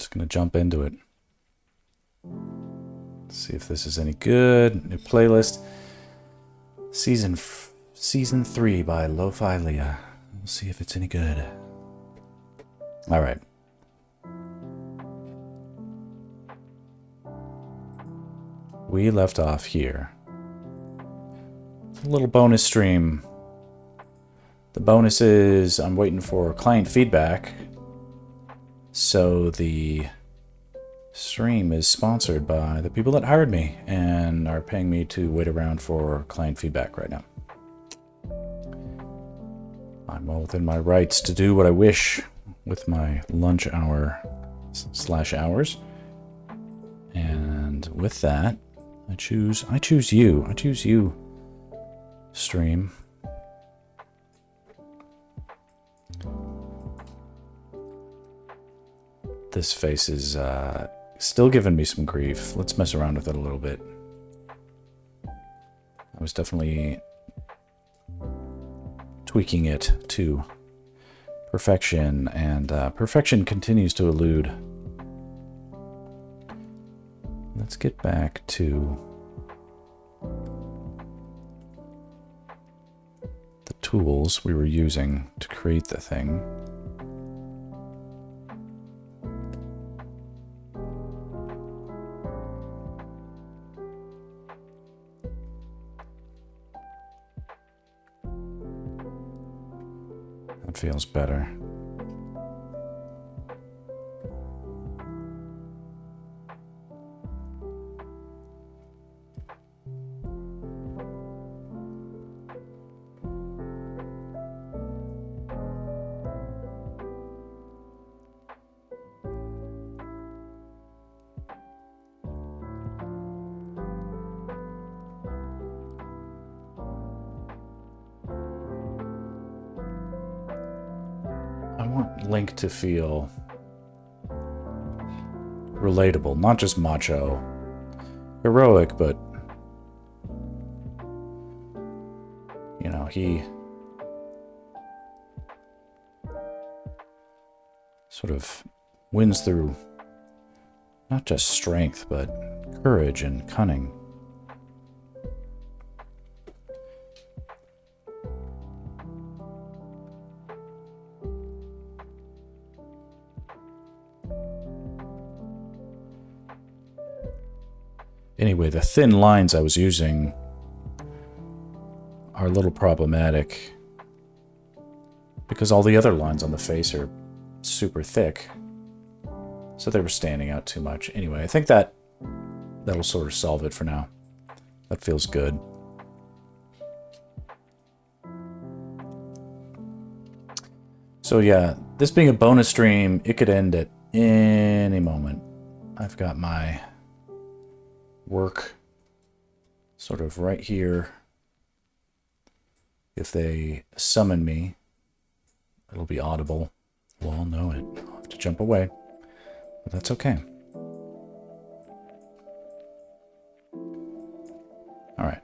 Just gonna jump into it. See if this is any good. New playlist. Season 3 by Lo-Fi Leah. We'll see if it's any good. All right. We left off here. A little bonus stream. The bonus is I'm waiting for client feedback. So the stream is sponsored by the people that hired me and are paying me to wait around for client feedback right now. I'm well within my rights to do what I wish with my lunch hour / hours. And with that, I choose you, stream. This face is still giving me some grief. Let's mess around with it a little bit. I was definitely tweaking it to perfection, and perfection continues to elude. Let's get back to the tools we were using to create the thing. That feels better. Link to feel relatable, not just macho, heroic, but you know, he sort of wins through not just strength, but courage and cunning. Anyway, the thin lines I was using are a little problematic because all the other lines on the face are super thick. So they were standing out too much. Anyway, I think that'll sort of solve it for now. That feels good. So yeah, this being a bonus stream, it could end at any moment. I've got my work sort of right here. If they summon me, it'll be audible. We'll all know it. I'll have to jump away, but that's okay. All right.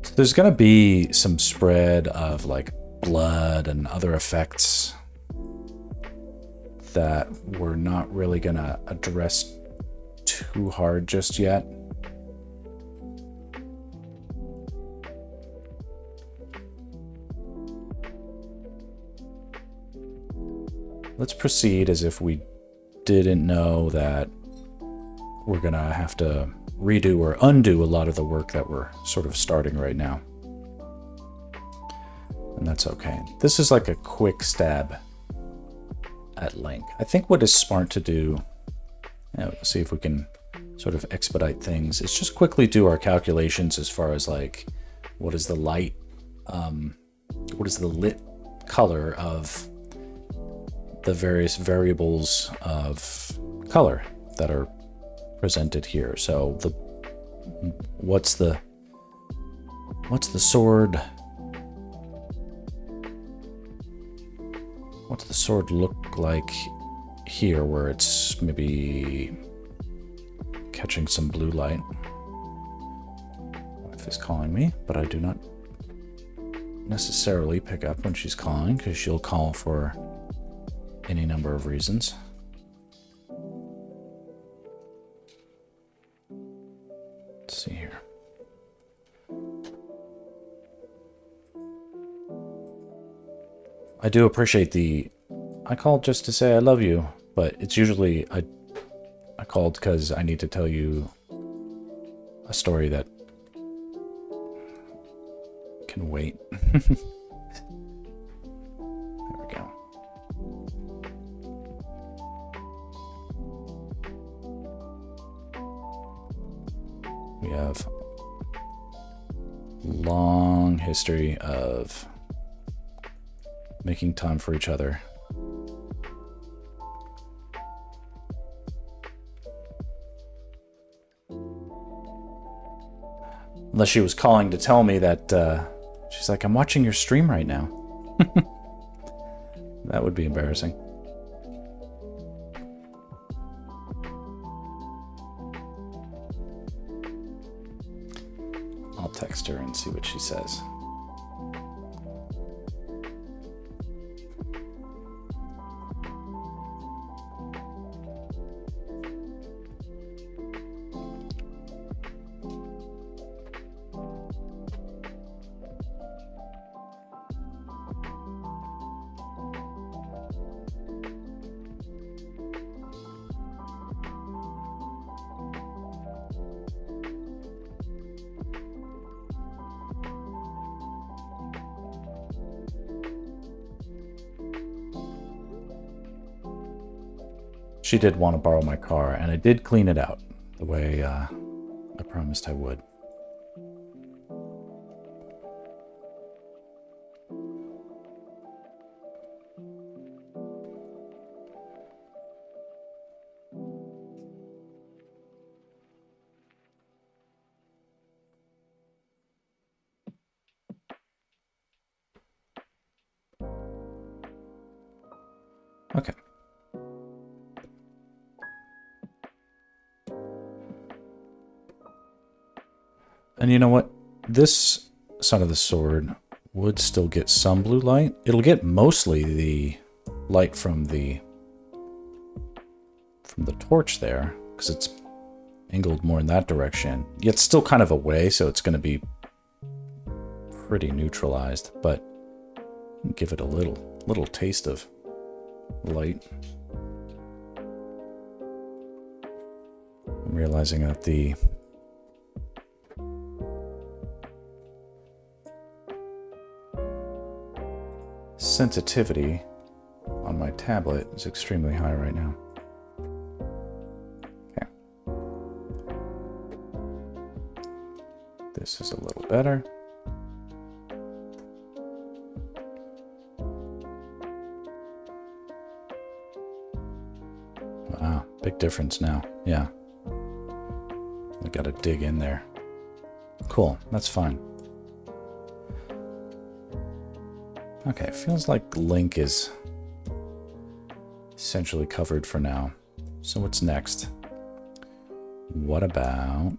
So there's going to be some spread of like blood and other effects that we're not really gonna address too hard just yet. Let's proceed as if we didn't know that we're gonna have to redo or undo a lot of the work that we're sort of starting right now. And that's okay. This is like a quick stab at Link. I think what is smart to do, see if we can sort of expedite things, is just quickly do our calculations as far as like what is the light, what is the lit color of the various variables of color that are presented here. So what's the sword? What's the sword look like here, where it's maybe catching some blue light? My wife is calling me, but I do not necessarily pick up when she's calling, because she'll call for any number of reasons. Let's see here. I do appreciate the, I called just to say I love you, but it's usually I called because I need to tell you a story that can wait. There we go. We have long history of making time for each other. Unless she was calling to tell me that she's like, I'm watching your stream right now. That would be embarrassing. I'll text her and see what she says. She did want to borrow my car, and I did clean it out the way I promised I would. Okay. And you know what? This side of the sword would still get some blue light. It'll get mostly the light from the torch there, because it's angled more in that direction. Yet still kind of away, so it's going to be pretty neutralized, but give it a little taste of light. I'm realizing that the sensitivity on my tablet is extremely high right now. Okay. This is a little better. Wow, big difference now. Yeah. I gotta dig in there. Cool, that's fine. Okay, feels like Link is essentially covered for now. So what's next? What about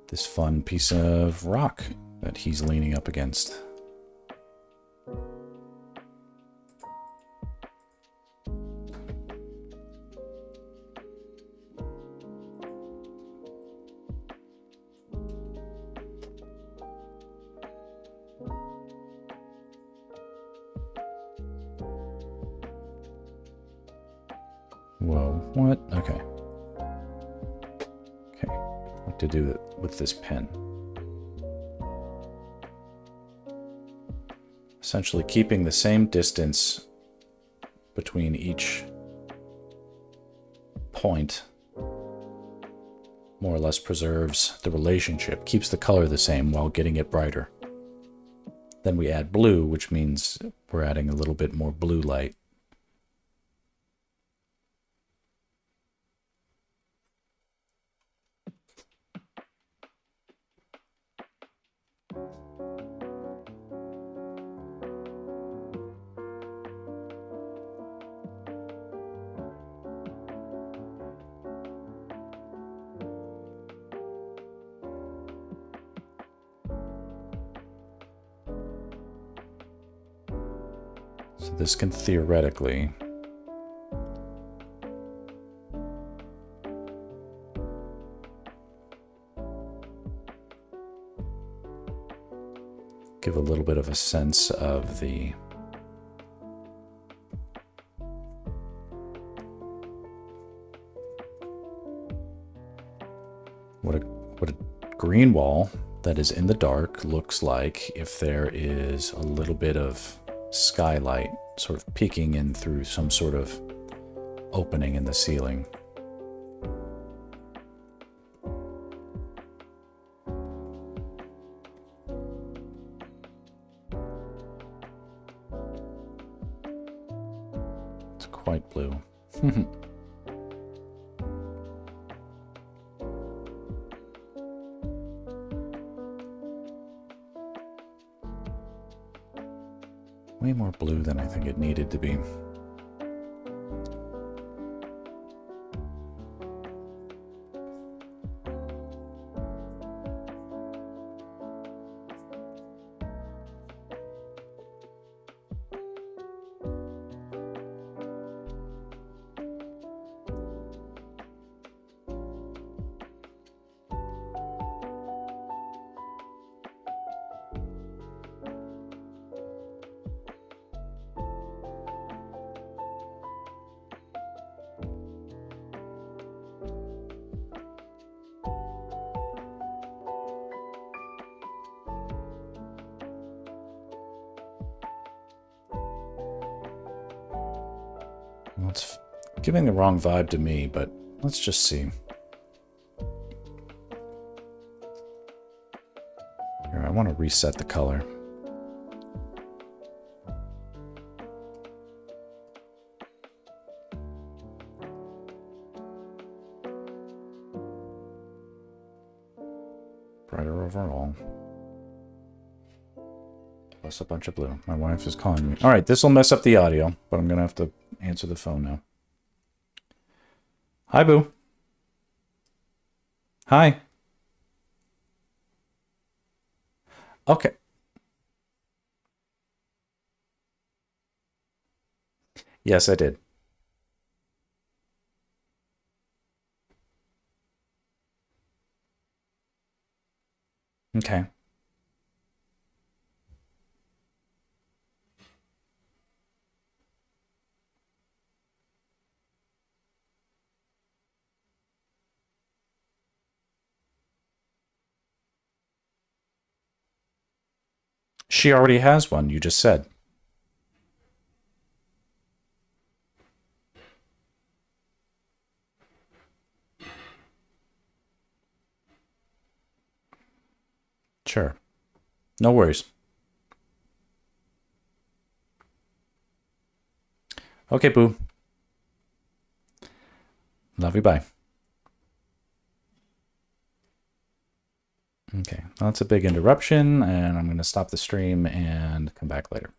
this fun piece of rock that he's leaning up against? Whoa, what? Okay. Okay, what to do with this pen? Essentially keeping the same distance between each point more or less preserves the relationship, keeps the color the same while getting it brighter. Then we add blue, which means we're adding a little bit more blue light. So this can theoretically give a little bit of a sense of the what a green wall that is in the dark looks like if there is a little bit of skylight sort of peeking in through some sort of opening in the ceiling. It's quite blue. Way more blue than I think it needed to be. Well, it's giving the wrong vibe to me, but let's just see. Here, I want to reset the color. Brighter overall. Plus a bunch of blue. My wife is calling me. All right, this will mess up the audio, but I'm going to have to answer the phone now. Hi, Boo. Hi. Okay. Yes, I did. Okay. She already has one, you just said. Sure. No worries. Okay, Boo. Love you, bye. Okay, that's a big interruption, and I'm going to stop the stream and come back later.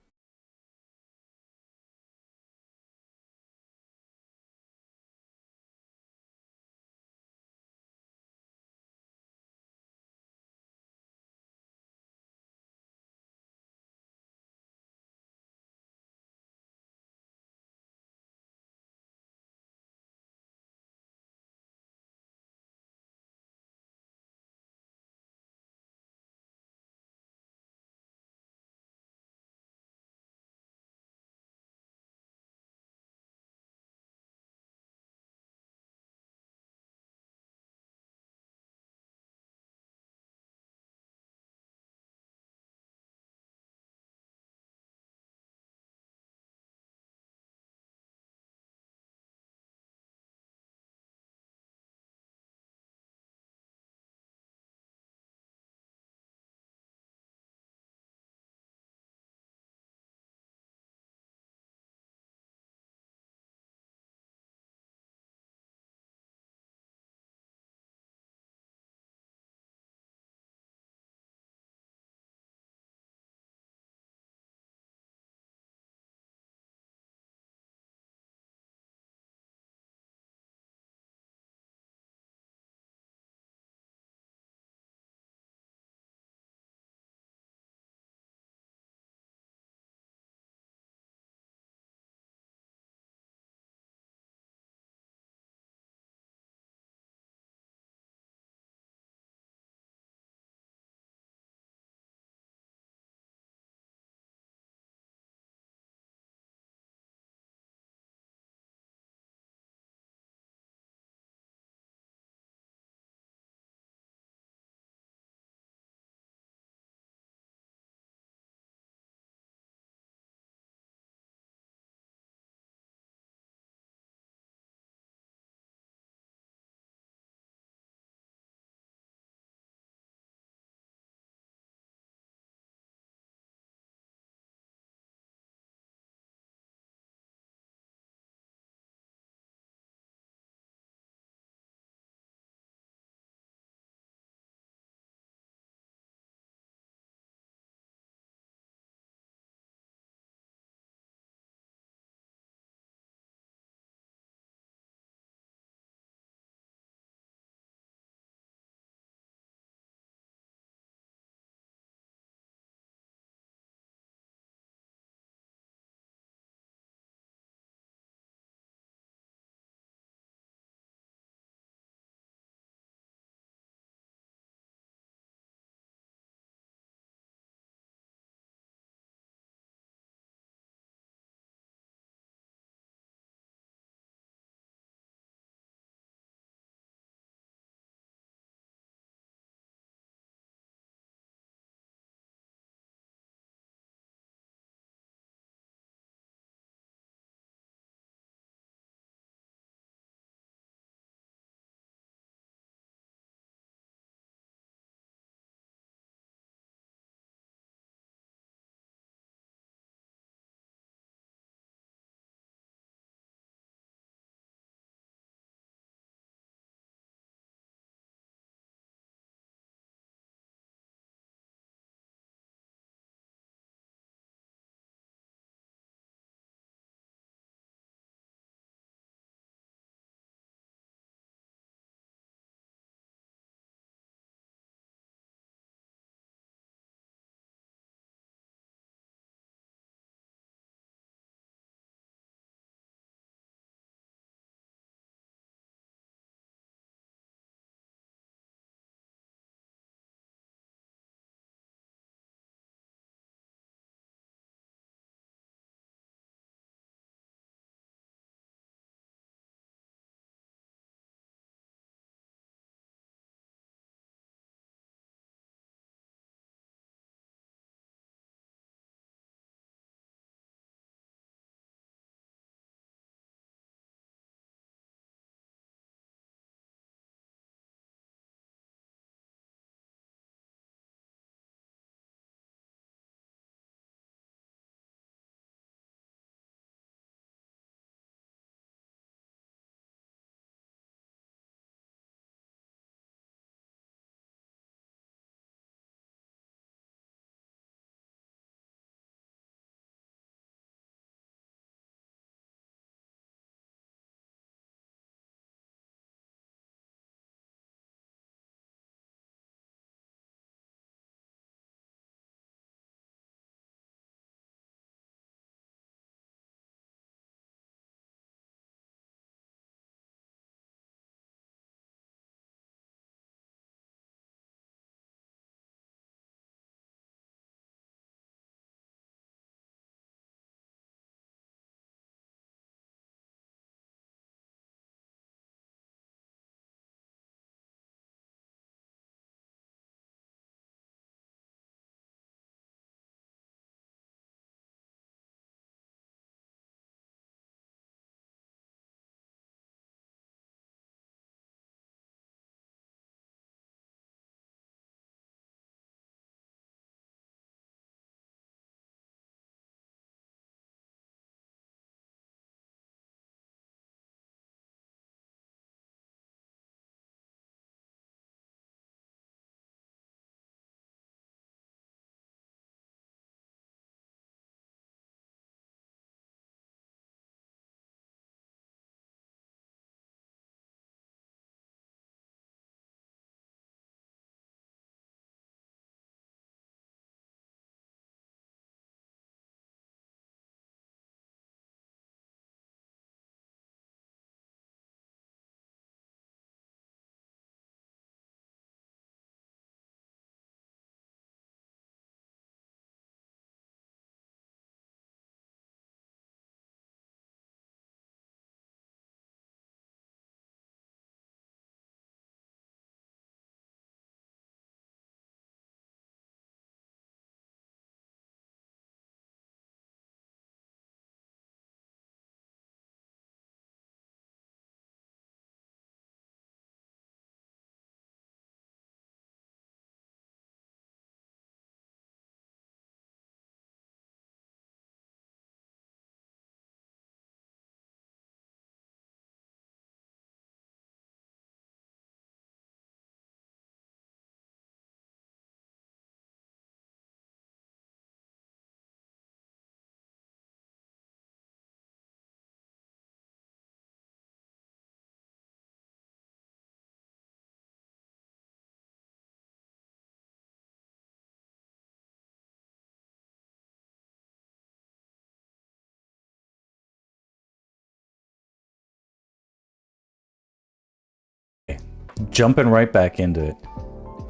jumping right back into it.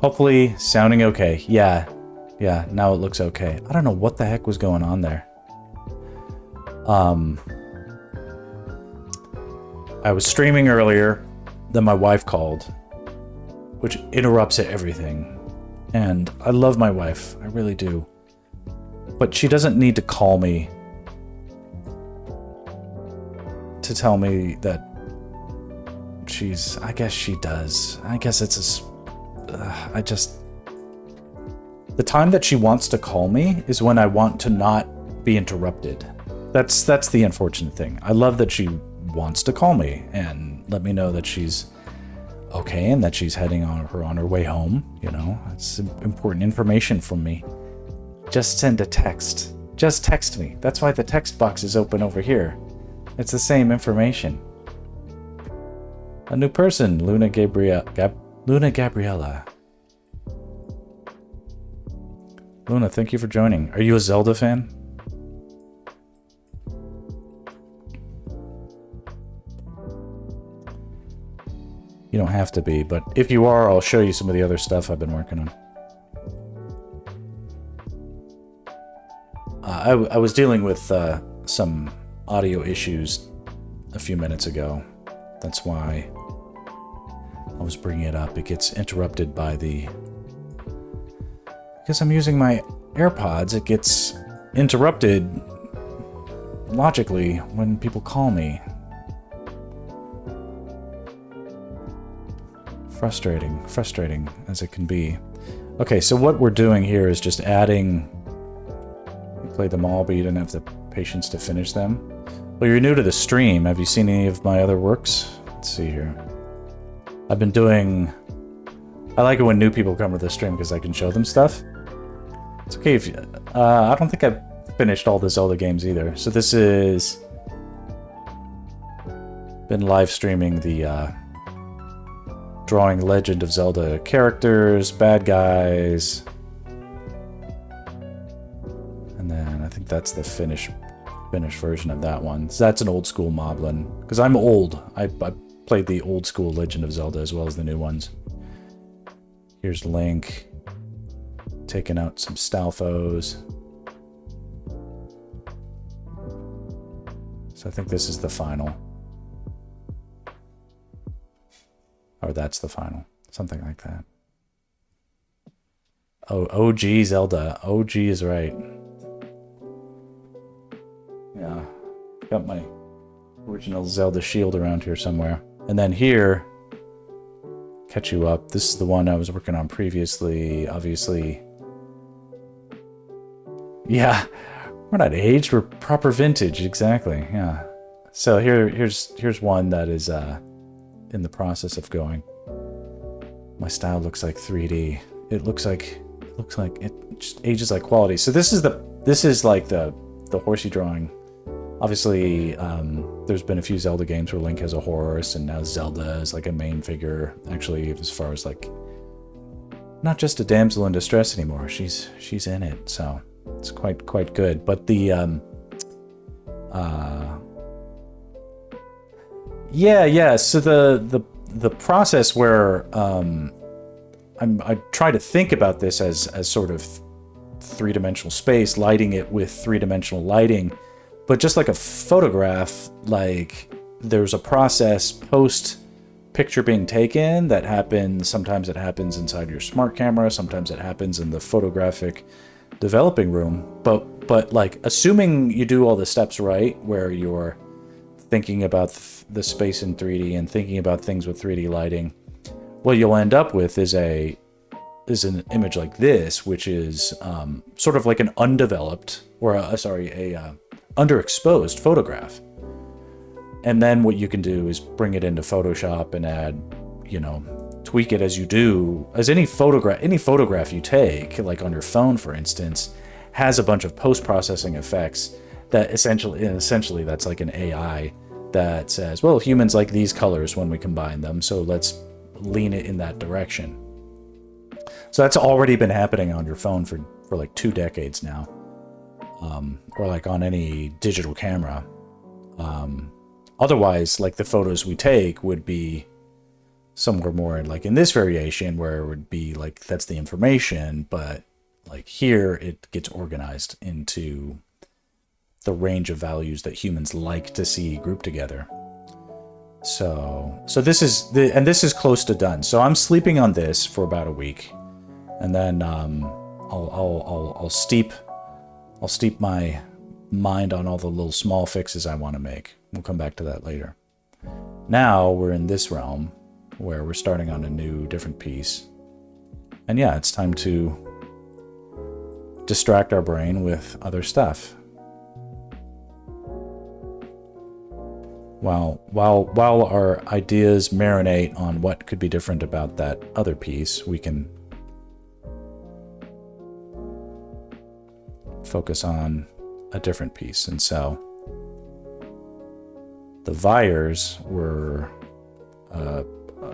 Hopefully sounding okay. Yeah, now it looks okay. I don't know what the heck was going on there. I was streaming earlier, then my wife called, which interrupts everything. And I love my wife, I really do. But she doesn't need to call me to tell me that I guess she does. I guess it's the time that she wants to call me is when I want to not be interrupted. That's the unfortunate thing. I love that she wants to call me and let me know that she's okay and that she's heading on her way home. You know, it's important information from me. Just send a text. Just text me. That's why the text box is open over here. It's the same information. A new person, Luna Gabriella. Luna, thank you for joining. Are you a Zelda fan? You don't have to be, but if you are, I'll show you some of the other stuff I've been working on. I was dealing with some audio issues a few minutes ago. That's why I was bringing it up. It gets interrupted by because I'm using my AirPods, it gets interrupted logically when people call me. Frustrating as it can be. Okay, so what we're doing here is just adding... We played them all, but you didn't have the patience to finish them. Well, you're new to the stream. Have you seen any of my other works? Let's see here. I've been doing... I like it when new people come to the stream because I can show them stuff. It's okay if you... I don't think I've finished all the Zelda games either. So this is... Been live streaming the... drawing Legend of Zelda characters, bad guys. And then I think that's the finished version of that one. So that's an old school Moblin. Because I'm old. I played the old school Legend of Zelda as well as the new ones. Here's Link. Taking out some Stalfos. So I think this is the final. Or that's the final. Something like that. Oh, OG Zelda. OG is right. Yeah. Got my original Zelda shield around here somewhere. And then here, catch you up. This is the one I was working on previously. Obviously. Yeah. We're not aged. We're proper vintage. Exactly. Yeah. So here's one that is... in the process of going. My style looks like 3D. It looks like it just ages like quality. So this is like the horsey drawing. Obviously, there's been a few Zelda games where Link has a horse, and now Zelda is like a main figure. Actually, as far as like not just a damsel in distress anymore. She's in it, so it's quite good. But the Yeah. So the process where I try to think about this as sort of three-dimensional space, lighting it with three-dimensional lighting, but just like a photograph, like there's a process post picture being taken that happens. Sometimes it happens inside your smart camera. Sometimes it happens in the photographic developing room. But like assuming you do all the steps right, where you're thinking about the space in 3D and thinking about things with 3D lighting, what you'll end up with is an image like this, which is sort of like an undeveloped or a underexposed photograph. And then what you can do is bring it into Photoshop and add, tweak it as you do. As any photograph you take, like on your phone, for instance, has a bunch of post-processing effects that essentially that's like an AI that says, well, humans like these colors when we combine them, so let's lean it in that direction. So that's already been happening on your phone for like 2 decades now, or like on any digital camera. Otherwise, like the photos we take would be somewhere more like in this variation where it would be like that's the information, but like here it gets organized into the range of values that humans like to see grouped together. So this is close to done. So I'm sleeping on this for about a week, and then I'll steep my mind on all the little small fixes I want to make. We'll come back to that later. Now we're in this realm where we're starting on a new, different piece. And yeah, it's time to distract our brain with other stuff. While our ideas marinate on what could be different about that other piece, we can focus on a different piece. And so the Vires were a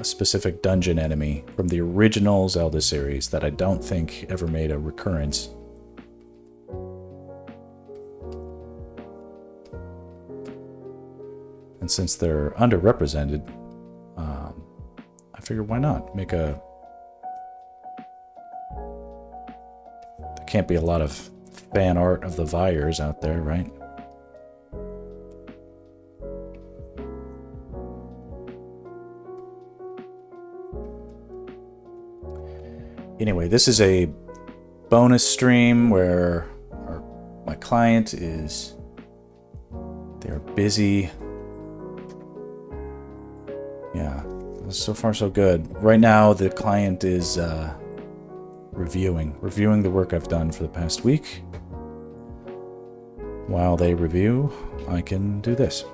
specific dungeon enemy from the original Zelda series that I don't think ever made a recurrence. And since they're underrepresented, I figured why not make a... There can't be a lot of fan art of the Vires out there, right? Anyway, this is a bonus stream where my client is... They're busy. Yeah, so far so good. Right now, the client is reviewing the work I've done for the past week. While they review, I can do this.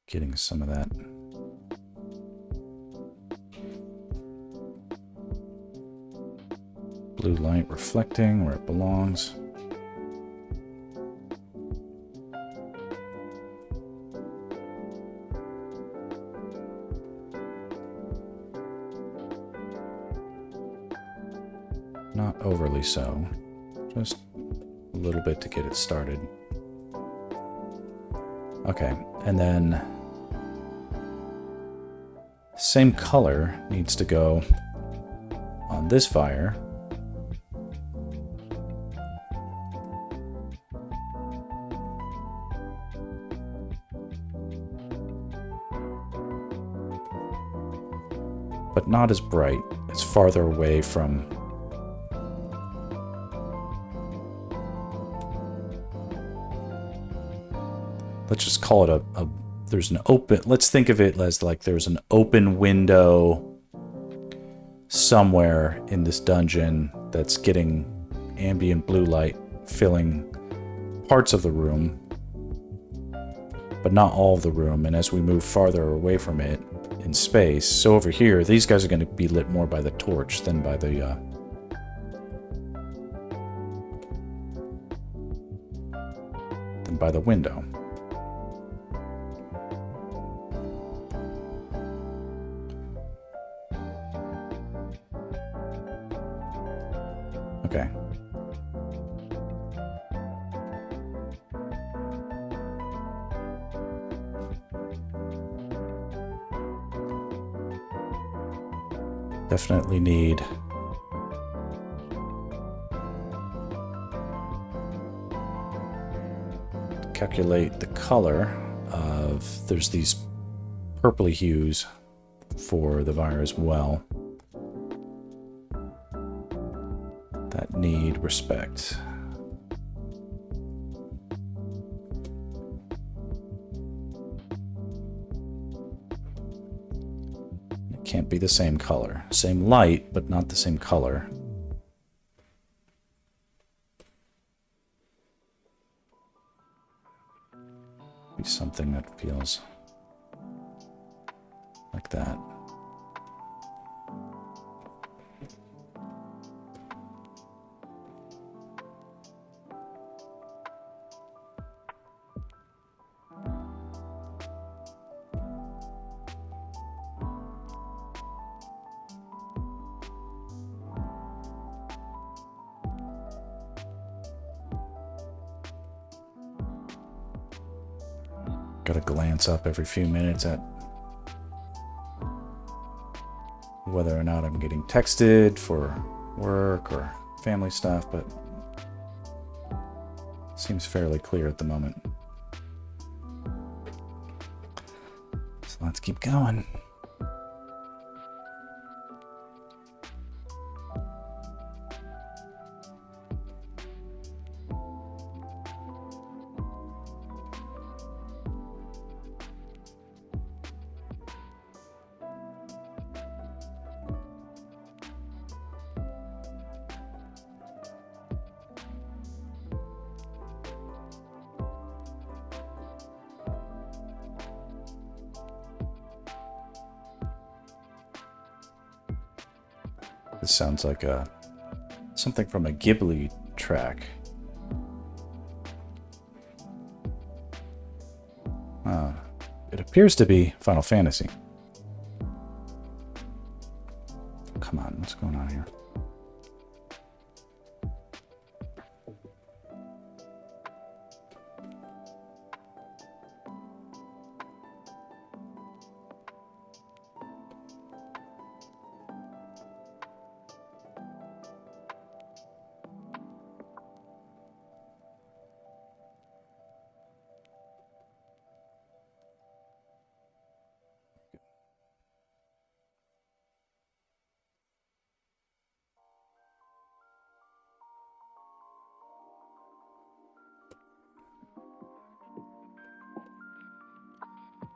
Getting some of that blue light reflecting where it belongs. Not overly so, just a little bit to get it started. Okay, and then same color needs to go on this fire. But not as bright. It's farther away from... Let's just call it there's an open, let's think of it as like there's an open window somewhere in this dungeon that's getting ambient blue light filling parts of the room, but not all of the room. And as we move farther away from it in space, so over here, these guys are going to be lit more by the torch than by the window. Okay. Definitely need to calculate the color of, there's these purpley hues for the Vire as well that need respect. It can't be the same color. Same light, but not the same color. Be something that feels like that. Got to glance up every few minutes at whether or not I'm getting texted for work or family stuff, but it seems fairly clear at the moment. So let's keep going. This sounds like something from a Ghibli track. It appears to be Final Fantasy. Come on, what's going on here?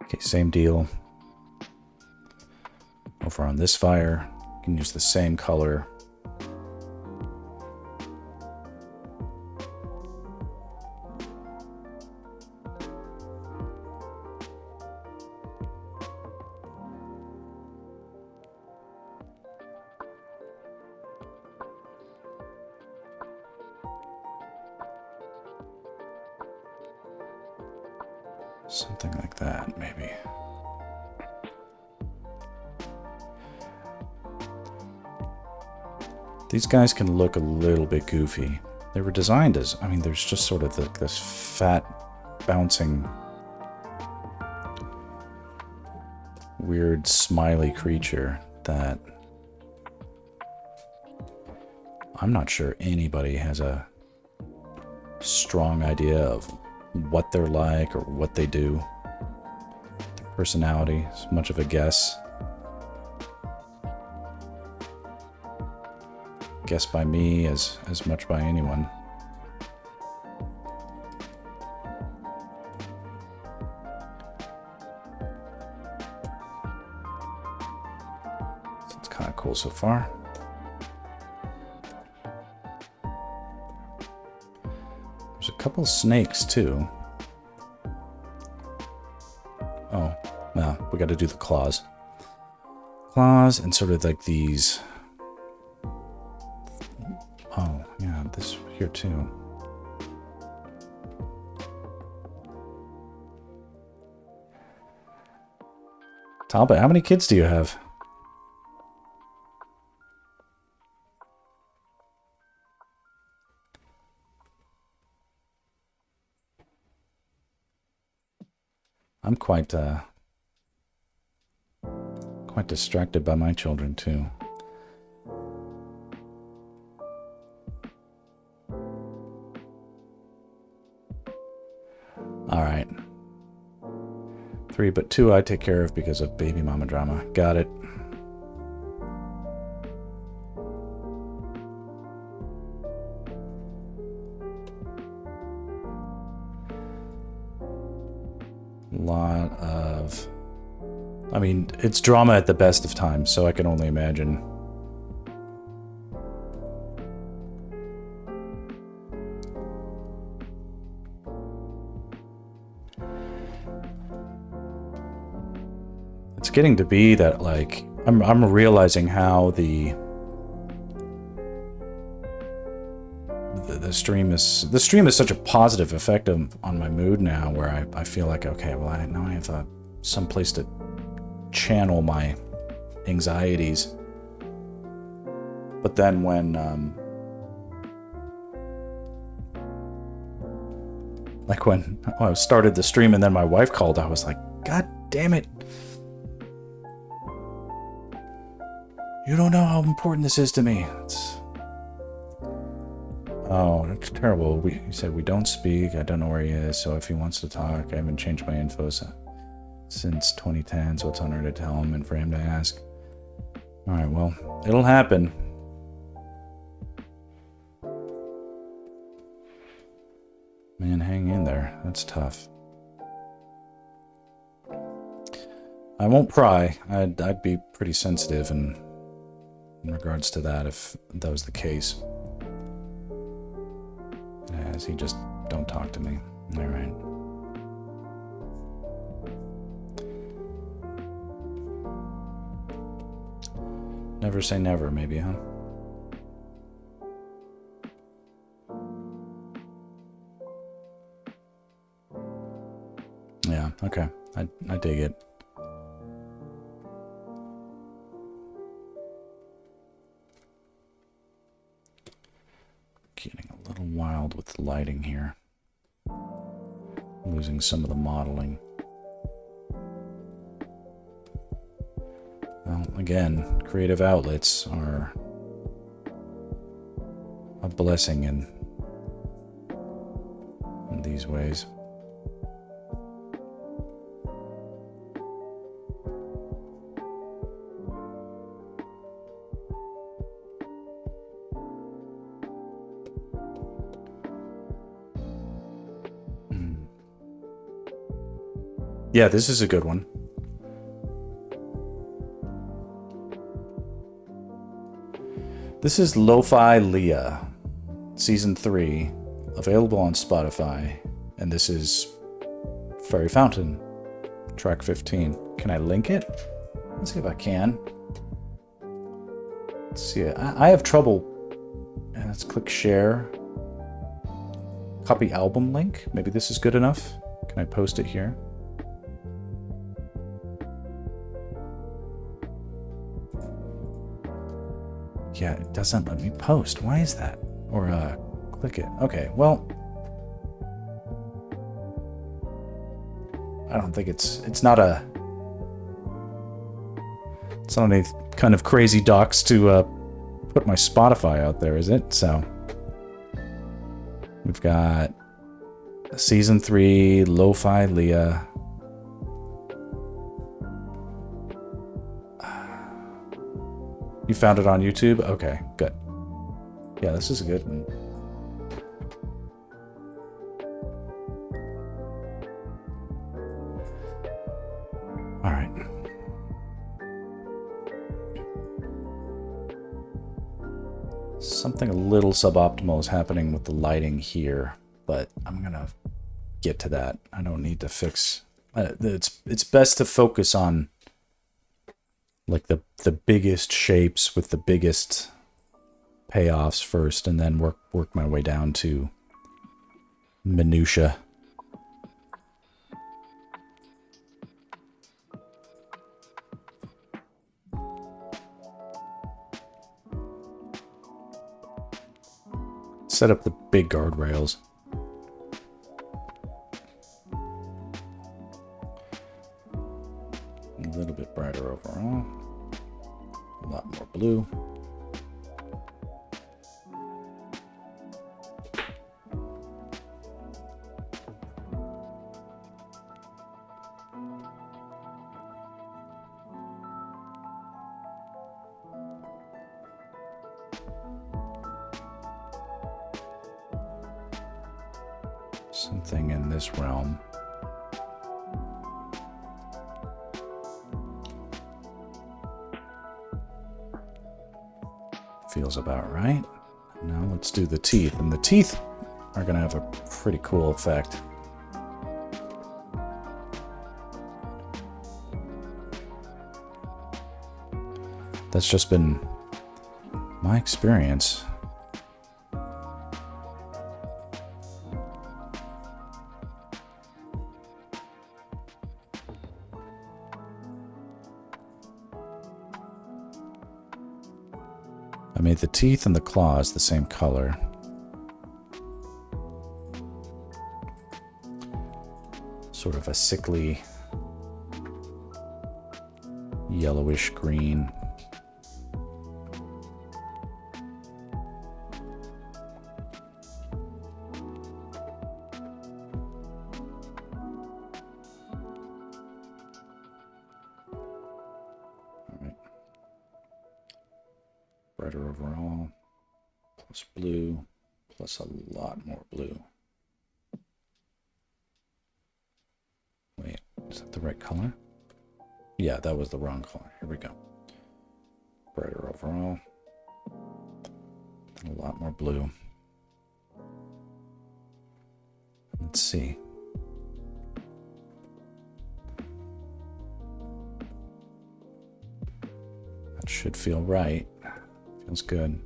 Okay, same deal. Over on this fire, you can use the same color. Something like that, maybe. These guys can look a little bit goofy. They were designed as, I mean, there's just sort of this fat, bouncing, weird, smiley creature that I'm not sure anybody has a strong idea of what they're like or what they do. Their personality is much of a guess. Guess by me as much by anyone. So it's kind of cool so far. There's a couple snakes too. Oh, well, we got to do the claws. Claws and sort of like these. Oh, yeah, this here too. Talbot, how many kids do you have? I'm quite distracted by my children too. All right. 3, but 2 I take care of because of baby mama drama. Got it. Lot of... I mean, it's drama at the best of times, so I can only imagine. It's It's getting to be that, like, I'm realizing how the stream is such a positive effect on my mood now, where I feel like, okay, well, now I have some place to channel my anxieties. But then when like when I started the stream and then my wife called, I was like, God damn it. You don't know how important this is to me. Oh, it's terrible. He said we don't speak. I don't know where he is, so if he wants to talk, I haven't changed my info since 2010, so it's on her to tell him and for him to ask. Alright, well, it'll happen. Man, hang in there. That's tough. I won't pry. I'd be pretty sensitive in regards to that if that was the case. As he just don't talk to me. All right. Never say never, maybe, huh? Yeah, okay. I dig it. Getting a little wild with the lighting here. Losing some of the modeling. Well, again, creative outlets are a blessing in these ways. Yeah, this is a good one. This is Lo-Fi Leah, Season 3, available on Spotify, and this is Fairy Fountain, track 15. Can I link it? Let's see if I can. Let's see. I have trouble. Let's click share. Copy album link. Maybe this is good enough. Can I post it here? Yeah, it doesn't let me post. Why is that? Or click it. Okay, well, I don't think it's not any kind of crazy docs to put my Spotify out there, is it? So we've got Season 3, Lo-Fi Leah. You found it on YouTube? Okay, good. Yeah, this is a good one. All right. Something a little suboptimal is happening with the lighting here, but I'm gonna get to that. I don't need to fix. It's best to focus on like the biggest shapes with the biggest payoffs first, and then work my way down to minutia. Set up the big guardrails. A little bit brighter overall. A lot more blue. Something in this realm. Feels about right. Now let's do the teeth. And the teeth are going to have a pretty cool effect. That's just been my experience. I made the teeth and the claws the same color. Sort of a sickly yellowish green. Brighter overall, plus blue, plus a lot more blue. Wait, is that the right color? Yeah, that was the wrong color. Here we go. Brighter overall, a lot more blue. Let's see. That should feel right. Feels good.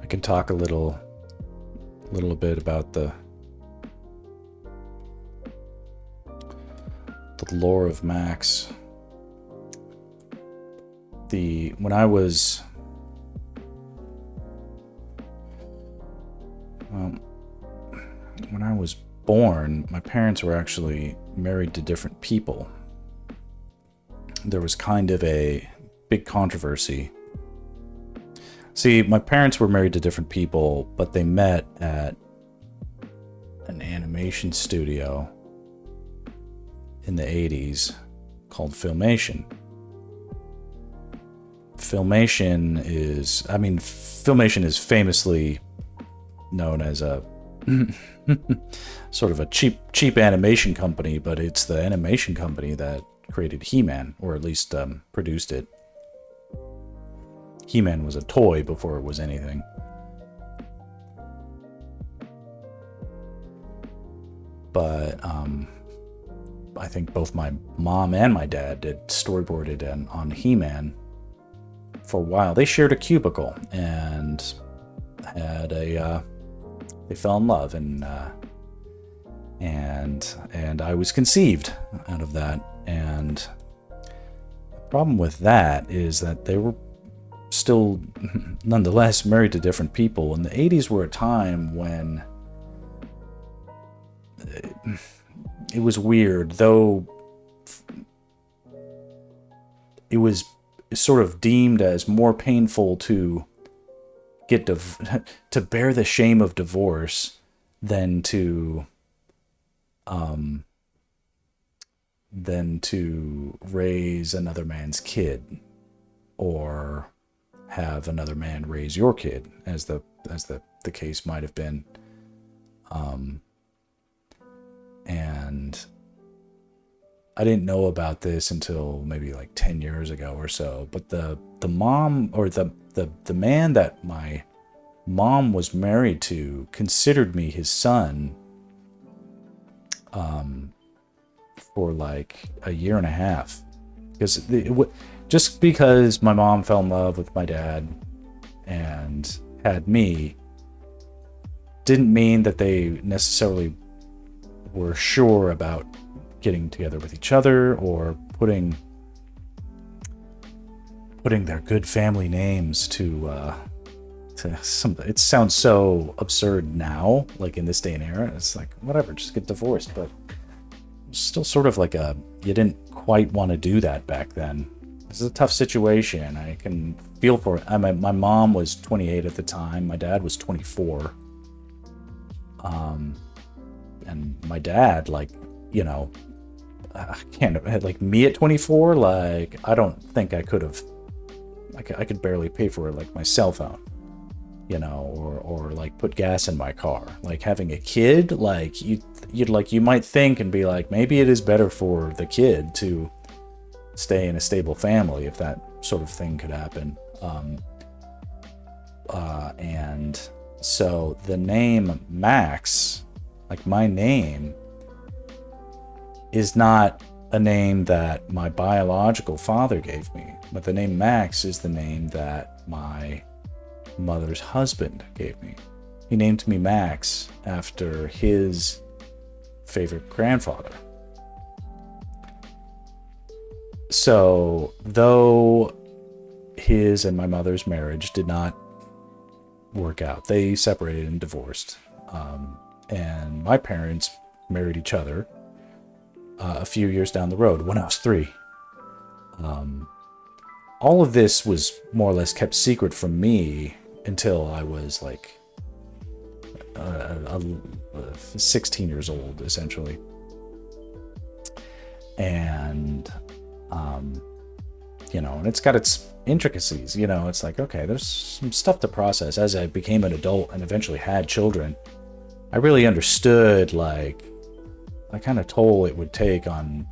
I can talk a little bit about the lore of Max. When I was born, my parents were actually married to different people. There was kind of a big controversy. See, my parents were married to different people, but they met at an animation studio in the 80s called Filmation. Filmation is famously known as a sort of a cheap animation company, but it's the animation company that created He-Man, or at least produced it. He-Man was a toy before it was anything. But I think both my mom and my dad did storyboarded on He-Man for a while. They shared a cubicle and had they fell in love, and I was conceived out of that. And the problem with that is that they were still nonetheless married to different people, and the 80s were a time when it was weird, though it was sort of deemed as more painful to get to bear the shame of divorce than to raise another man's kid, or have another man raise your kid, as the case might have been. And I didn't know about this until maybe like 10 years ago or so. But the mom, or the man that my mom was married to, considered me his son for like a year and a half. Just because my mom fell in love with my dad and had me didn't mean that they necessarily were sure about getting together with each other, or putting their good family names to something. It sounds so absurd now, like in this day and era. It's like, whatever, just get divorced. But still sort of like you didn't quite want to do that back then. This is a tough situation. I can feel for it. My mom was 28 at the time. My dad was 24. and my dad, like, you know, I can't, like, me at 24, like, I don't think I could have, I could barely pay for, like, my cell phone, you know, or like put gas in my car. Like, having a kid, like, you might think and be like, maybe it is better for the kid to stay in a stable family if that sort of thing could happen. And so the name Max, like my name, is not a name that my biological father gave me, but the name Max is the name that my mother's husband gave me. He named me Max after his favorite grandfather. So, though his and my mother's marriage did not work out, they separated and divorced. And my parents married each other a few years down the road when I was 3. All of this was more or less kept secret from me until I was like 16 years old, essentially. And, you know, and it's got its intricacies, you know, it's like, okay, there's some stuff to process. As I became an adult and eventually had children, I really understood, like, the kind of toll it would take on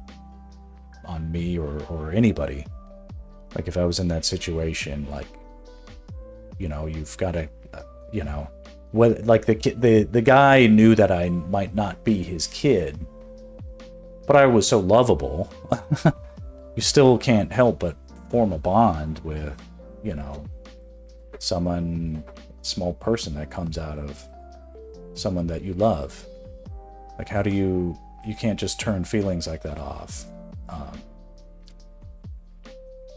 me or anybody. Like, if I was in that situation, like, you know, you've got to, you know, what, like the guy knew that I might not be his kid, but I was so lovable. You still can't help but form a bond with, you know, small person that comes out of someone that you love. Like, how do you can't just turn feelings like that off.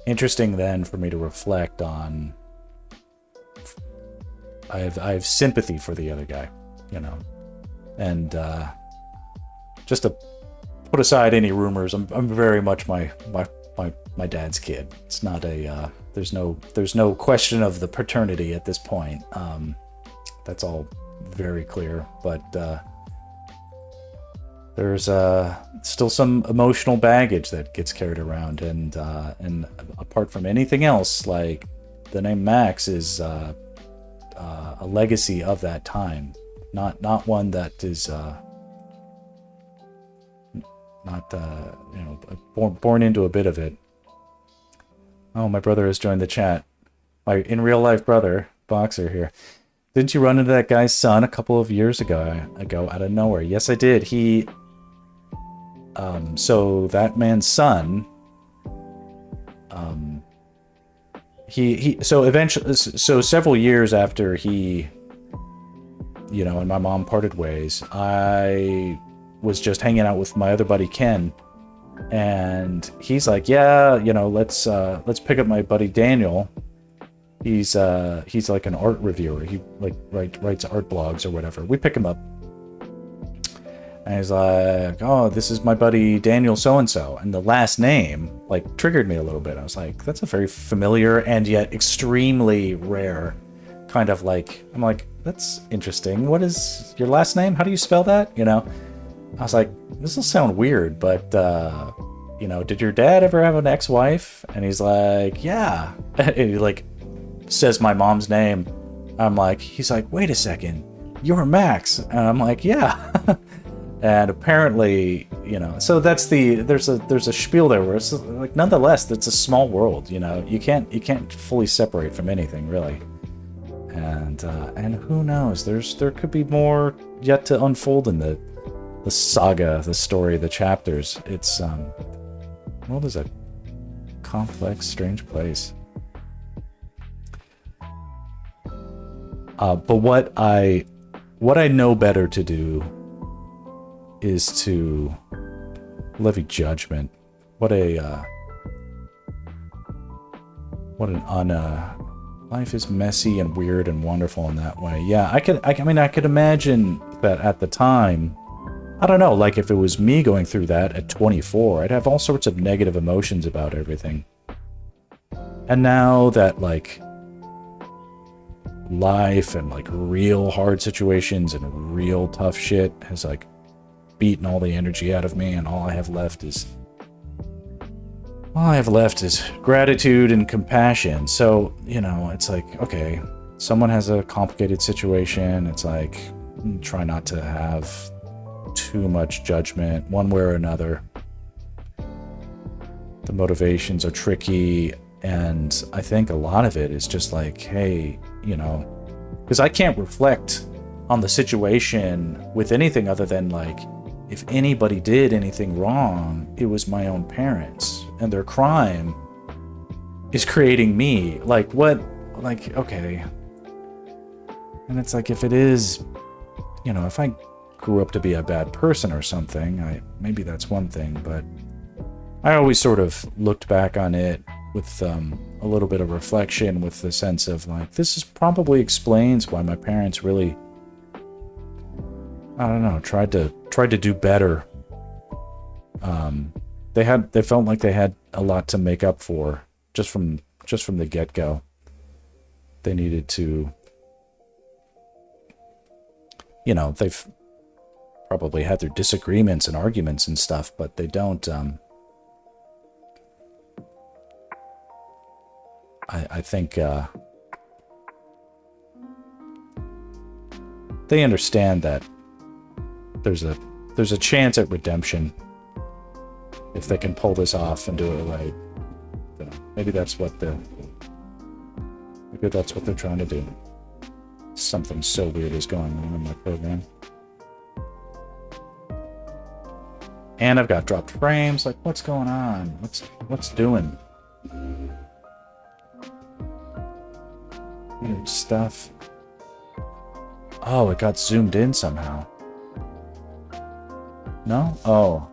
Interesting then for me to reflect on, I have sympathy for the other guy, you know, and just to put aside any rumors, I'm very much my dad's kid. It's not a there's no question of the paternity at this point. That's all very clear, but there's still some emotional baggage that gets carried around, and apart from anything else, like, the name Max is a legacy of that time, not one that is not you know, born into a bit of it. Oh, my brother has joined the chat. My in real life brother, Boxer here. Didn't you run into that guy's son a couple of years ago out of nowhere? Yes, I did. He so that man's son, so eventually, so several years after he, you know, and my mom parted ways, I was just hanging out with my other buddy Ken, and he's like, yeah, you know, let's pick up my buddy Daniel. He's like an art reviewer. He like writes art blogs or whatever. We pick him up, and he's like, oh, this is my buddy Daniel so-and-so. And the last name, like, triggered me a little bit. I was like, that's a very familiar and yet extremely rare kind of, like, I'm like, that's interesting. What is your last name? How do you spell that? You know? I was like, this will sound weird, but, you know, did your dad ever have an ex-wife? And he's like, yeah. And he, like, says my mom's name. I'm like, he's like, wait a second, you're Max. And I'm like, yeah. And apparently, you know, so that's there's a spiel there where it's like, nonetheless, it's a small world, you know, you can't fully separate from anything, really. And who knows, there could be more yet to unfold in the saga, the story, the chapters. It's world is a complex, strange place. But what I know better to do is to levy judgment. Life is messy and weird and wonderful in that way. Yeah, I could imagine that at the time. I don't know, like, if it was me going through that at 24, I'd have all sorts of negative emotions about everything. And now that, like, life and, like, real hard situations and real tough shit has, like, beaten all the energy out of me, and all I have left is gratitude and compassion. So, you know, it's like, okay, someone has a complicated situation. It's like, try not to have too much judgment one way or another. The motivations are tricky, and I think a lot of it is just like, hey, you know, because I can't reflect on the situation with anything other than like, if anybody did anything wrong, it was my own parents, and their crime is creating me. Like, what? Like, okay. And it's like, if it is, you know, if I grew up to be a bad person or something, maybe that's one thing, but I always sort of looked back on it with a little bit of reflection, with the sense of like, this is probably explains why my parents really, I don't know, tried to do better. They felt like they had a lot to make up for just from the get-go. They needed to, you know, they've probably had their disagreements and arguments and stuff, but they don't, I think they understand that there's a chance at redemption if they can pull this off and do it right. You know, maybe that's what they're trying to do. Something so weird is going on in my program. And I've got dropped frames. Like, what's going on? What's doing? Weird stuff. Oh, it got zoomed in somehow. No? Oh.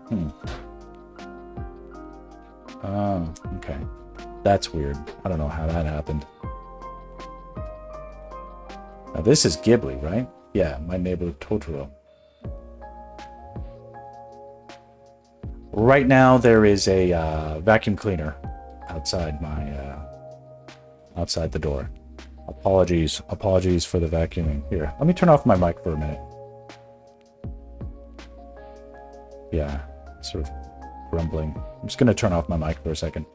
Oh, okay. That's weird. I don't know how that happened. Now this is Ghibli, right? Yeah, My Neighbor Totoro. Right now there is a vacuum cleaner outside outside the door. Apologies for the vacuuming. Here, let me turn off my mic for a minute. Yeah, sort of grumbling. I'm just going to turn off my mic for a second.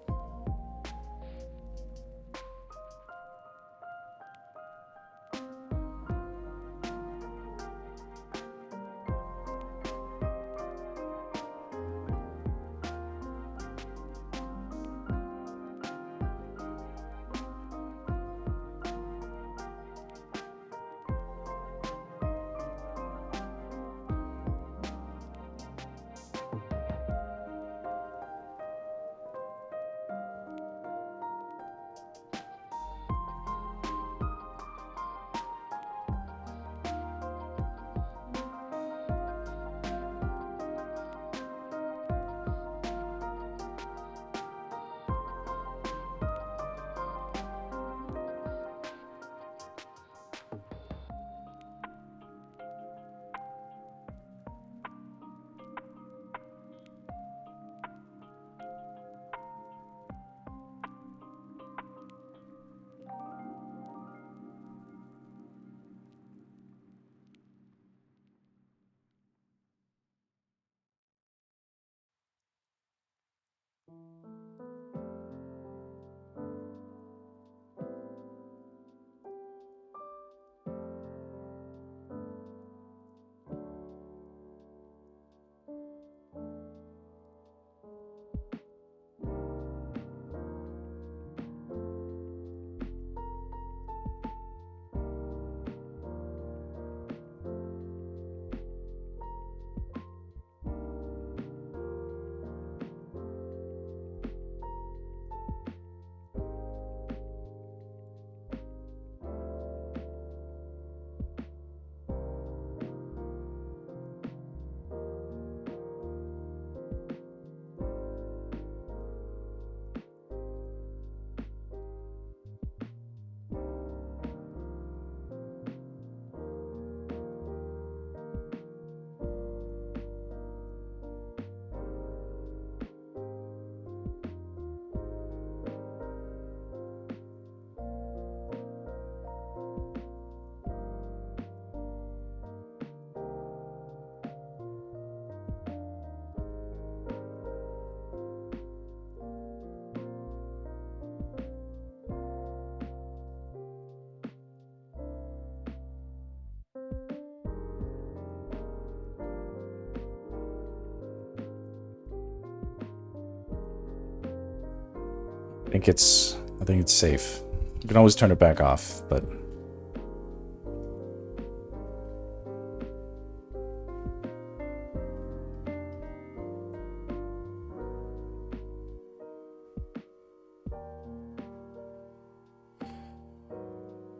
think it's safe. You can always turn it back off, but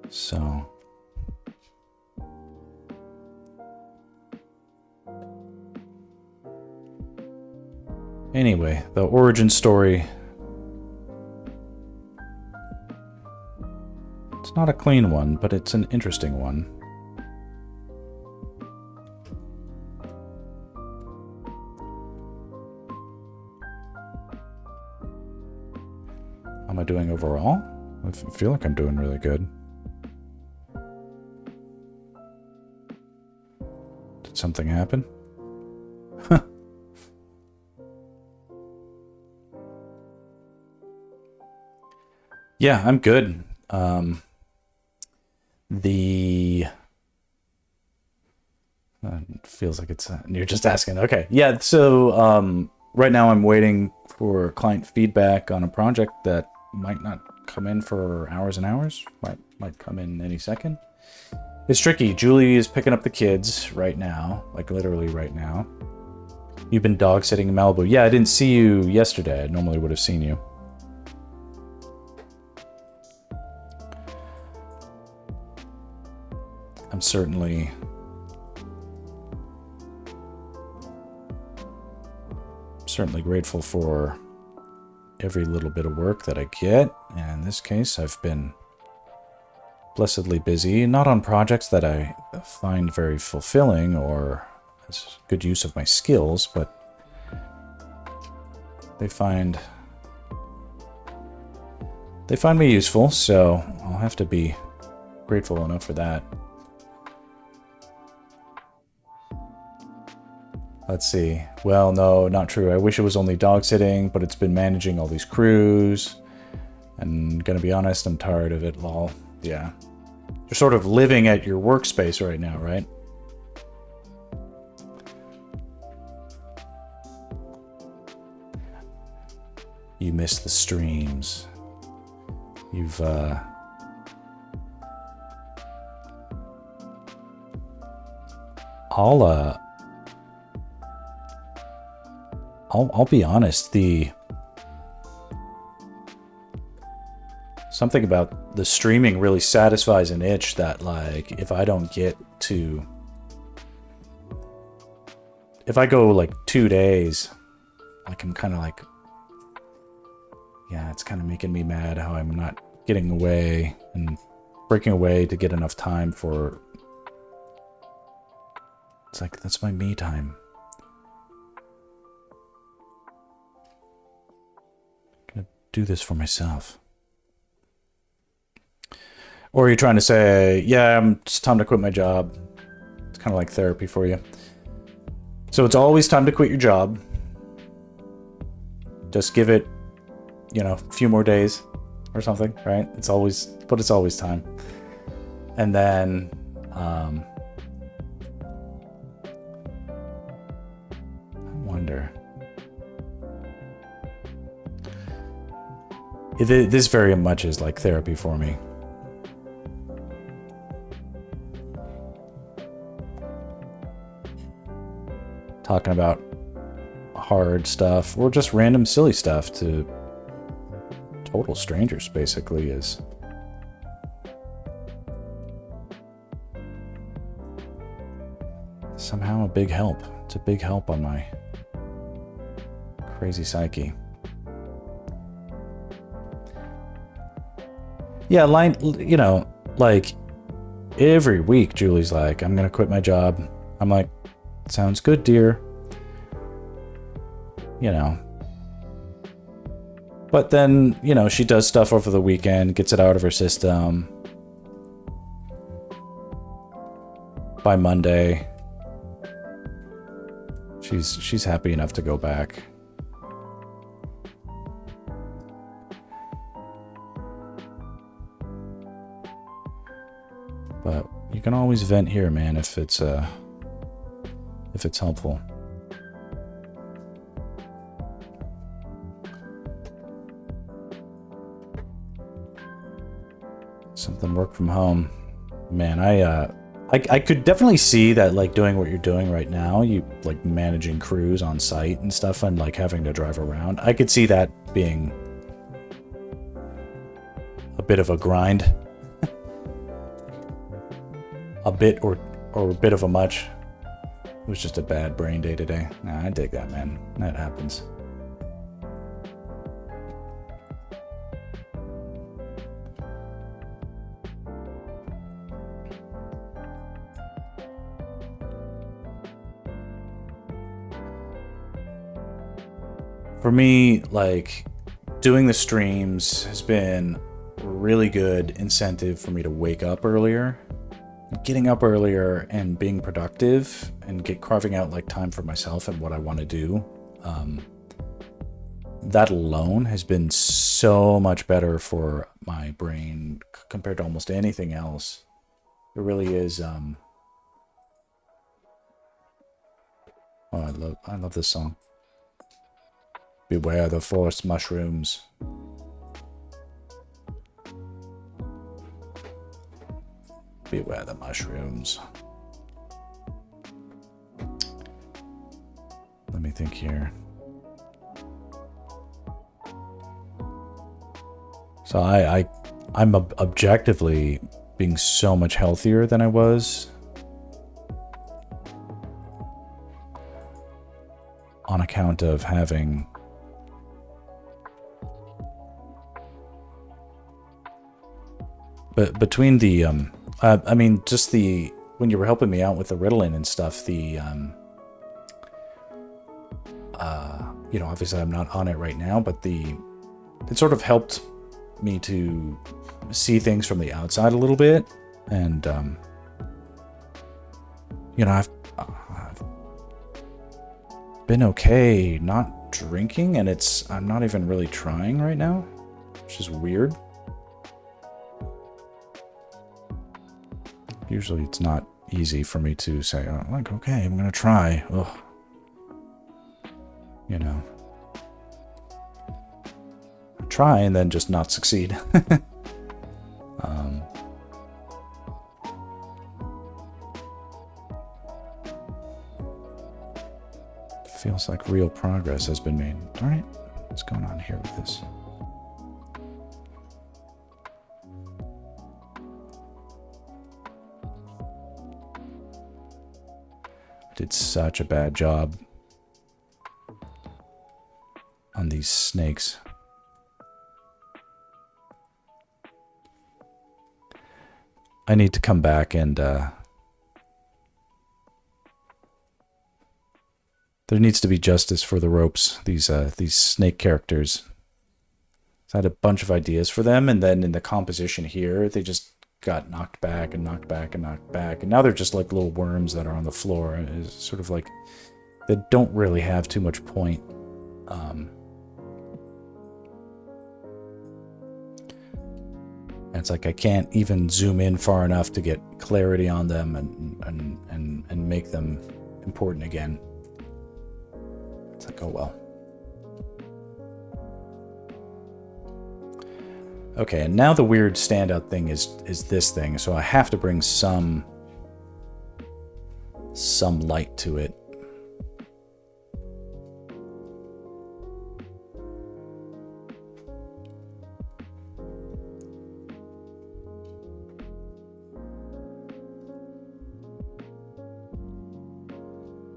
so anyway, the origin story. It's not a clean one, but it's an interesting one. How am I doing overall? I feel like I'm doing really good. Did something happen? Yeah, I'm good. Feels like it's you're just asking. Okay, yeah. So right now I'm waiting for client feedback on a project that might not come in for hours and hours. Might come in any second. It's tricky. Julie is picking up the kids right now, like literally right now. You've been dog sitting in Malibu. Yeah, I didn't see you yesterday. I normally would have seen you. I'm certainly grateful for every little bit of work that I get. And in this case, I've been blessedly busy, not on projects that I find very fulfilling or as good use of my skills, but they find me useful, so I'll have to be grateful enough for that. Let's see. Well, no, not true. I wish it was only dog sitting, but it's been managing all these crews. And gonna be honest, I'm tired of it, lol. Yeah. You're sort of living at your workspace right now, right? You miss the streams. You've, I'll be honest, something about the streaming really satisfies an itch that, like, if I go like 2 days, like I'm kind of like, yeah, it's kind of making me mad how I'm not getting away and breaking away to get enough time for, it's like, that's my me time. Do this for myself. Or you're trying to say, yeah, it's time to quit my job. It's kind of like therapy for you. So it's always time to quit your job. Just give it, a few more days or something, right? It's always time. And then, I wonder. This very much is like therapy for me. Talking about hard stuff or just random silly stuff to total strangers basically is somehow a big help. It's a big help on my crazy psyche. Yeah, like every week Julie's like, I'm gonna quit my job. I'm like, sounds good, dear. But then, she does stuff over the weekend, gets it out of her system. By Monday, she's happy enough to go back. But you can always vent here, man, if it's helpful. Something work from home. Man, I could definitely see that, like, doing what you're doing right now, you like managing crews on site and stuff and like having to drive around. I could see that being a bit of a grind. A bit or a bit of a much. It was just a bad brain day today. Nah, I dig that, man. That happens. For me, like, doing the streams has been a really good incentive for me to wake up earlier. Getting up earlier and being productive and carving out like time for myself and what I want to do. That alone has been so much better for my brain compared to almost anything else. It really is. Oh, I love this song. Beware the forest mushrooms. Beware the mushrooms. Let me think here. So I'm objectively being so much healthier than I was on account of having between the I mean, just when you were helping me out with the Ritalin and stuff, you know, obviously I'm not on it right now, but it sort of helped me to see things from the outside a little bit. And, you know, I've been okay not drinking, and I'm not even really trying right now, which is weird. Usually it's not easy for me to say, oh, like, okay, I'm going to try. Ugh. You know. Try and then just not succeed. Feels like real progress has been made. Darn it. What's going on here with this? I did such a bad job on these snakes. I need to come back and there needs to be justice for the ropes, these snake characters. So I had a bunch of ideas for them, and then in the composition here, they just got knocked back and knocked back and knocked back, and now they're just like little worms that are on the floor. It's sort of like they don't really have too much point. It's like I can't even zoom in far enough to get clarity on them and make them important again. It's like, oh well. Okay, and now the weird standout thing is this thing, so I have to bring some light to it.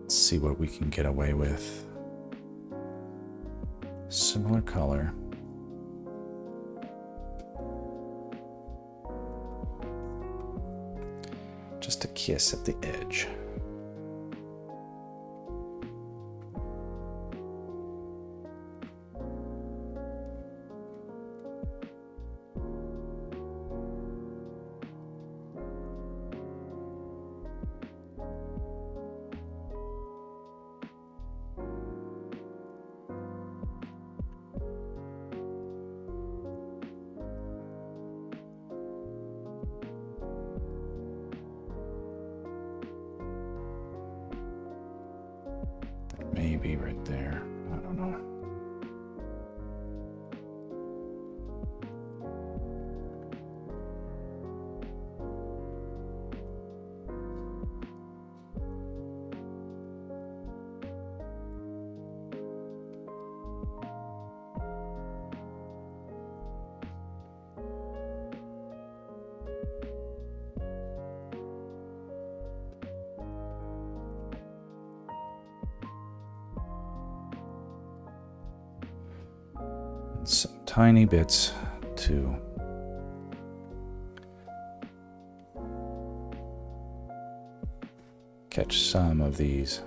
Let's see what we can get away with. Similar color. Just a kiss at the edge. Maybe right there. I don't know. some tiny bits to catch some of these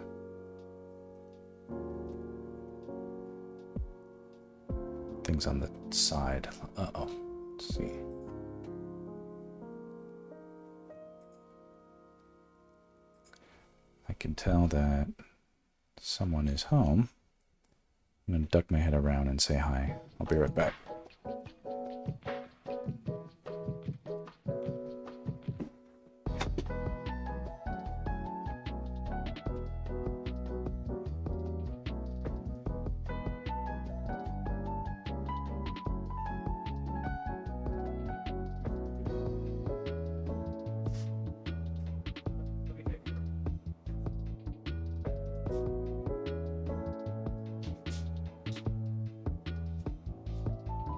things on the side. Uh-oh. Let's see. I can tell that someone is home. I'm going to duck my head around and say hi. I'll be right back.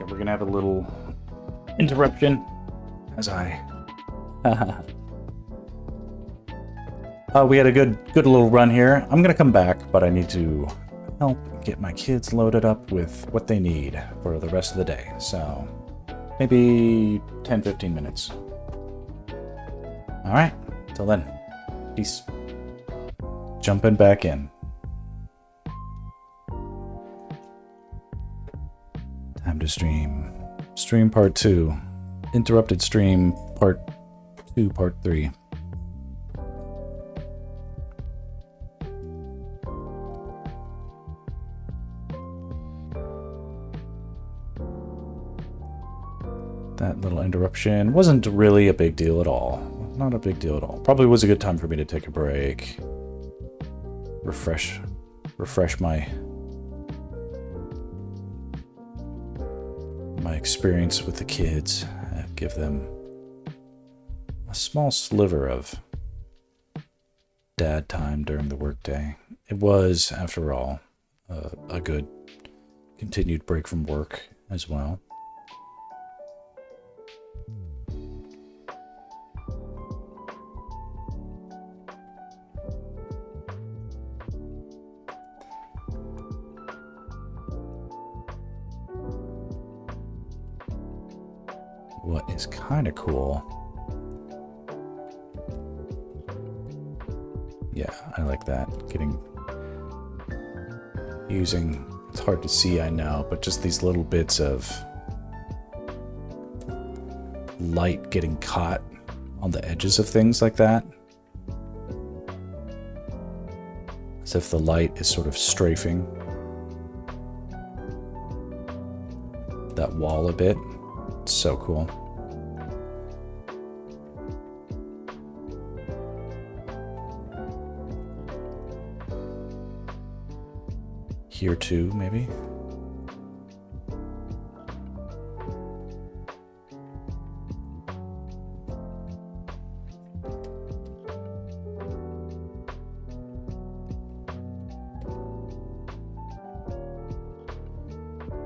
We're gonna have a little interruption as I we had a good little run here. I'm gonna come back, but I need to help get my kids loaded up with what they need for the rest of the day. So maybe 10-15 minutes. All right, till then, peace. Jumping back in. Time to stream. Stream part 2. Interrupted stream part 2, part 3. That little interruption wasn't really a big deal at all. Not a big deal at all. Probably was a good time for me to take a break. Refresh my experience with the kids, give them a small sliver of dad time during the workday. It was, after all, a good continued break from work as well. What is kind of cool. Yeah, I like that. Using, it's hard to see, I know, but just these little bits of light getting caught on the edges of things like that. As if the light is sort of strafing that wall a bit. It's so cool. Here too, maybe?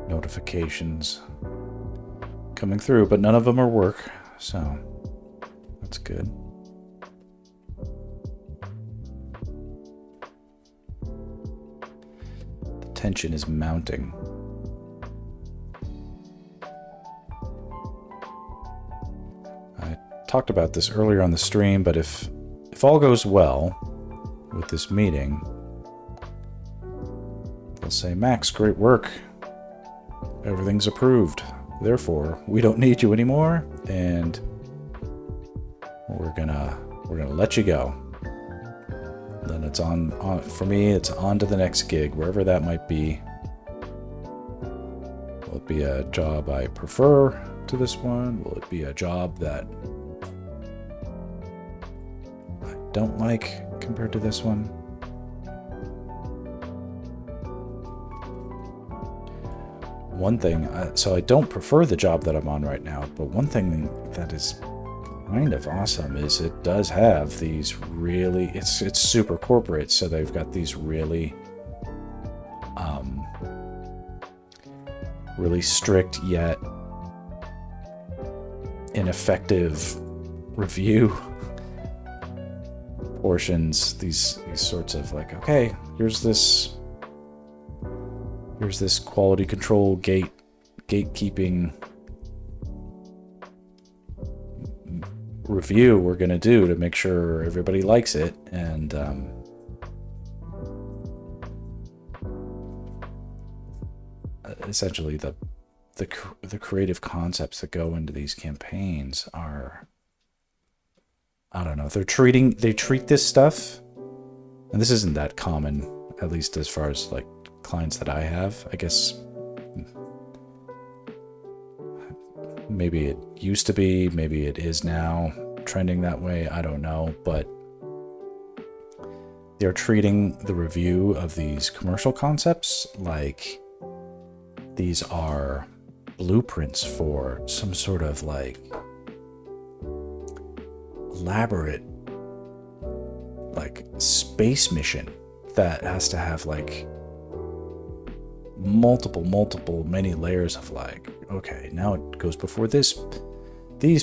Notifications coming through, but none of them are work, so that's good. The tension is mounting. I talked about this earlier on the stream, but if all goes well with this meeting, they'll say, Max, great work. Everything's approved. Therefore, we don't need you anymore, and we're gonna let you go. Then it's on for me. It's on to the next gig, wherever that might be. Will it be a job I prefer to this one? Will it be a job that I don't like compared to this one? One thing, so I don't prefer the job that I'm on right now, but one thing that is kind of awesome is it does have these really, it's super corporate, so they've got these really really strict yet ineffective review portions, these sorts of like, okay, here's this quality control gate gatekeeping review we're going to do to make sure everybody likes it. And essentially the creative concepts that go into these campaigns are, I don't know, they treat this stuff, and this isn't that common, at least as far as like clients that I have. I guess maybe it used to be, maybe it is now trending that way, I don't know, but they're treating the review of these commercial concepts like these are blueprints for some sort of like elaborate like space mission that has to have like many layers of like, okay, now it goes before these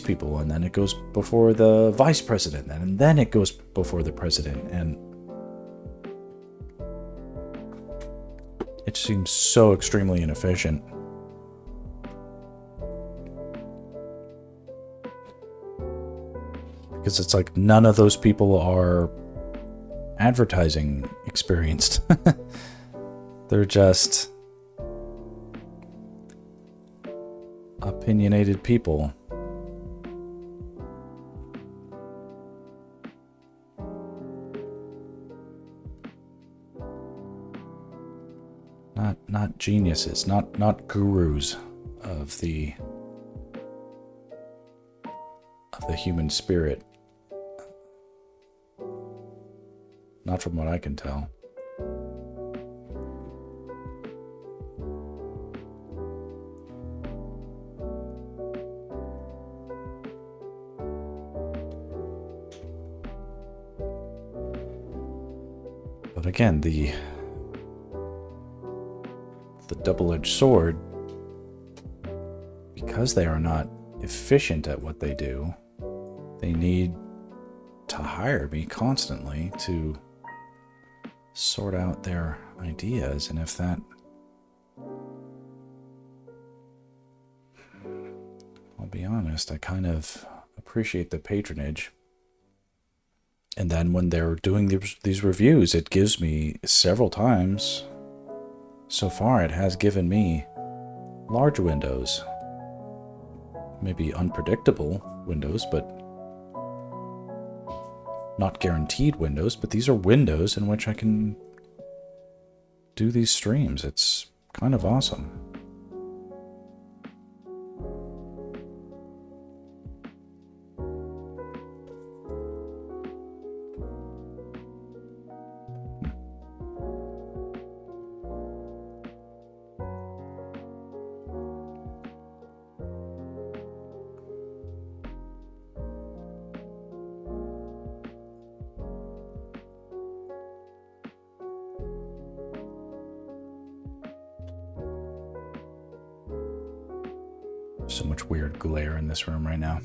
people, and then it goes before the vice president, and then it goes before the president, and it seems so extremely inefficient. Because it's like none of those people are advertising experienced. They're just opinionated people. Not geniuses, not gurus of the human spirit. Not from what I can tell. But again, the double-edged sword, because they are not efficient at what they do, they need to hire me constantly to sort out their ideas. And if that, I'll be honest, I kind of appreciate the patronage. And then when they're doing these reviews, it gives me several times. So far, it has given me large windows. Maybe unpredictable windows, but not guaranteed windows. But these are windows in which I can do these streams. It's kind of awesome. So much weird glare in this room right now.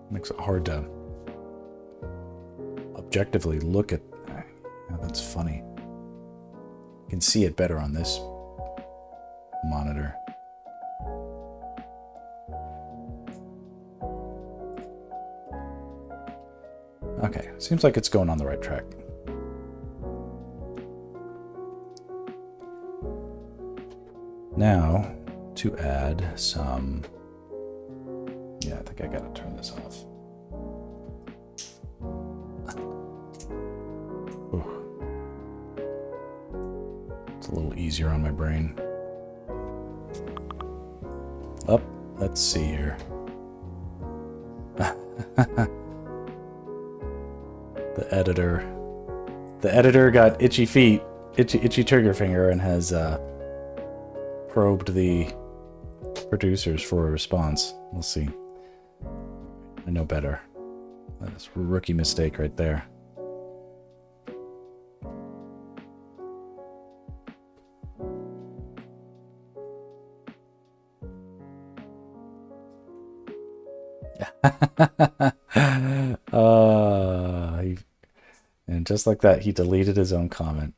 Makes it hard to objectively look at. Oh, that's funny. You can see it better on this monitor. Okay, seems like it's going on the right track. Now, to add some... Yeah, I think I gotta turn this off. Ooh. It's a little easier on my brain. Oh, let's see here. The editor got itchy feet, itchy trigger finger, and has probed the producers for a response. We'll see. I know better. That's a rookie mistake right there. And just like that, he deleted his own comment.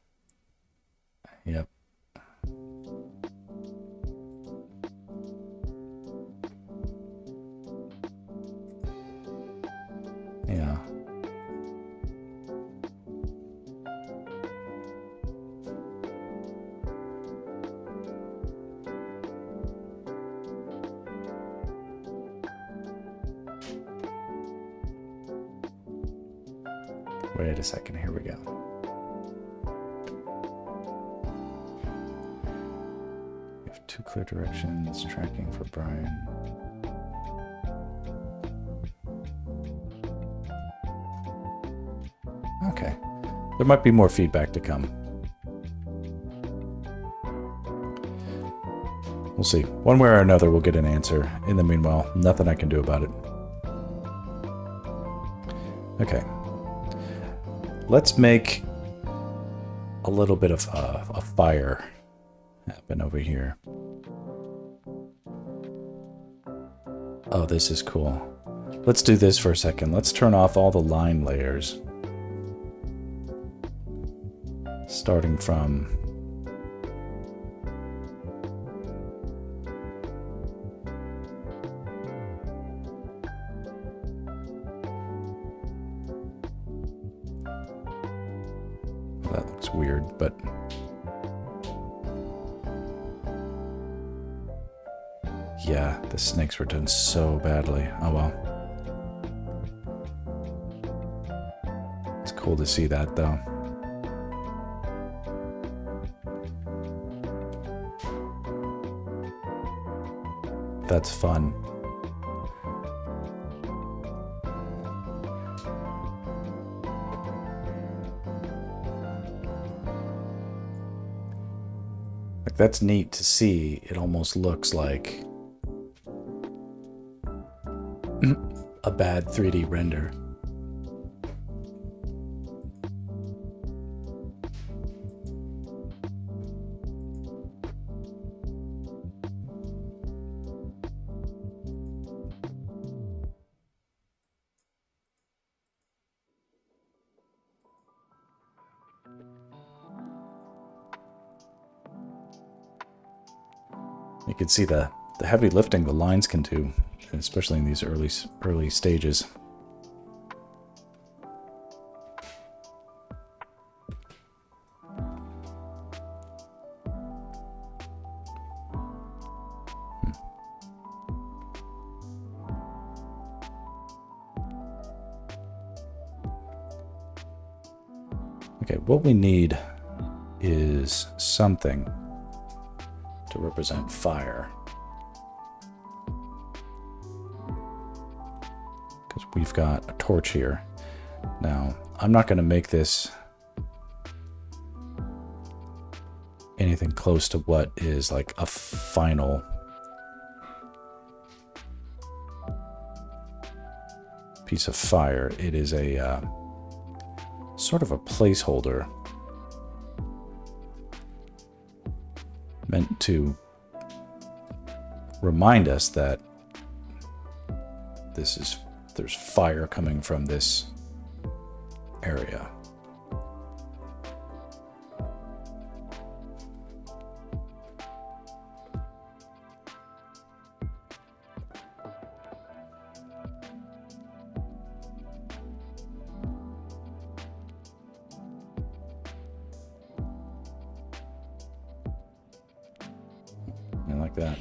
Wait a second, here we go. We have 2 clear directions, tracking for Brian. Okay, there might be more feedback to come. We'll see. One way or another, we'll get an answer. In the meanwhile, nothing I can do about it. Okay. Let's make a little bit of a fire happen over here. Oh, this is cool. Let's do this for a second. Let's turn off all the line layers. Starting from... That looks weird, but... Yeah, the snakes were done so badly. Oh well. It's cool to see that, though. That's fun. Like, that's neat to see. It almost looks like a bad 3D render. You can see the heavy lifting the lines can do, especially in these early stages. Okay, what we need is something to represent fire. Because we've got a torch here. Now, I'm not going to make this anything close to what is like a final piece of fire. It is a sort of a placeholder meant to remind us that there's fire coming from this area. And like that.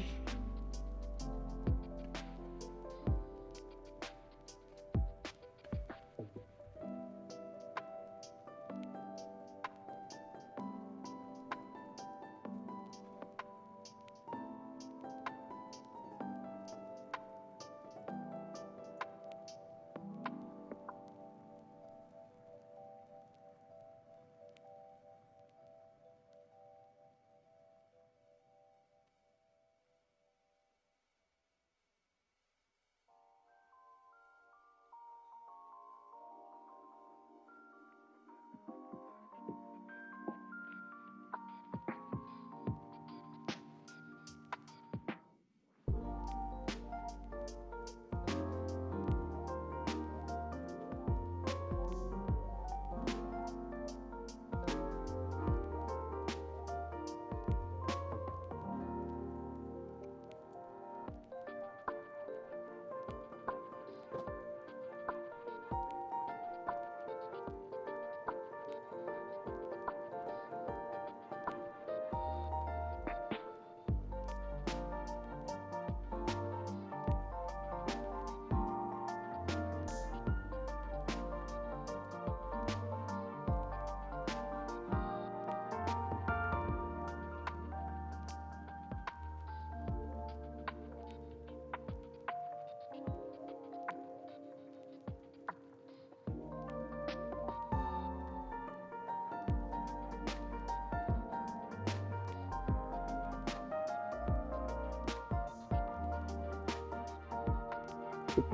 Fire.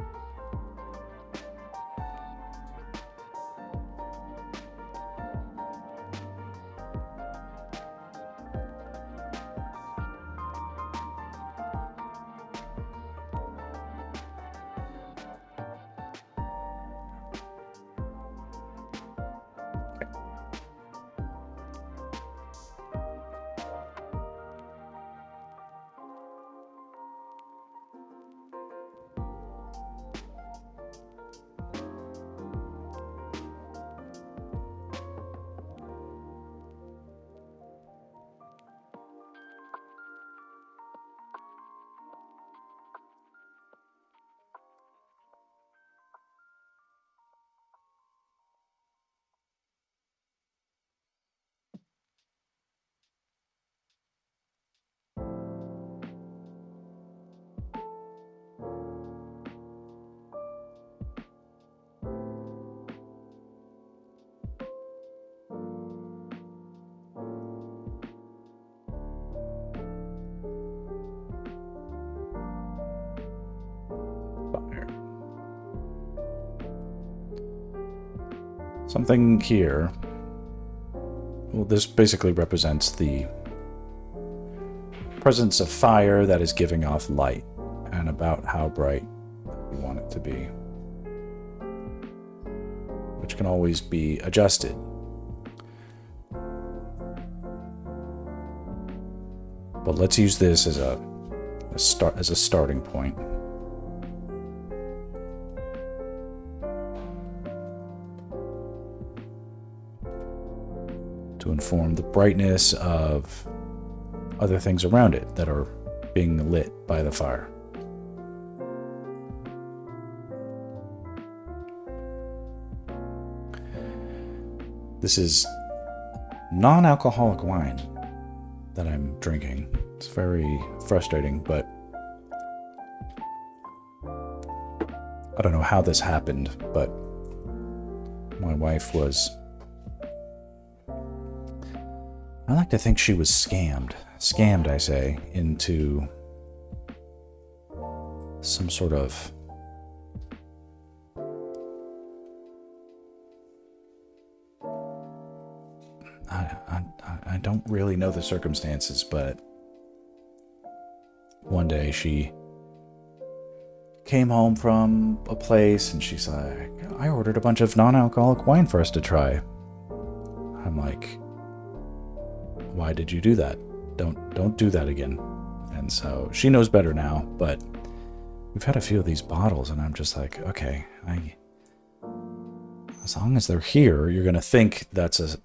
Something here. Well, this basically represents the presence of fire that is giving off light, and about how bright we want it to be, which can always be adjusted. But let's use this as a starting point. To inform the brightness of other things around it that are being lit by the fire. This is non-alcoholic wine that I'm drinking. It's very frustrating, but I don't know how this happened, but my wife was... I like to think she was scammed, I say, into some sort of I don't really know the circumstances, but one day she came home from a place and she's like, I ordered a bunch of non-alcoholic wine for us to try. I'm like, why did you do that? Don't do that again. And so she knows better now, but we've had a few of these bottles and I'm just like, okay, as long as they're here, you're going to think that's a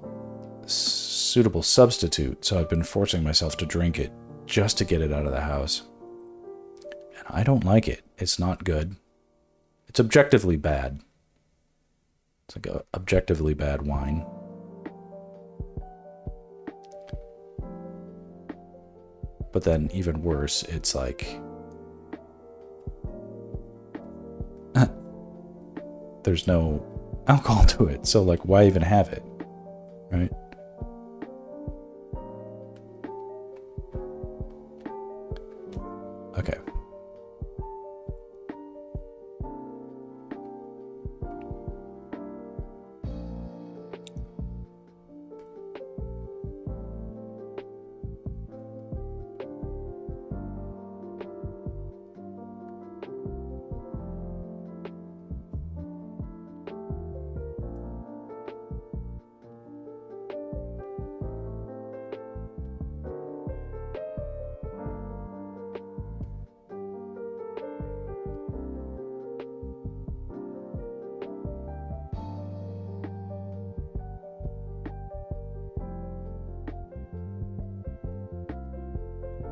suitable substitute. So I've been forcing myself to drink it just to get it out of the house. And I don't like it. It's not good. It's objectively bad. It's like a objectively bad wine. But then even worse, it's like there's no alcohol to it. So like, why even have it? Right? Okay.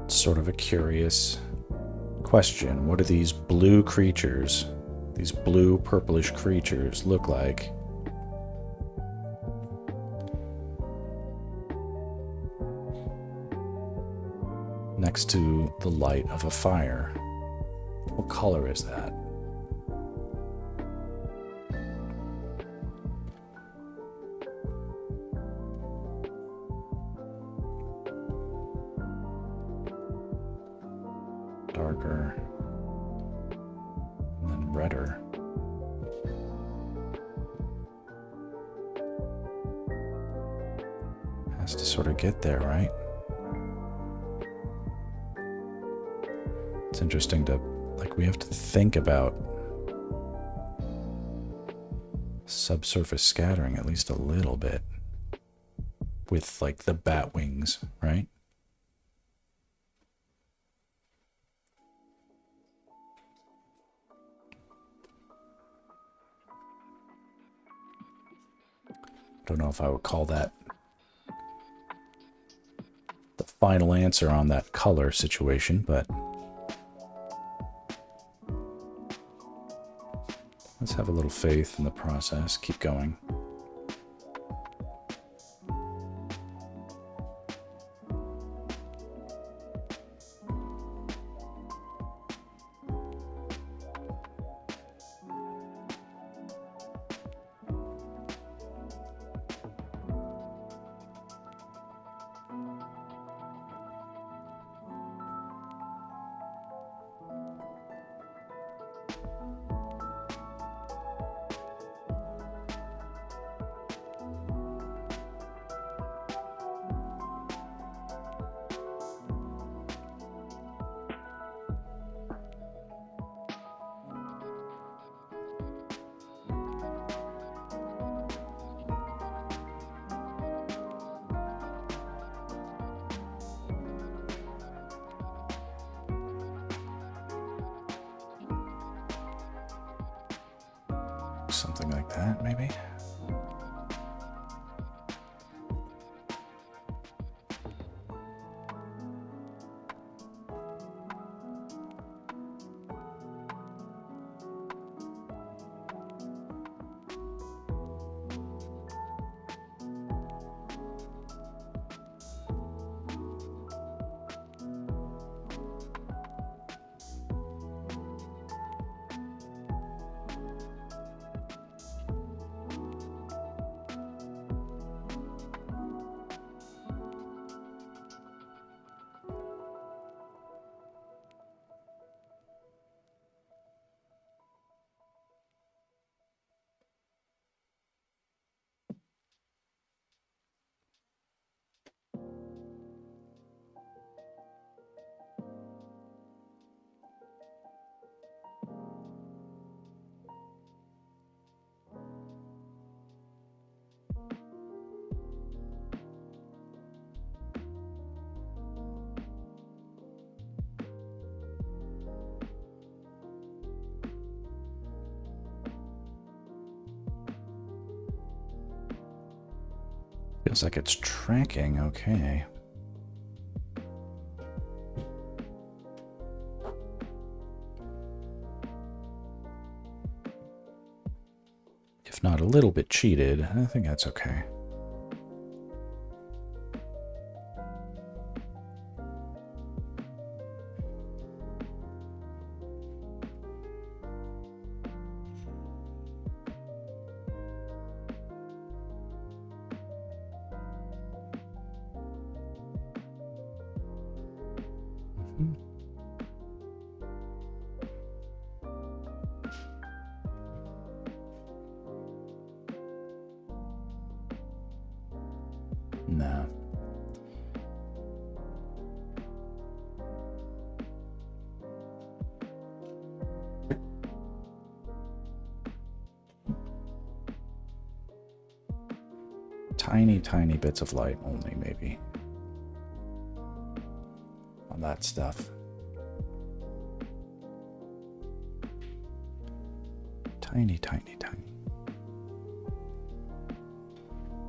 Sort of a curious question. What do these blue creatures, these blue purplish creatures look like? Next to the light of a fire. What color is that? Darker, And then redder. Has to sort of get there, right? It's interesting to, like, we have to think about subsurface scattering at least a little bit with, like, the bat wings, right? I don't know if I would call that the final answer on that color situation, but let's have a little faith in the process. Keep going. Something like that, maybe? Feels like it's tracking okay. If not a little bit cheated, I think that's okay. No. Tiny, tiny bits of light only, maybe. On that stuff. Tiny, tiny, tiny.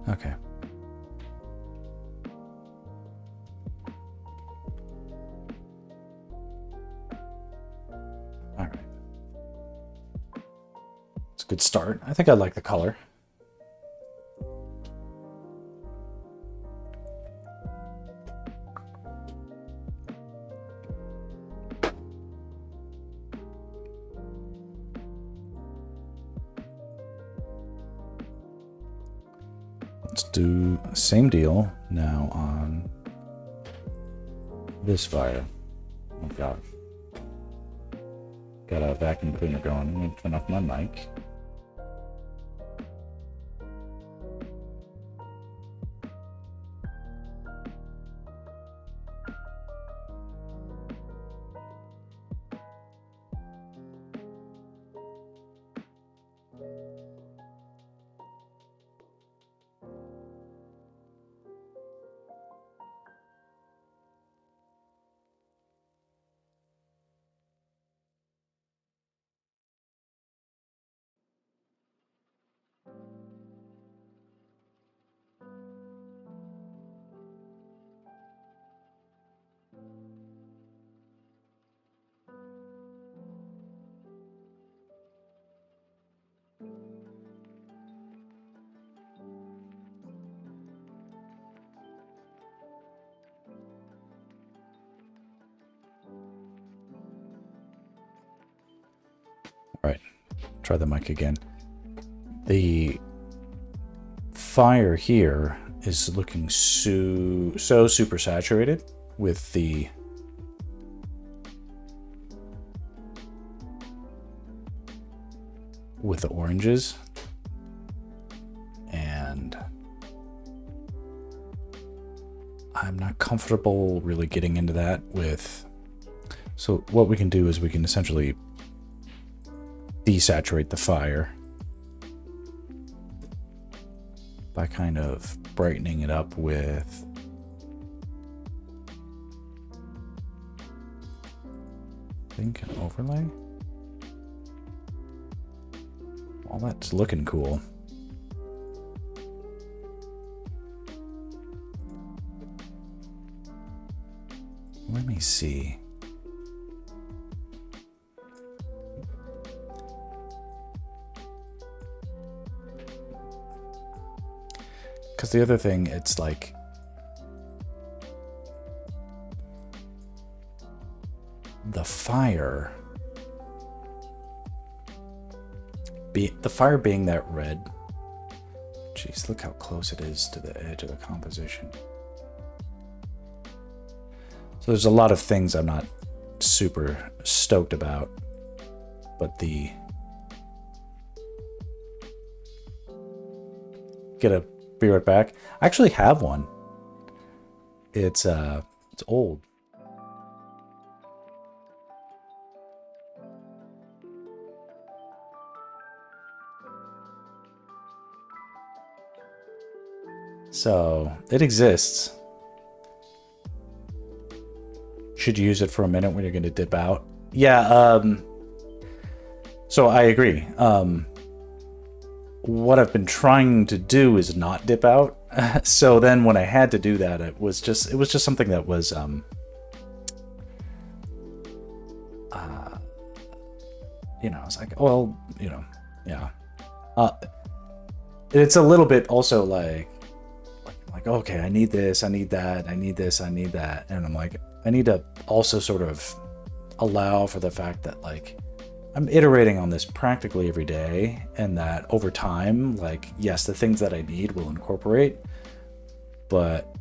Okay. All right. It's a good start. I think I like the color. Let's do same deal now on this fire. Oh god. Got a vacuum cleaner going. I'm gonna turn off my mic. All right, try the mic again. The fire here is looking so super saturated with the oranges, and I'm not comfortable really getting into that with. So what we can do is we can essentially desaturate the fire by kind of brightening it up with I think an overlay. Well, that's looking cool. Let me see. Because the other thing, it's like the fire being that red. Jeez, look how close it is to the edge of the composition. So there's a lot of things I'm not super stoked about, but the be right back. I actually have one. It's old. So it exists. Should you use it for a minute when you're going to dip out? Yeah. So I agree. What I've been trying to do is not dip out. So then when I had to do that, it was just something that was you know, I was like, well, you know, yeah. It's a little bit also like okay, I need this, I need that, I need this, I need that, and I'm like, I need to also sort of allow for the fact that like I'm iterating on this practically every day, and that over time, like, yes, the things that I need will incorporate, but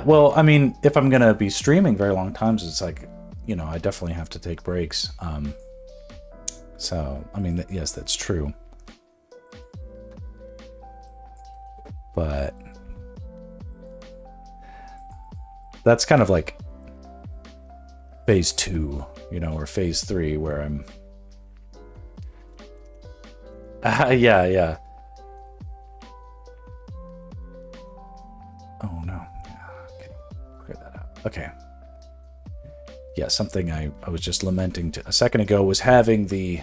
well, I mean, if I'm gonna be streaming very long times, it's like, you know, I definitely have to take breaks. So, I mean, yes, that's true. But that's kind of like phase 2, you know, or phase 3, where I'm yeah. Oh no. Okay. Clear that out. Okay. Yeah, something I was just lamenting a second ago was having the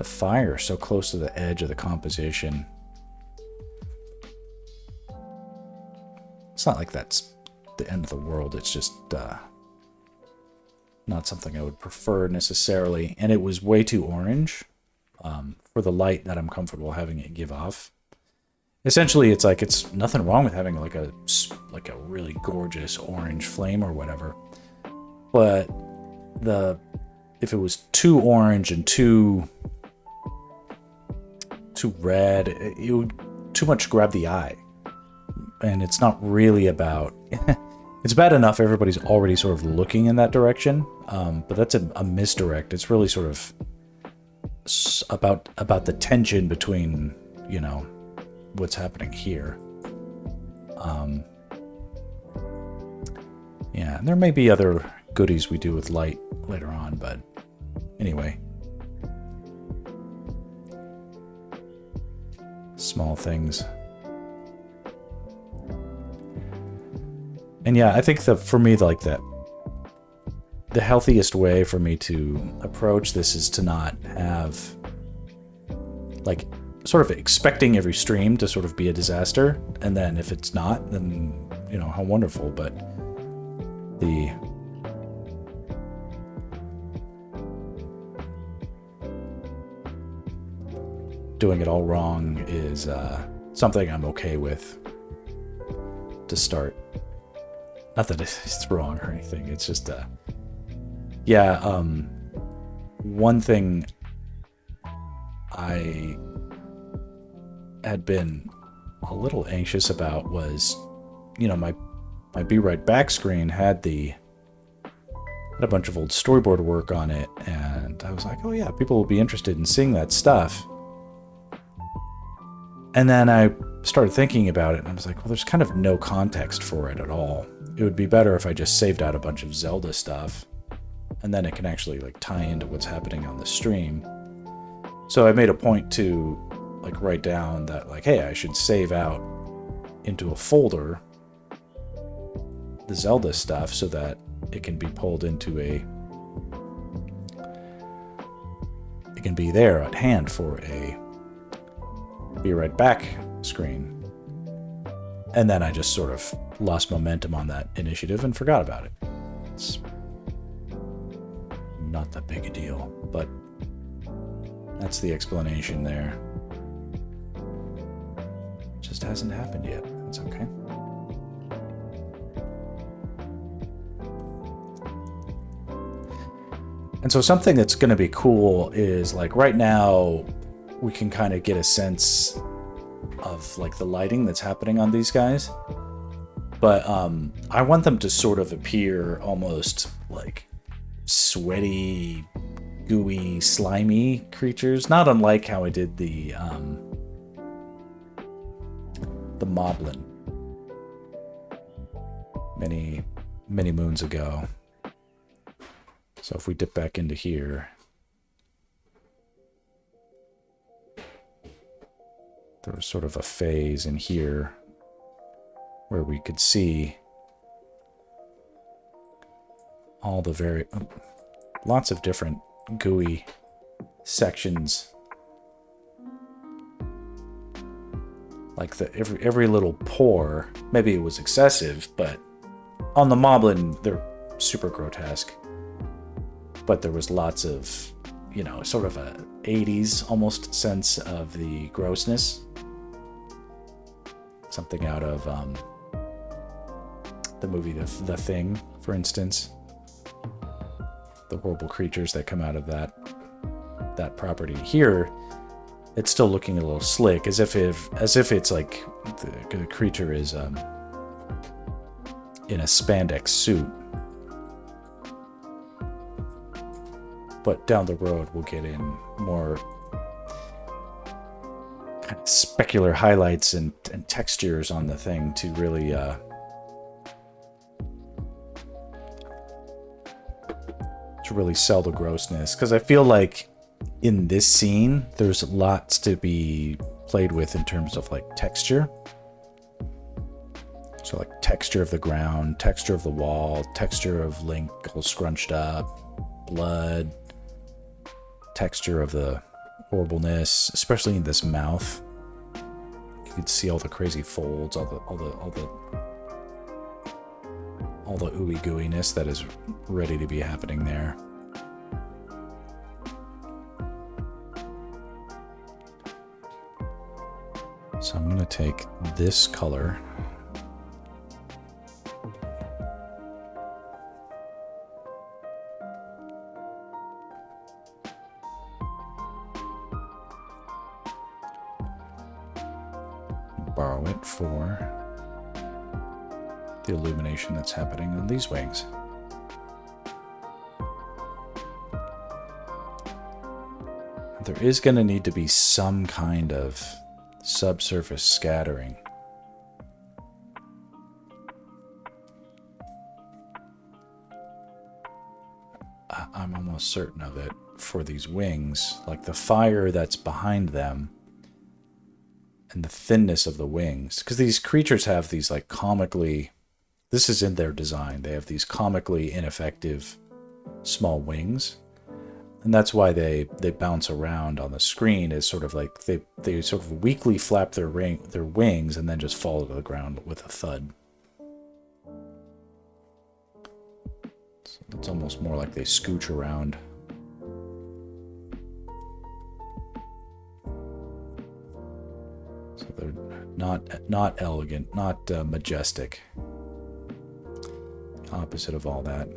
fire so close to the edge of the composition. It's not like that's the end of the world. It's just not something I would prefer necessarily. And it was way too orange for the light that I'm comfortable having it give off. Essentially, it's like, it's nothing wrong with having like a really gorgeous orange flame or whatever. But if it was too orange and too red, it would too much grab the eye. and it's not really about... It's bad enough everybody's already sort of looking in that direction, but that's a misdirect. It's really sort of about the tension between, you know, what's happening here. Yeah, and there may be other goodies we do with light later on, but anyway. Small things. And yeah, I think for me, like the healthiest way for me to approach this is to not have, like, sort of expecting every stream to sort of be a disaster, and then if it's not, then, you know, how wonderful. But doing it all wrong is something I'm okay with to start. Not that it's wrong or anything. It's just, yeah, one thing I had been a little anxious about was, you know, my Be Right Back screen had a bunch of old storyboard work on it, and I was like, oh yeah, people will be interested in seeing that stuff. And then I started thinking about it, and I was like, well, there's kind of no context for it at all. It would be better if I just saved out a bunch of Zelda stuff, and then it can actually, like, tie into what's happening on the stream. So I made a point to, like, write down that, like, hey, I should save out into a folder the Zelda stuff so that it can be pulled into it can be there at hand for a Be Right Back screen. And then I just sort of lost momentum on that initiative and forgot about it. It's not that big a deal, but that's the explanation there. It just hasn't happened yet. That's okay. And so something that's going to be cool is, like, right now we can kind of get a sense of, like, the lighting that's happening on these guys. But I want them to sort of appear almost like sweaty, gooey, slimy creatures, not unlike how I did the Moblin many moons ago. So if we dip back into here, there was sort of a phase in here where we could see all the lots of different gooey sections. Like every little pore, maybe it was excessive, but on the Moblin, they're super grotesque. But there was lots of, you know, sort of a 80s almost sense of the grossness. Something out of the movie The Thing, for instance. The horrible creatures that come out of that property. Here, it's still looking a little slick, as if it's like the creature is in a spandex suit. But down the road, we'll get in more kind of specular highlights and textures on the thing to really sell the grossness. Because I feel like in this scene, there's lots to be played with in terms of, like, texture. So, like, texture of the ground, texture of the wall, texture of Link all scrunched up, blood, texture of the horribleness, especially in this mouth. You can see all the crazy folds, all the ooey gooiness that is ready to be happening there. So I'm going to take this color borrow it for the illumination that's happening on these wings. There is going to need to be some kind of subsurface scattering. I'm almost certain of it for these wings, like the fire that's behind them and the thinness of the wings. Because these creatures have these like comically, this is in their design, they have these comically ineffective small wings. And that's why they bounce around on the screen, is sort of like they sort of weakly flap their wings and then just fall to the ground with a thud. So it's almost more like they scooch around. So they're not elegant, not majestic. Opposite of all that.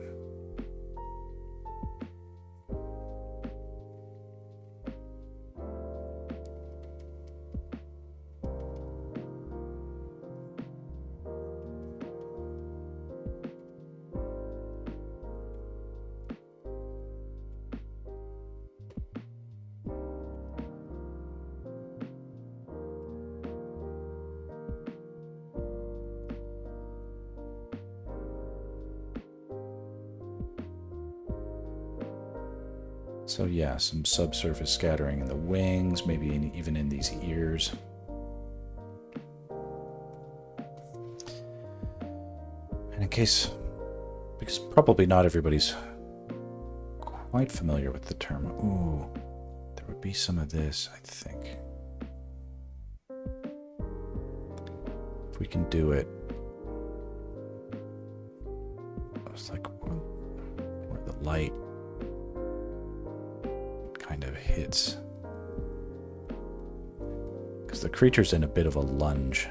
So yeah, some subsurface scattering in the wings, maybe even in these ears. And in case, because probably not everybody's quite familiar with the term, ooh, there would be some of this, I think. If we can do it. It's like where the light kind of hits, because the creature's in a bit of a lunge.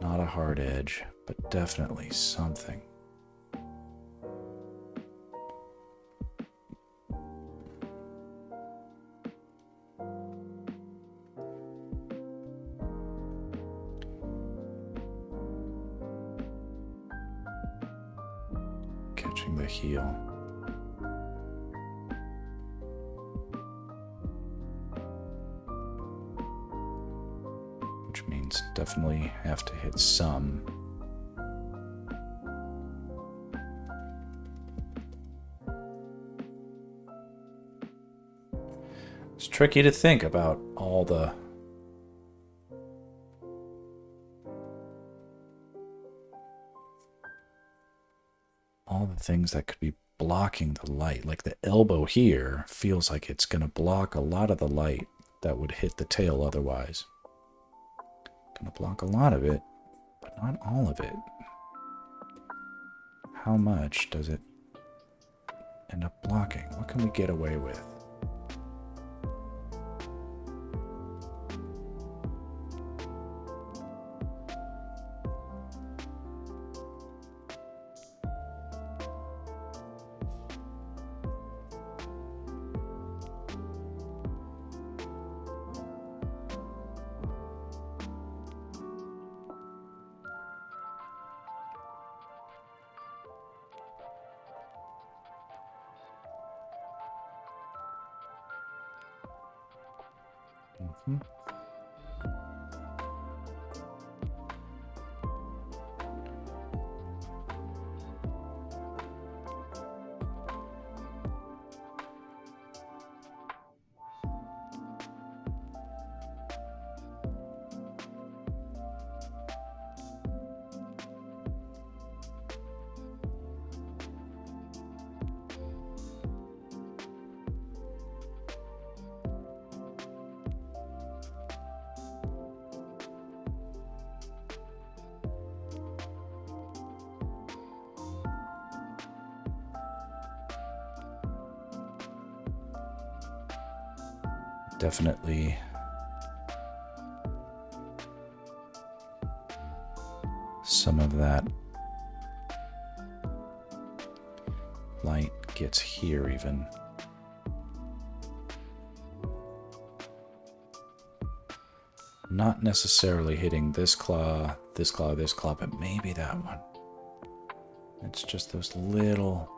Not a hard edge, but definitely something. Catching the heel. Which means definitely have to hit some. It's tricky to think about all the things that could be blocking the light. Like the elbow here feels like it's going to block a lot of the light that would hit the tail otherwise. Going to block a lot of it, but not all of it. How much does it end up blocking? What can we get away with? Mm-hmm. Definitely some of that light gets here even. Not necessarily hitting this claw, this claw, this claw, but maybe that one. It's just those little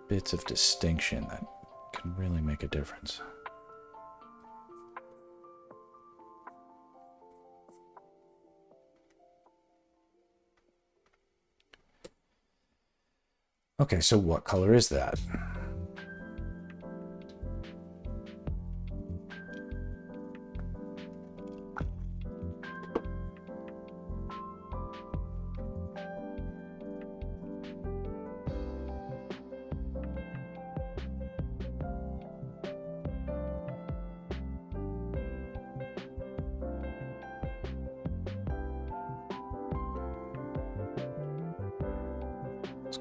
bits of distinction that can really make a difference. Okay, so what color is that?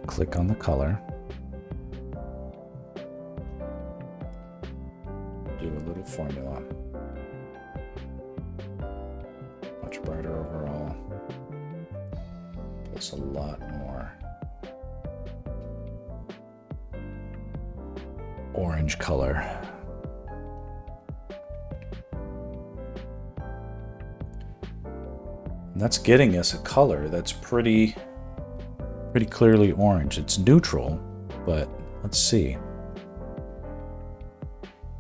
Click on the color. Do a little formula. Much brighter overall. Plus a lot more orange color. And that's getting us a color that's pretty clearly orange. It's neutral, but let's see.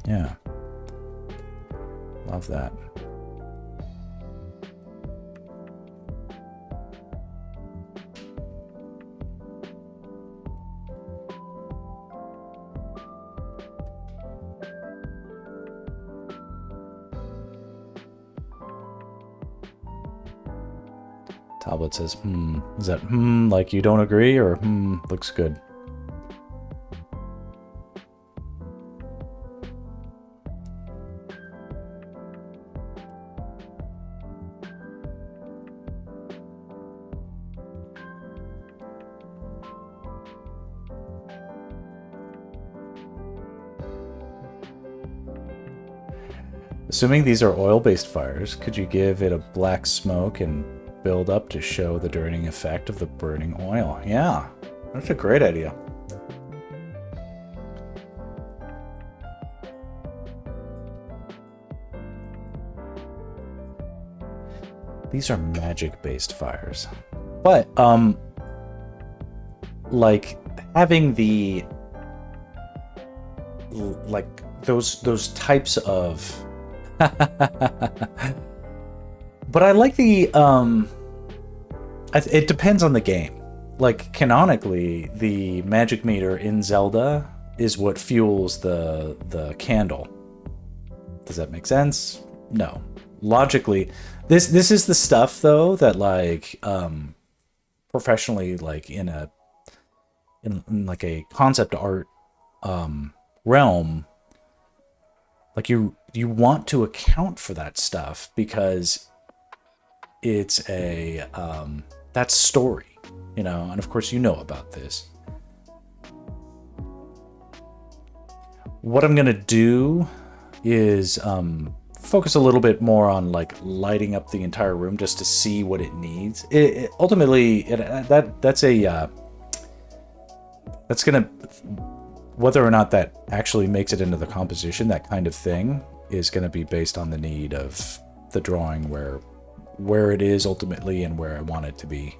Yeah. Love that. Tablet says, Is that like you don't agree, or looks good? Assuming these are oil-based fires, could you give it a black smoke and build up to show the burning effect of the burning oil? Yeah, that's a great idea. These are magic-based fires. But, like, having the, like, those types of... But I like the, it depends on the game. Like, canonically, the magic meter in Zelda is what fuels the candle. Does that make sense? No. Logically, this is the stuff, though, that, like, professionally, like, in like a concept art realm, like, you want to account for that stuff because it's a that's story, you know, and of course you know about this. What I'm gonna do is focus a little bit more on like lighting up the entire room just to see what it needs. Ultimately that's gonna, whether or not that actually makes it into the composition, that kind of thing is going to be based on the need of the drawing, where it is ultimately and where I want it to be.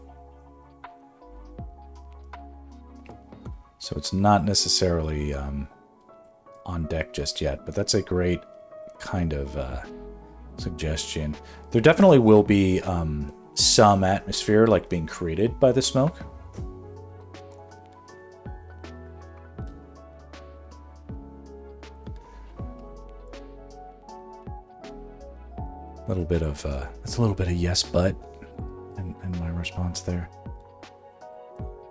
So it's not necessarily on deck just yet, but that's a great kind of suggestion. There definitely will be some atmosphere like being created by the smoke. Little bit of it's a little bit of yes but in my response there,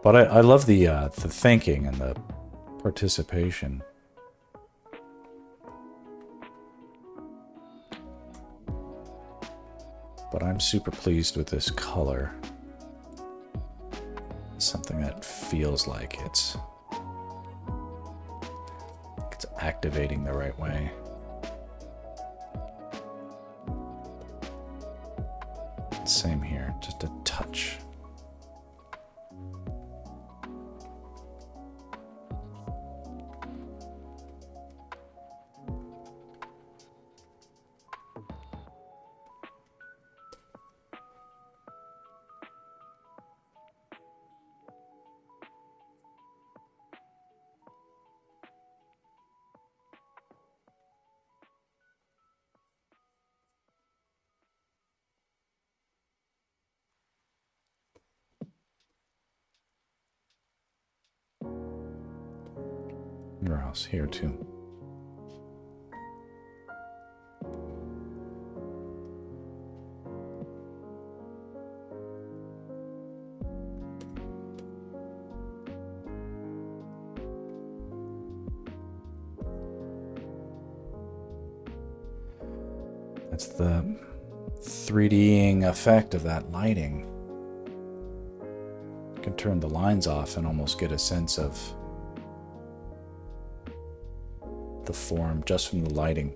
but I love the thinking and the participation. But I'm super pleased with this color. It's something that feels like it's activating the right way. Same here, just a touch. else here too. That's the 3Ding effect of that lighting. You can turn the lines off and almost get a sense of the form just from the lighting.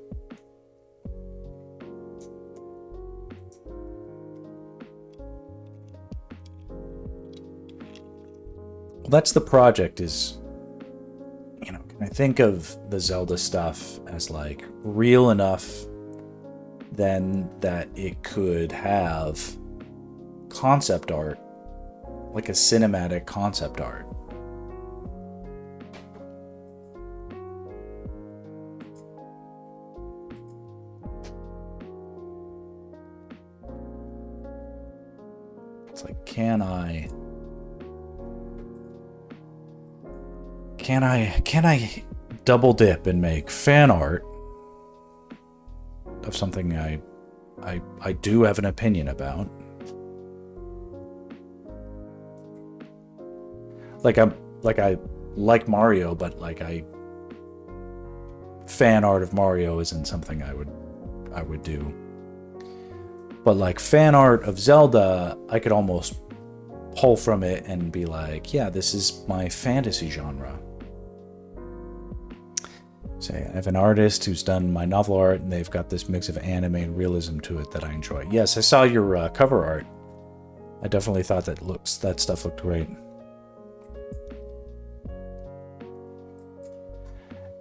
Well, that's the project is, you know, I think of the Zelda stuff as like real enough then that it could have concept art, like a cinematic concept art. It's like, can I double dip and make fan art of something I do have an opinion about? I like Mario, but like fan art of Mario isn't something I would do. But like fan art of Zelda, I could almost pull from it and be like, yeah, this is my fantasy genre. Say, I have an artist who's done my novel art, and they've got this mix of anime and realism to it that I enjoy. Yes, I saw your cover art. I definitely thought that stuff looked great.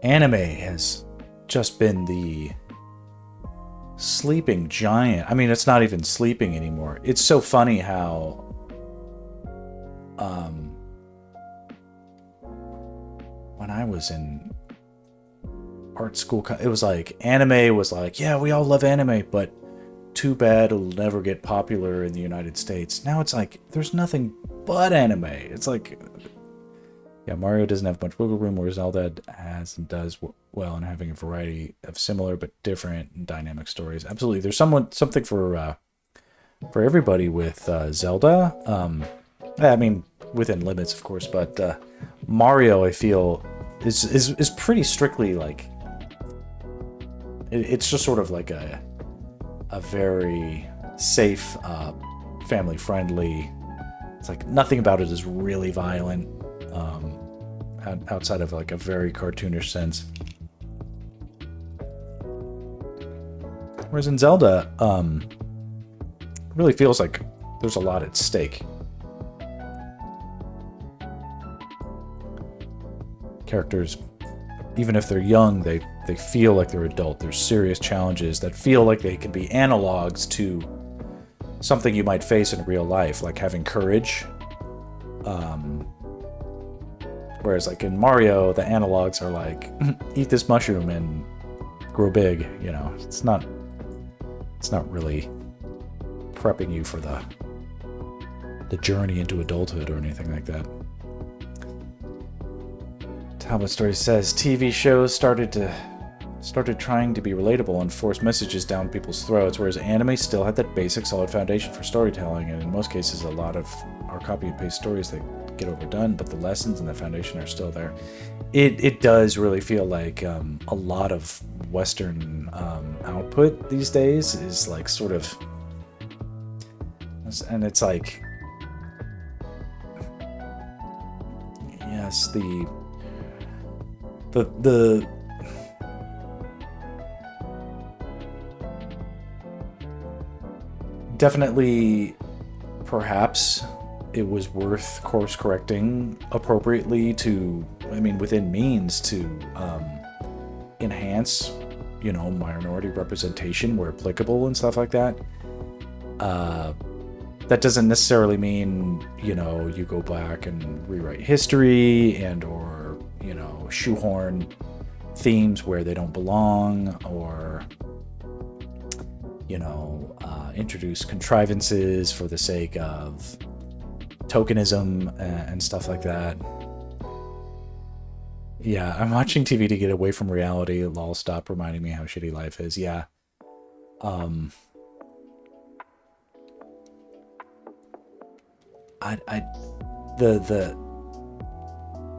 Anime has just been the sleeping giant. I mean, it's not even sleeping anymore. It's so funny how when I was in art school, it was like anime was like, yeah, we all love anime, but too bad it'll never get popular in the United States. Now it's like there's nothing but anime. It's like, yeah, Mario doesn't have much wiggle room, where Zelda has and does well in having a variety of similar but different and dynamic stories. Absolutely, there's something for everybody with Zelda. I mean, within limits, of course, but Mario, I feel, is pretty strictly like, it's just sort of like a very safe, family friendly. It's like nothing about it is really violent, outside of like a very cartoonish sense. Whereas in Zelda, it really feels like there's a lot at stake. Characters, even if they're young, they feel like they're adult. There's serious challenges that feel like they can be analogs to something you might face in real life, like having courage. Whereas like in Mario, the analogs are like, eat this mushroom and grow big, you know. It's not really prepping you for the journey into adulthood or anything like that. Talbot Story says TV shows started trying to be relatable and force messages down people's throats, whereas anime still had that basic solid foundation for storytelling, and in most cases a lot of our copy and paste stories that get overdone, but the lessons and the foundation are still there. It does really feel like a lot of Western output these days is like sort of, and it's like, yes, the definitely, perhaps it was worth course correcting appropriately to, I mean, within means to enhance, you know, minority representation where applicable and stuff like that. That doesn't necessarily mean, you know, you go back and rewrite history and or, you know, shoehorn themes where they don't belong, or, you know, introduce contrivances for the sake of tokenism and stuff like that. Yeah, I'm watching TV to get away from reality. Lol, stop reminding me how shitty life is. Yeah. Um, I, the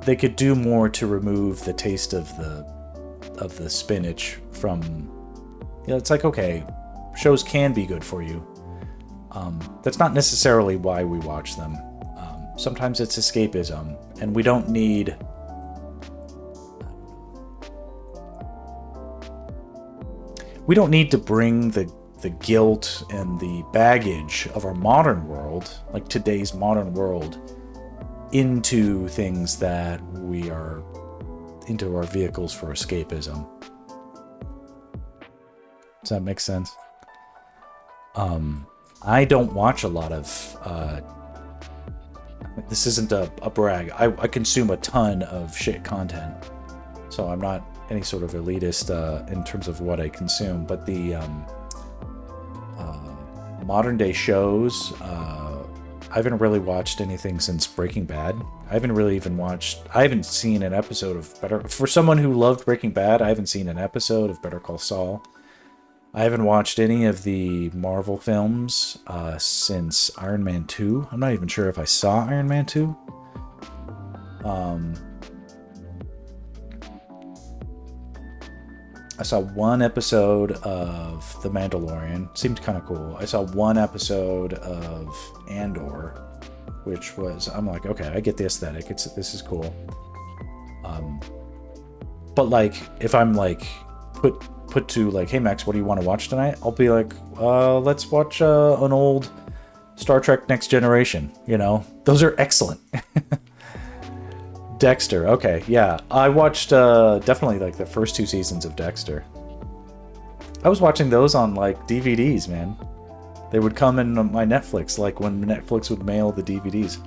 they could do more to remove the taste of the spinach from. Yeah, it's like, okay, shows can be good for you. That's not necessarily why we watch them. Sometimes it's escapism, and we don't need. We don't need to bring the guilt and the baggage of our modern world, like today's modern world, into things that we are into our vehicles for escapism. Does that make sense? I don't watch a lot of this isn't a brag. I consume a ton of shit content, so I'm not any sort of elitist in terms of what I consume, but the modern day shows, I haven't really watched anything since Breaking Bad. I haven't seen an episode of for someone who loved Breaking Bad, I haven't seen an episode of Better Call Saul. I haven't watched any of the Marvel films since Iron Man 2. I'm not even sure if I saw Iron Man 2. I saw one episode of The Mandalorian. Seemed kind of cool. I saw one episode of Andor, which was, I'm like, okay, I get the aesthetic. This is cool. But like, if I'm like put to like, hey Max, what do you want to watch tonight? I'll be like, let's watch an old Star Trek Next Generation. You know, those are excellent. Dexter, okay, yeah. I watched definitely like the first 2 seasons of Dexter. I was watching those on like DVDs, man. They would come in my Netflix, like when Netflix would mail the DVDs.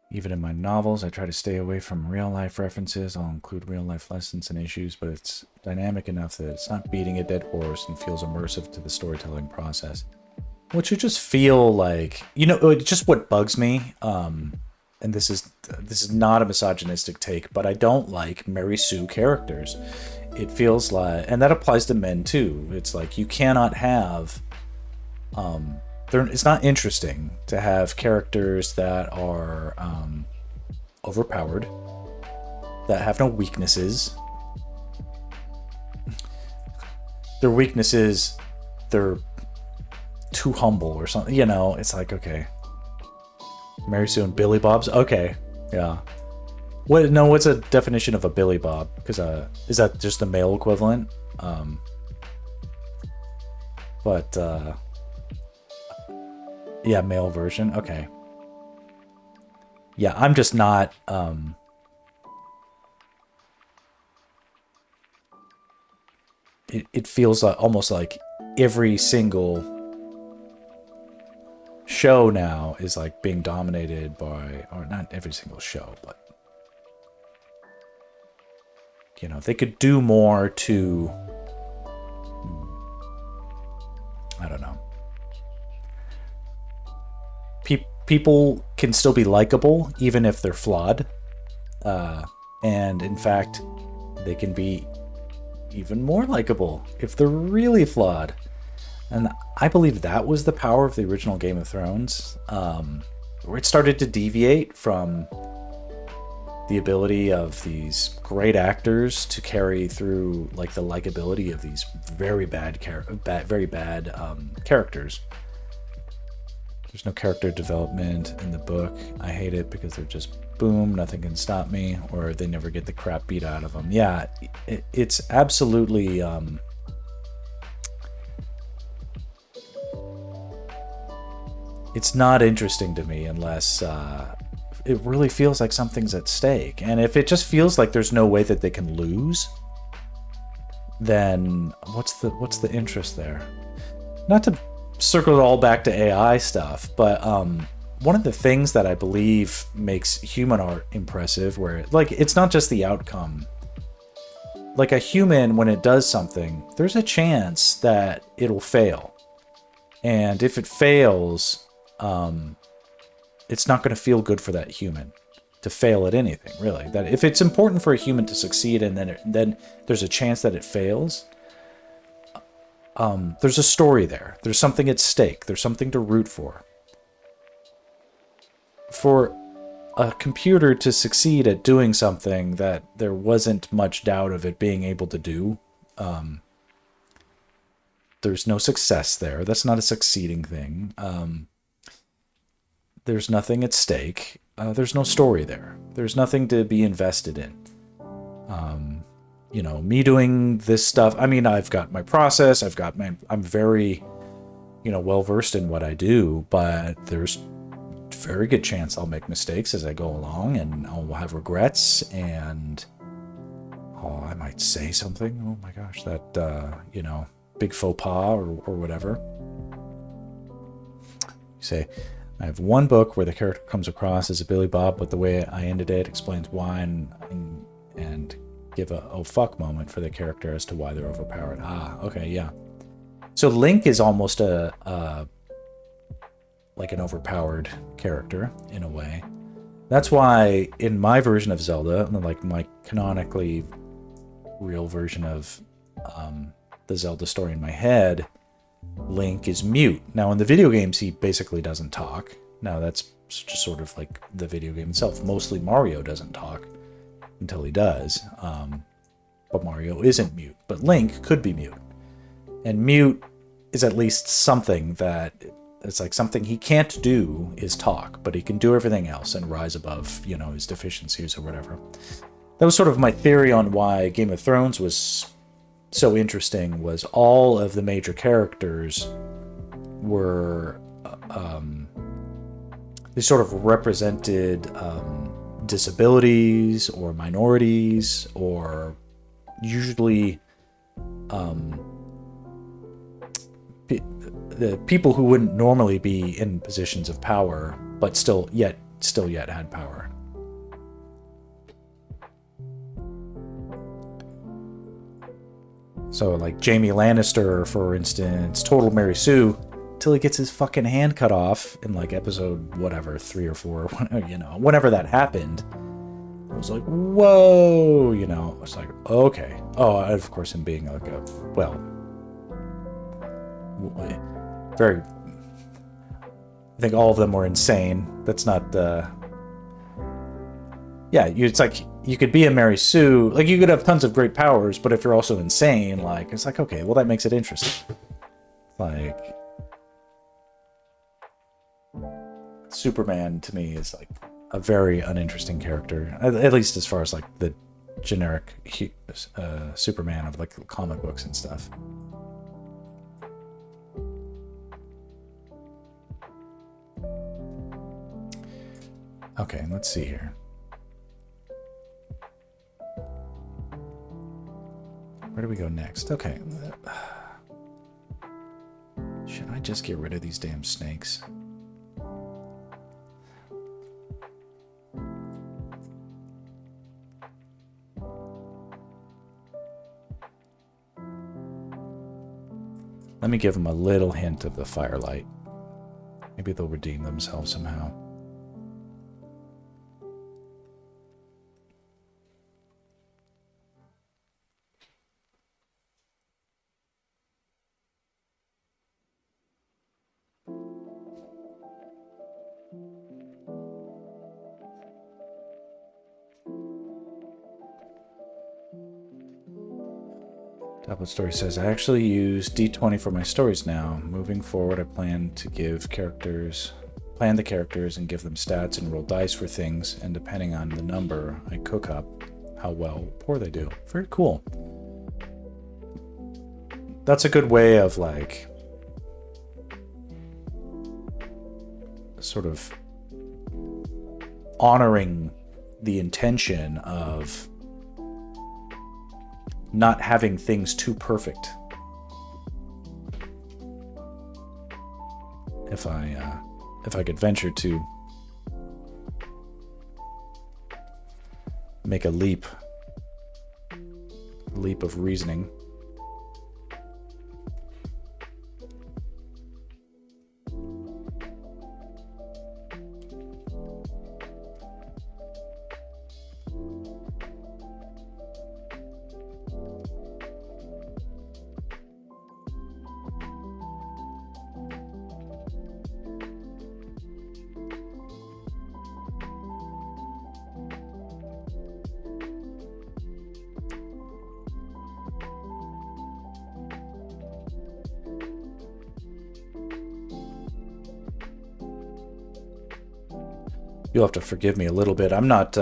Even in my novels, I try to stay away from real-life references. I'll include real-life lessons and issues, but it's dynamic enough that it's not beating a dead horse and feels immersive to the storytelling process. Which would just feel like, you know, just what bugs me, and this is not a misogynistic take, but I don't like Mary Sue characters. It feels like, and that applies to men too. It's like you cannot have, it's not interesting to have characters that are overpowered, that have no weaknesses. Their weaknesses, they're too humble or something. You know, it's like, okay, Mary Sue and Billy Bob's. Okay, yeah. What's a definition of a Billy Bob? Because is that just the male equivalent? Yeah, male version. Okay. Yeah, I'm just not. It feels like, almost like every single show now is like being dominated by, or not every single show, but you know, they could do more to, I don't know. People can still be likable even if they're flawed, and in fact, they can be even more likable if they're really flawed. And I believe that was the power of the original Game of Thrones, where it started to deviate from the ability of these great actors to carry through like the likability of these very bad characters. There's no character development in the book. I hate it because they're just boom, nothing can stop me, or they never get the crap beat out of them. Yeah, it's absolutely it's not interesting to me unless it really feels like something's at stake. And if it just feels like there's no way that they can lose, then what's the interest there? Not to circle it all back to AI stuff, but one of the things that I believe makes human art impressive, where like it's not just the outcome. Like a human, when it does something, there's a chance that it'll fail. And if it fails, it's not going to feel good for that human to fail at anything, really. That if it's important for a human to succeed and then there's a chance that it fails, there's a story there. There's something at stake. There's something to root for. For a computer to succeed at doing something that there wasn't much doubt of it being able to do, there's no success there. That's not a succeeding thing. There's nothing at stake. There's no story there. There's nothing to be invested in. You know, me doing this stuff, I mean, I've got my process, I'm very, you know, well-versed in what I do, but there's very good chance I'll make mistakes as I go along, and I'll have regrets, and I might say something, oh my gosh, that, you know, big faux pas or whatever. You say, I have one book where the character comes across as a Billy Bob, but the way I ended it explains why, and give a oh fuck moment for the character as to why they're overpowered. Ah, okay, yeah. So Link is almost like an overpowered character in a way. That's why in my version of Zelda, like my canonically real version of the Zelda story in my head, Link is mute. Now in the video games, he basically doesn't talk. Now that's just sort of like the video game itself. Mostly Mario doesn't talk until he does. But Mario isn't mute. But Link could be mute. And mute is at least something that it's like something he can't do is talk, but he can do everything else and rise above, you know, his deficiencies or whatever. That was sort of my theory on why Game of Thrones was so interesting, was all of the major characters were they sort of represented disabilities or minorities, or usually the people who wouldn't normally be in positions of power, but still yet had power. So like Jaime Lannister, for instance, total Mary Sue till he gets his fucking hand cut off in like episode whatever 3 or 4, you know, whenever that happened. I was like, whoa, you know, it's like, okay. Oh, of course, him being like a, well, very, I think all of them were insane. That's not, yeah, it's like, you could be a Mary Sue, like you could have tons of great powers, but if you're also insane, like, it's like, okay, well, that makes it interesting. Like, Superman to me is like a very uninteresting character, at least as far as like the generic Superman of like comic books and stuff. Okay, let's see here. Where do we go next? Okay. Should I just get rid of these damn snakes? Let me give them a little hint of the firelight. Maybe they'll redeem themselves somehow. Tablet Story says, I actually use D20 for my stories now. Moving forward, I plan to plan the characters and give them stats and roll dice for things, and depending on the number I cook up, how well or poor they do. Very cool. That's a good way of like sort of honoring the intention of not having things too perfect. if I could venture to make a leap of reasoning. You'll have to forgive me a little bit. I'm not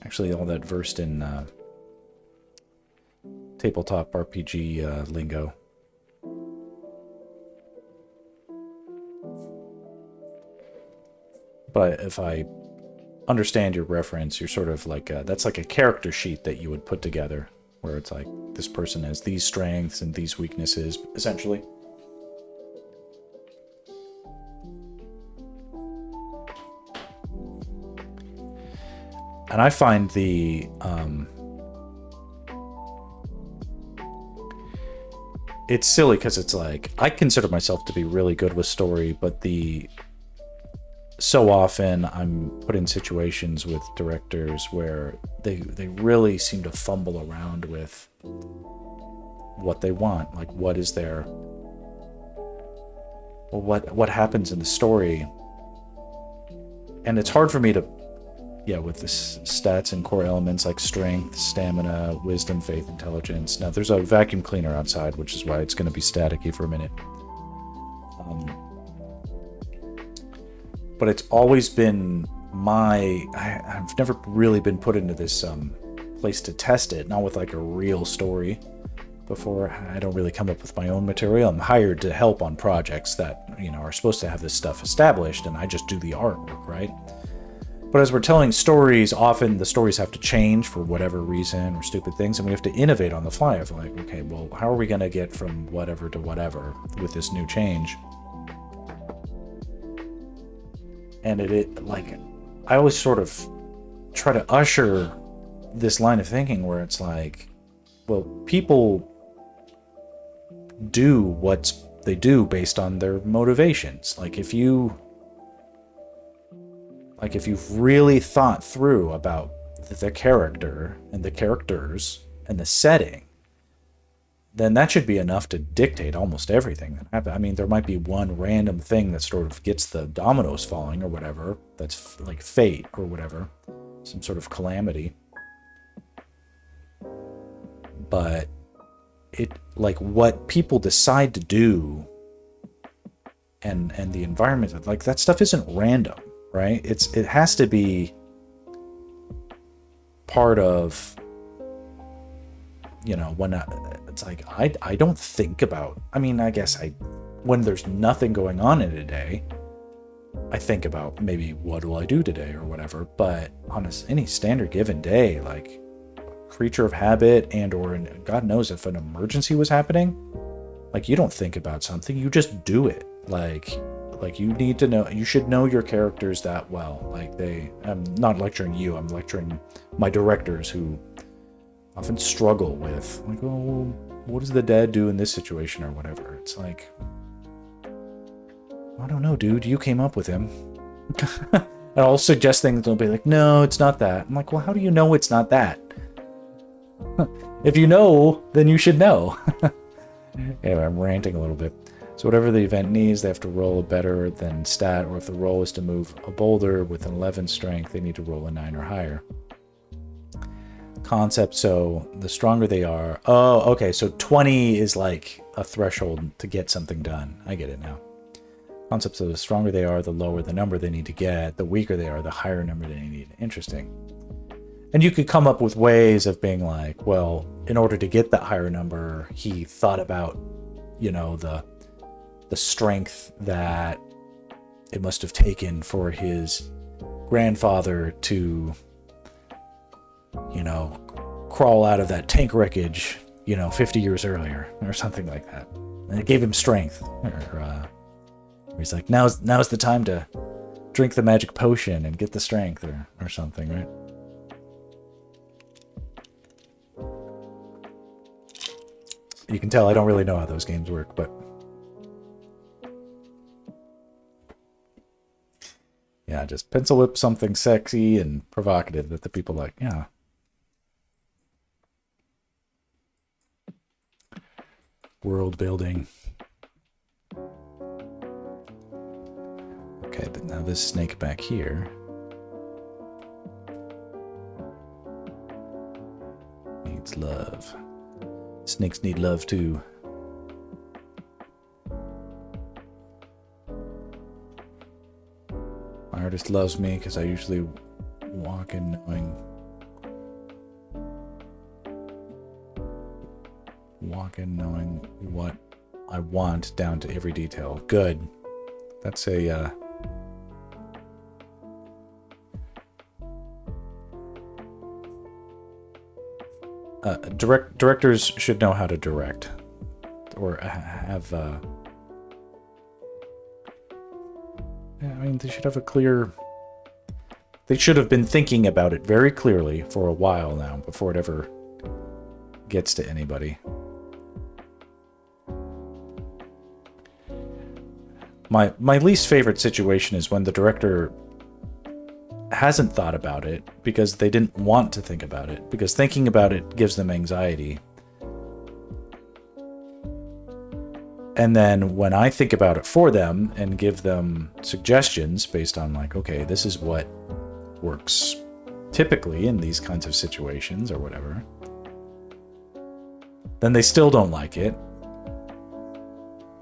actually all that versed in tabletop RPG lingo. But if I understand your reference, you're sort of like that's like a character sheet that you would put together, where it's like this person has these strengths and these weaknesses, essentially. And I find it's silly because it's like, I consider myself to be really good with story, but so often I'm put in situations with directors where they really seem to fumble around with what they want. Like, what is their, well, what happens in the story? And it's hard for me to, with the stats and core elements like strength, stamina, wisdom, faith, intelligence. Now, there's a vacuum cleaner outside, which is why it's going to be staticky for a minute. But it's always been I've never really been put into this place to test it, not with like a real story before. I don't really come up with my own material. I'm hired to help on projects that, are supposed to have this stuff established, and I just do the artwork, right? But as we're telling stories, often the stories have to change for whatever reason or stupid things, and we have to innovate on the fly of like, okay, well, how are we going to get from whatever to whatever with this new change? And it like, I always sort of try to usher this line of thinking where it's like, well, people do what they do based on their motivations. Like if you've really thought through about the character and the characters and the setting, then that should be enough to dictate almost everything that happens. I mean, there might be one random thing that sort of gets the dominoes falling or whatever. That's like fate or whatever, some sort of calamity. But it, like, what people decide to do and the environment, like, that stuff isn't random, right? It has to be part of, when it's like, I don't think about, I mean, I guess when there's nothing going on in a day, I think about maybe what will I do today or whatever. But on any standard given day, like creature of habit or God knows if an emergency was happening, like you don't think about something, you just do it. Like you need to know, you should know your characters that well. Like I'm not lecturing you, I'm lecturing my directors who often struggle with like, oh, what does the dad do in this situation or whatever? It's like, I don't know, dude, you came up with him. And I'll suggest things, they'll be like, no, it's not that. I'm like, well, how do you know it's not that? If you know, then you should know. Anyway, I'm ranting a little bit. So whatever the event needs, they have to roll a better than stat, or if the roll is to move a boulder with an 11 strength, they need to roll a 9 or higher. Concept, so the stronger they are. Oh, okay, so 20 is like a threshold to get something done. I get it now. Concept, so the stronger they are, the lower the number they need to get. The weaker they are, the higher number they need. Interesting. And you could come up with ways of being like, well, in order to get that higher number, he thought about, the strength that it must have taken for his grandfather to, crawl out of that tank wreckage, 50 years earlier or something like that. And it gave him strength. Or he's like, now's the time to drink the magic potion and get the strength or something, right? You can tell I don't really know how those games work, but yeah, just pencil whip something sexy and provocative that the people like. Yeah. World building. Okay, but now this snake back here needs love. Snakes need love too. My artist loves me because I usually walk in knowing what I want down to every detail. Good. That's a directors should know how to direct, or have. I mean, they should have a clear. They should have been thinking about it very clearly for a while now before it ever gets to anybody. My least favorite situation is when the director hasn't thought about it because they didn't want to think about it, because thinking about it gives them anxiety. And then when I think about it for them and give them suggestions based on like, okay, this is what works typically in these kinds of situations or whatever, then they still don't like it,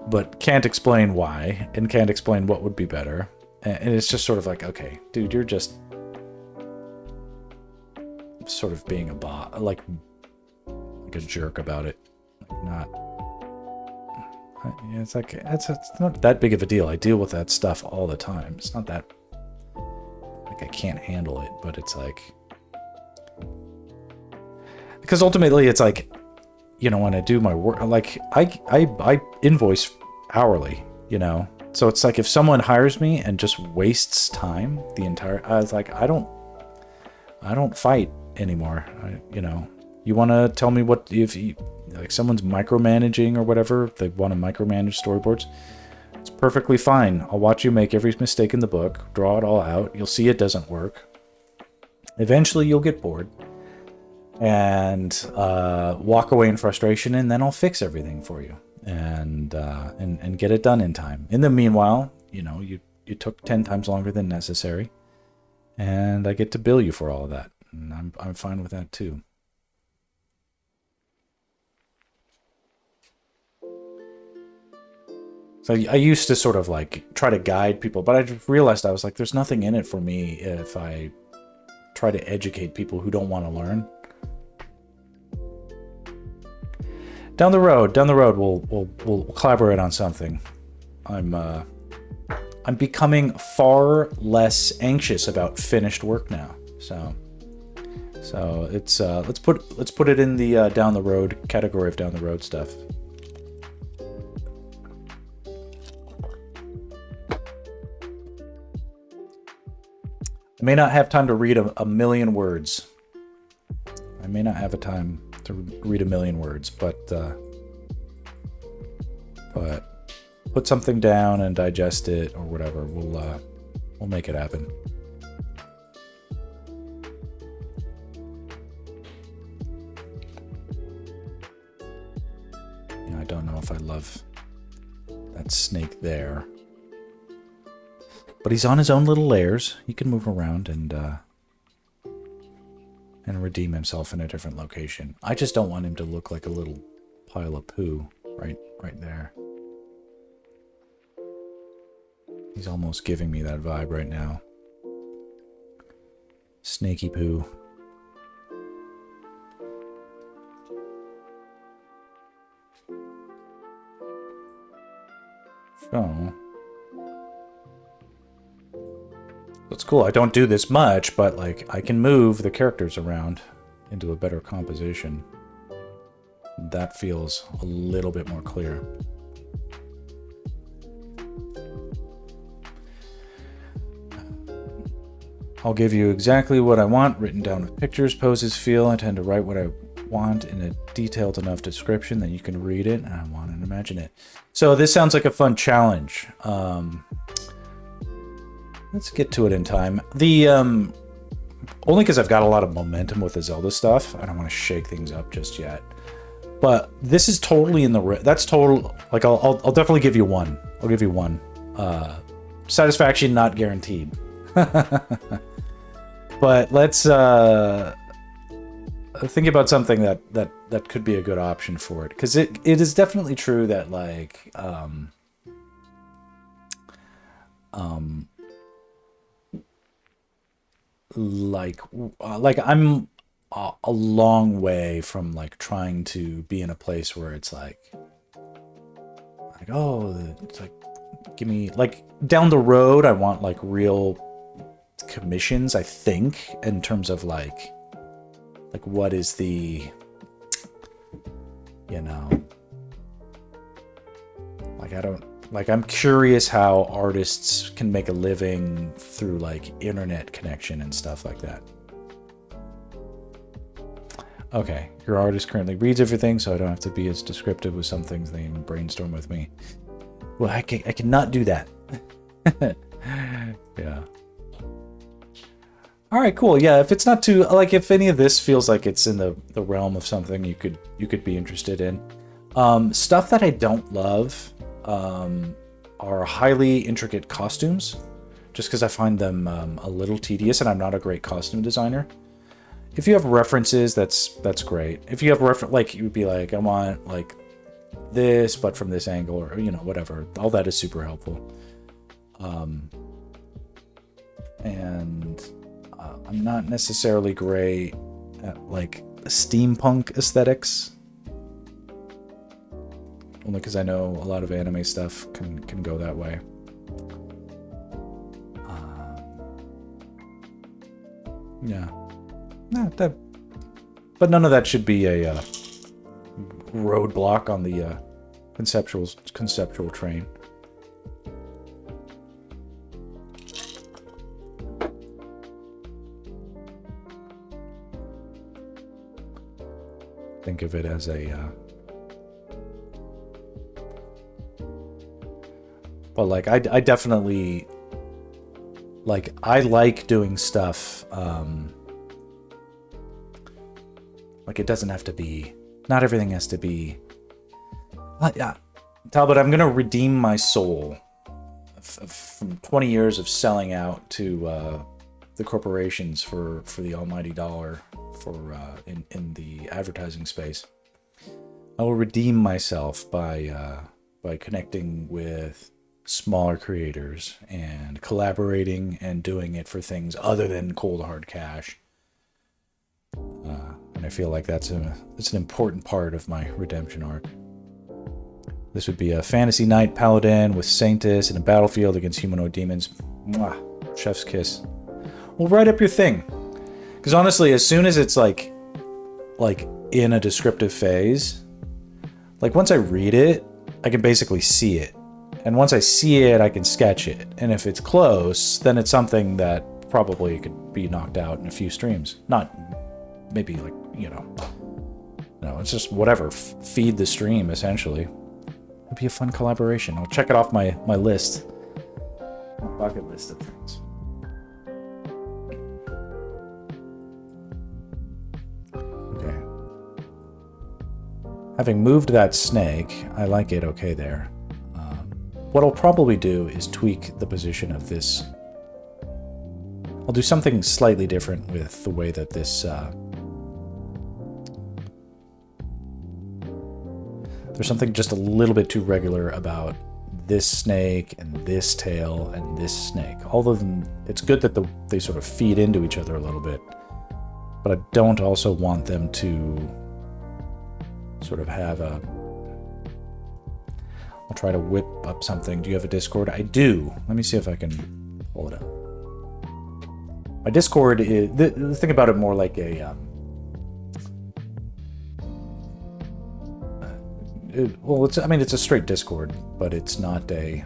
but can't explain why and can't explain what would be better. And it's just sort of like, okay, dude, you're just sort of being a bot, like a jerk about it. Not. It's like it's not that big of a deal. I deal with that stuff all the time. It's not that like I can't handle it, but it's like, because ultimately it's like, you know, when I do my work, like I invoice hourly, you know. So it's like if someone hires me and just wastes time the entire, I was like, I don't fight anymore. You know, you want to tell me what, if you, like someone's micromanaging or whatever, they want to micromanage storyboards, it's perfectly fine. I'll watch you make every mistake in the book, draw it all out. You'll see it doesn't work. Eventually you'll get bored and walk away in frustration, and then I'll fix everything for you. And get it done in time. In the meanwhile, you know, you took 10 times longer than necessary, and I get to bill you for all of that, and I'm fine with that too. So I used to sort of like try to guide people, but I just realized I was like, there's nothing in it for me if I try to educate people who don't want to learn. Down the road, we'll collaborate on something. I'm becoming far less anxious about finished work now. So it's let's put it in the down the road category of down the road stuff. I may not have time to read a million words. I may not have a time to read a million words, but put something down and digest it or whatever. We'll make it happen. You know, I don't know if I love that snake there, but he's on his own little layers. He can move around and redeem himself in a different location. I just don't want him to look like a little pile of poo right there. He's almost giving me that vibe right now. Snaky poo. So it's cool. I don't do this much, but like I can move the characters around into a better composition. That feels a little bit more clear. I'll give you exactly what I want, written down with pictures, poses, feel. I tend to write what I want in a detailed enough description that you can read it, and I want and imagine it. So this sounds like a fun challenge. Let's get to it in time. The only because I've got a lot of momentum with the Zelda stuff. I don't want to shake things up just yet. But this is totally in the... That's total... Like, I'll definitely give you one. I'll give you one. Satisfaction not guaranteed. But let's think about something that could be a good option for it. Because it is definitely true that, like... like I'm a long way from like trying to be in a place where it's like oh, it's like give me like down the road I want like real commissions, I think, in terms of like what is the, you know, like I don't, like I'm curious how artists can make a living through like internet connection and stuff like that. Okay, your artist currently reads everything, so I don't have to be as descriptive with some things. They can brainstorm with me. Well, I cannot do that. Yeah. All right, cool. Yeah, if it's not too, like, if any of this feels like it's in the realm of something you could be interested in. Stuff that I don't love are highly intricate costumes, just because I find them a little tedious, and I'm not a great costume designer. If you have references, that's great. If you have like you'd be like, I want like this, but from this angle, or you know, whatever. All that is super helpful. And I'm not necessarily great at like steampunk aesthetics, only because I know a lot of anime stuff can go that way. Yeah. No, but none of that should be a roadblock on the conceptual train. Think of it as a but like I definitely like I like doing stuff like it doesn't have to be, not everything has to be, yeah. Talbot, I'm gonna redeem my soul from 20 years of selling out to the corporations for the almighty dollar for in the advertising space. I will redeem myself by connecting with smaller creators and collaborating and doing it for things other than cold hard cash. And I feel like it's an important part of my redemption arc. This would be a fantasy knight paladin with Sanctus in a battlefield against humanoid demons. Mwah, chef's kiss. Well, write up your thing. Because honestly, as soon as it's like in a descriptive phase, like once I read it, I can basically see it. And once I see it, I can sketch it. And if it's close, then it's something that probably could be knocked out in a few streams. Not maybe like, you know, no, it's just whatever. Feed the stream, essentially. It'd be a fun collaboration. I'll check it off my list. My bucket list of things. Okay. Having moved that snake, I like it okay there. What I'll probably do is tweak the position of this. I'll do something slightly different with the way that this... there's something just a little bit too regular about this snake and this tail and this snake. All of them, it's good that they sort of feed into each other a little bit, but I don't also want them to sort of have a... I'll try to whip up something. Do you have a Discord? I do. Let me see if I can pull it up. My Discord is... Think about it more like a... well, it's a straight Discord, but it's not a...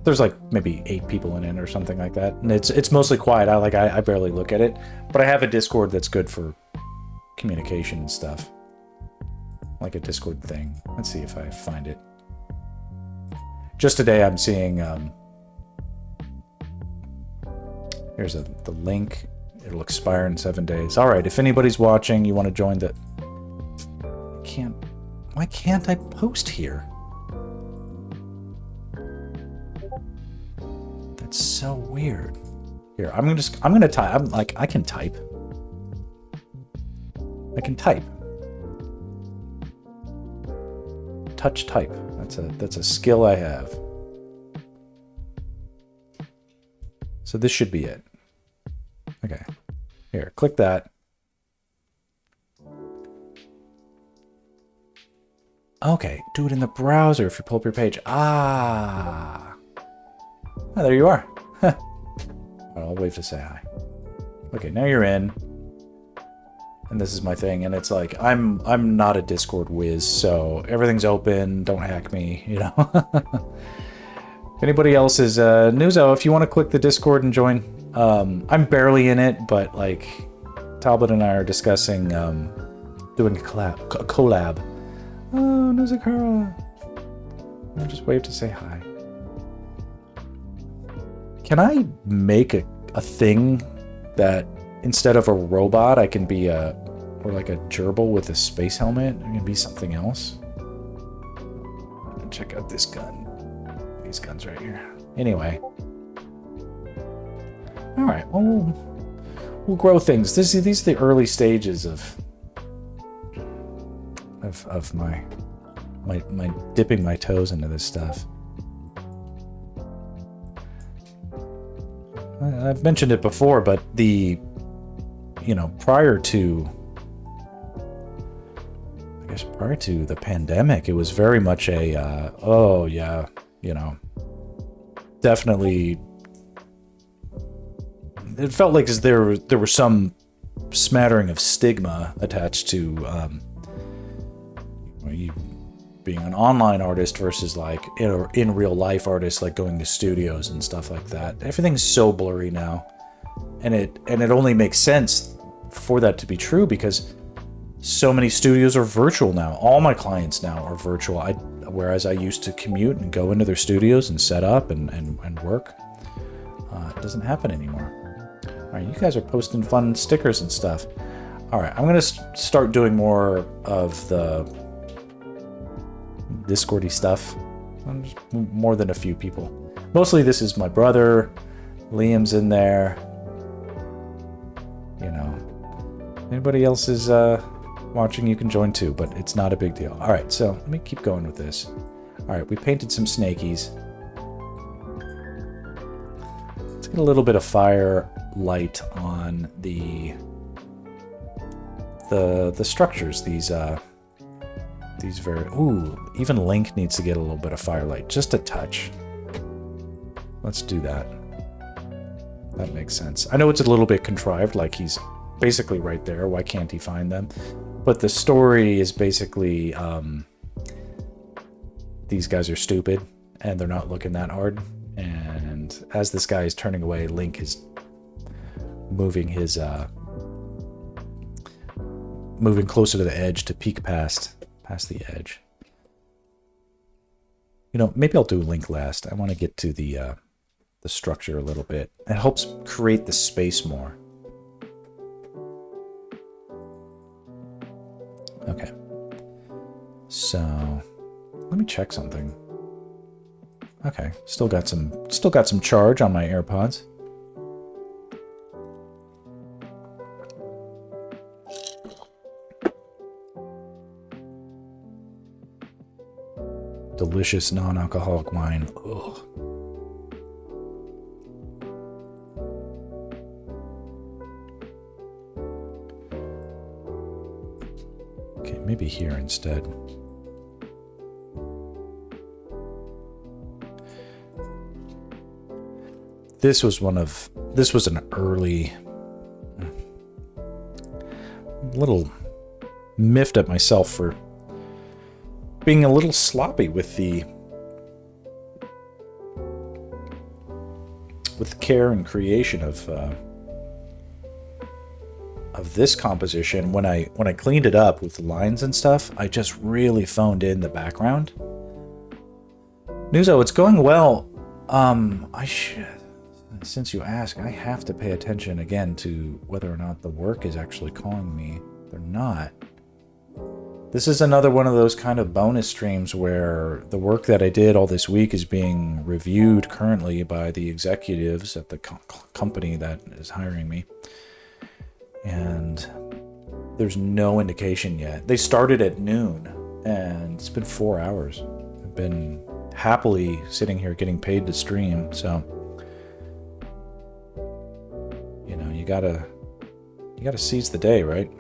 there's like maybe 8 people in it or something like that, and it's mostly quiet. I barely look at it, but I have a Discord that's good for communication and stuff, like a Discord thing. Let's see if I find it. Just today, I'm seeing. Here's the link. It'll expire in 7 days. All right, if anybody's watching, you want to join the. Why can't I post here? That's so weird. Here, I'm gonna type. I can type. I can type. Touch type. That's a skill I have. So this should be it. Okay. Here, click that. Okay, do it in the browser if you pull up your page. Ah. Oh, there you are. I'll wave to say hi. Okay, now you're in. And this is my thing, and it's like I'm not a Discord whiz, so everything's open. Don't hack me, you know. If anybody else is Nuzo, if you want to click the Discord and join, I'm barely in it, but like Talbot and I are discussing doing a collab. Oh, Nuzakara. I'll just wave to say hi. Can I make a thing that instead of a robot, I can be or like a gerbil with a space helmet? I can be something else. Check out this gun. These guns right here. Anyway. All right. Well, we'll grow things. These are the early stages of my dipping my toes into this stuff. I've mentioned it before, but prior to the pandemic, it was very much a definitely. It felt like there was some smattering of stigma attached to you being an online artist versus like in real life artist, like going to studios and stuff like that. Everything's so blurry now, and it only makes sense for that to be true because so many studios are virtual now. All my clients now are virtual. Whereas I used to commute and go into their studios and set up and work. It doesn't happen anymore. All right, you guys are posting fun stickers and stuff. All right, I'm gonna start doing more of the Discordy stuff. Just more than a few people. Mostly this is my brother. Liam's in there. You know, anybody else is watching, you can join too, but it's not a big deal. All right, so let me keep going with this. All right, we painted some snakies. Let's get a little bit of fire light on the structures. These very even Link needs to get a little bit of firelight, just a touch. Let's do that. That makes sense. I know it's a little bit contrived, like he's basically right there. Why can't he find them? But the story is basically these guys are stupid and they're not looking that hard. And as this guy is turning away, Link is moving his moving closer to the edge to peek past the edge. You know, maybe I'll do Link last. I want to get to the structure a little bit. It helps create the space more. Okay. So let me check something. Okay, still got some charge on my AirPods. Delicious non-alcoholic wine. Ugh. Okay, maybe here instead. This was an early, little miffed at myself for being a little sloppy with with care and creation of this composition, when I cleaned it up with the lines and stuff, I just really phoned in the background. Nuzo, it's going well. Since you ask, I have to pay attention again to whether or not the work is actually calling me. They're not. This is another one of those kind of bonus streams where the work that I did all this week is being reviewed currently by the executives at the company that is hiring me. And there's no indication yet. They started at noon, and it's been 4 hours. I've been happily sitting here getting paid to stream, so you know, you gotta seize the day, right?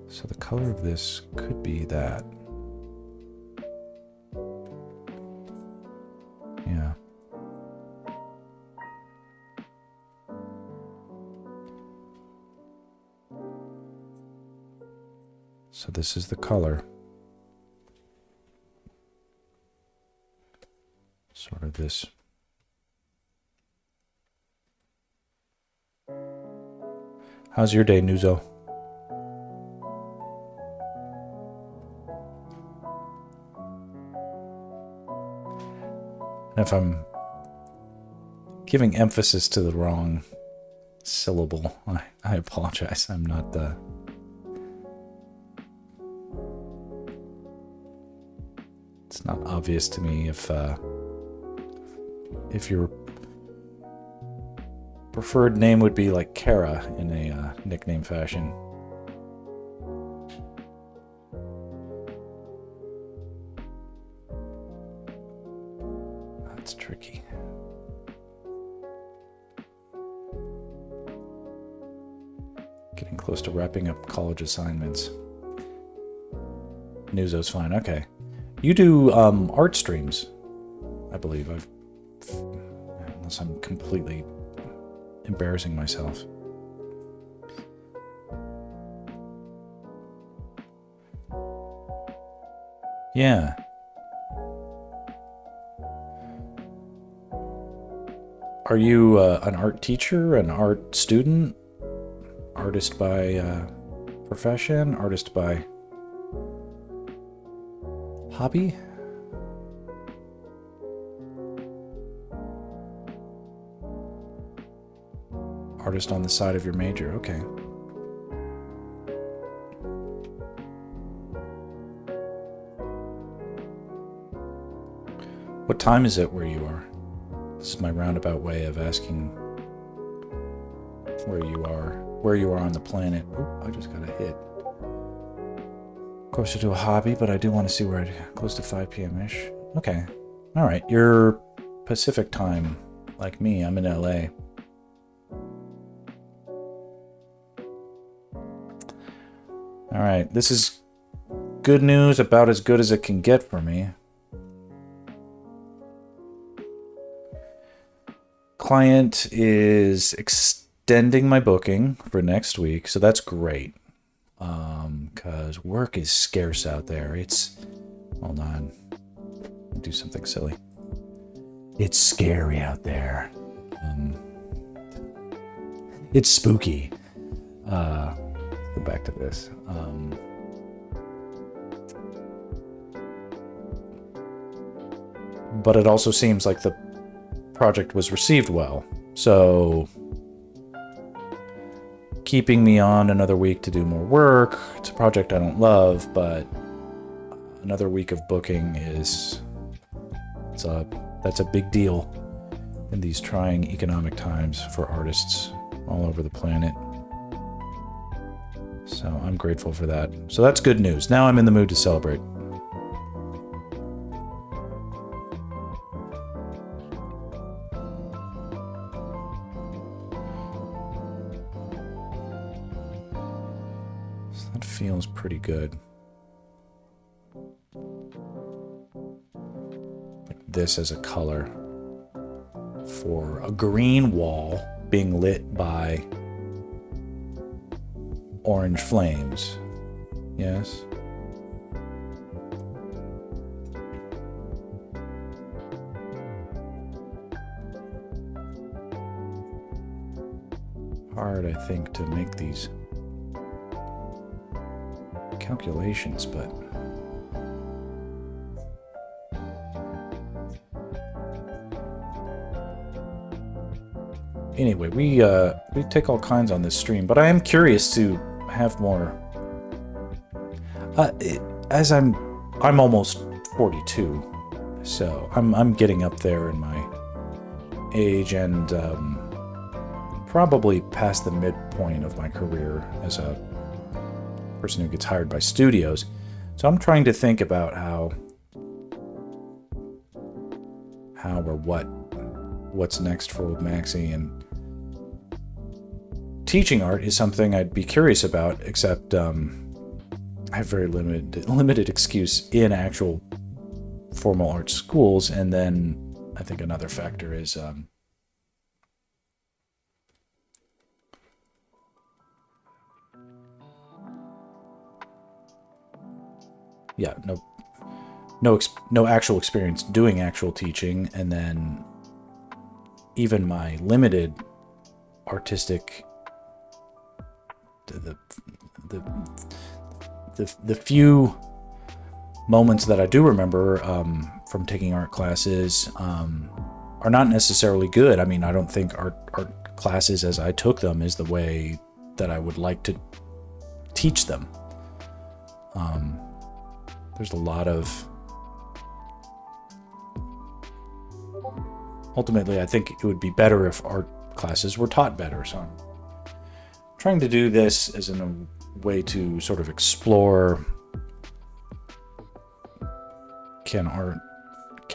So the color of this could be that. Yeah. So this is the color. Sort of this. How's your day, Nuzo? And if I'm giving emphasis to the wrong syllable, I apologize. I'm not the... It's not obvious to me if your preferred name would be like Kara in a nickname fashion. That's tricky. Getting close to wrapping up college assignments. Nuzo's fine. Okay. You do art streams, I believe. Unless I'm completely embarrassing myself. Yeah. Are you an art teacher, an art student, artist by profession, artist by hobby? Artist on the side of your major, okay. What time is it where you are? This is my roundabout way of asking where you are on the planet. Oh, I just got a hit. Closer to a hobby, but I do want to see where close to 5 p.m.-ish. Okay. All right. You're Pacific time, like me. I'm in LA. All right. This is good news, about as good as it can get for me. Client is extending my booking for next week, so that's great. Because work is scarce out there. Hold on. Do something silly. It's scary out there. It's spooky. Go back to this. But it also seems like the project was received well. So keeping me on another week to do more work. It's a project I don't love, but another week of booking that's a big deal in these trying economic times for artists all over the planet. So I'm grateful for that. So that's good news. Now I'm in the mood to celebrate. Feels pretty good. Like this as a color for a green wall being lit by orange flames. Yes. hard, I think, to make these calculations, but anyway, we take all kinds on this stream, but I am curious to have more. As I'm almost 42, so I'm getting up there in my age, and probably past the midpoint of my career as a person who gets hired by studios. So I'm trying to think about how or what's next for old Maxie, and teaching art is something I'd be curious about, except I have very limited excuse in actual formal art schools. And then I think another factor is yeah, no actual experience doing actual teaching, and then even my limited artistic the few moments that I do remember from taking art classes are not necessarily good. I mean, I don't think art classes as I took them is the way that I would like to teach them. There's a lot of... Ultimately, I think it would be better if art classes were taught better. So I'm trying to do this as a way to sort of explore, can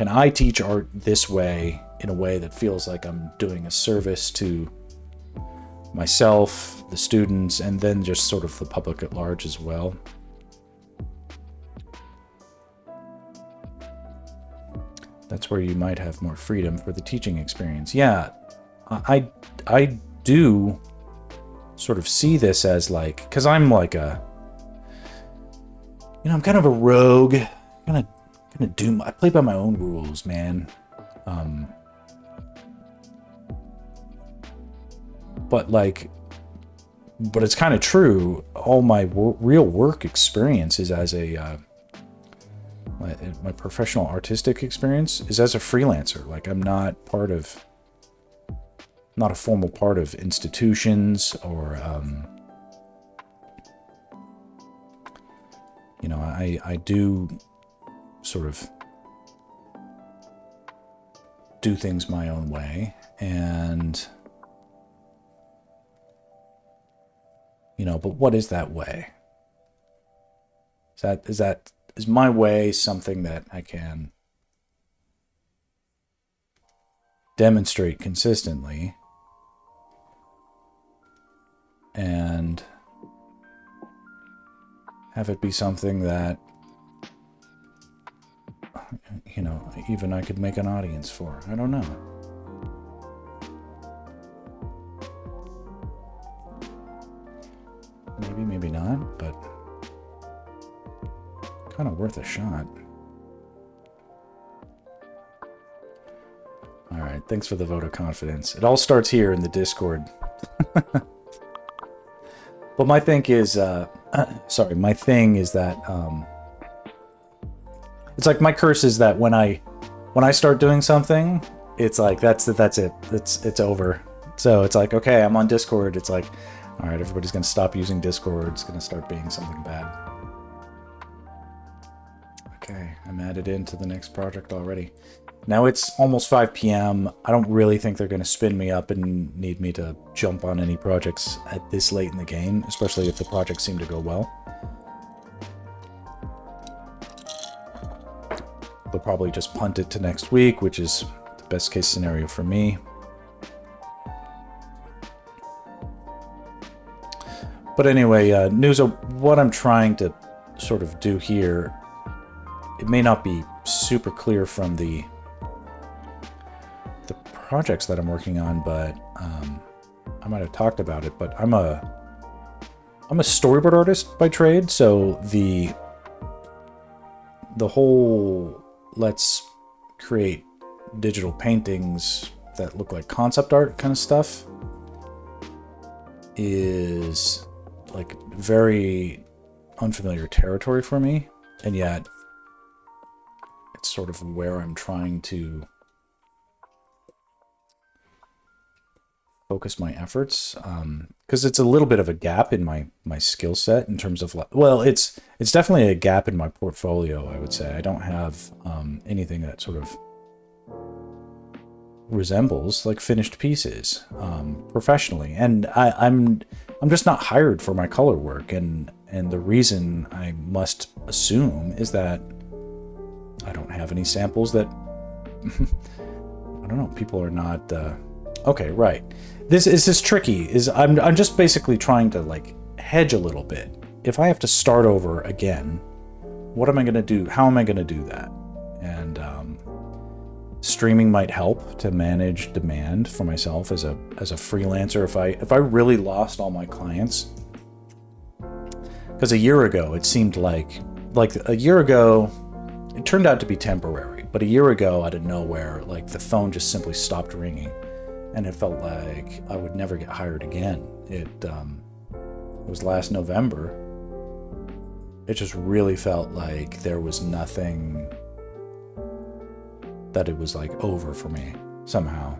I teach art this way, in a way that feels like I'm doing a service to myself, the students, and then just sort of the public at large as well. That's where you might have more freedom for the teaching experience. Yeah, I do sort of see this as like, because I'm like I'm kind of a rogue. I play by my own rules, man. But it's kind of true. All my real work experience is as a my professional artistic experience is as a freelancer. Like, I'm not a formal part of institutions or, I do sort of do things my own way, and, but what is that way? Is my way something that I can demonstrate consistently and have it be something that, even I could make an audience for? I don't know. Maybe, maybe not, but kind of worth a shot. All right, thanks for the vote of confidence. It all starts here in the Discord. But my thing is, my thing is that it's like my curse is that when I start doing something, it's like that's it. It's over. So it's like, okay, I'm on Discord. It's like, all right, everybody's gonna stop using Discord. It's gonna start being something bad. Okay, I'm added into the next project already. Now it's almost 5 p.m. I don't really think they're going to spin me up and need me to jump on any projects at this late in the game, especially if the projects seem to go well. They'll probably just punt it to next week, which is the best case scenario for me. But anyway, Nuzo, what I'm trying to sort of do here, it may not be super clear from the projects that I'm working on, but I might have talked about it, but I'm a storyboard artist by trade, so the whole let's create digital paintings that look like concept art kind of stuff is like very unfamiliar territory for me, and yet it's sort of where I'm trying to focus my efforts, because it's a little bit of a gap in my skill set in terms of, well, it's definitely a gap in my portfolio. I would say I don't have anything that sort of resembles like finished pieces professionally, and I'm just not hired for my color work, and the reason I must assume is that I don't have any samples that I don't know, people are not okay, right. This is tricky. I'm just basically trying to like hedge a little bit. If I have to start over again, what am I going to do? How am I going to do that? And streaming might help to manage demand for myself as a freelancer. If I really lost all my clients, because a year ago it seemed like a year ago it turned out to be temporary, but a year ago out of nowhere, like the phone just simply stopped ringing. And it felt like I would never get hired again. It was last November. It just really felt like there was nothing, that it was like over for me somehow.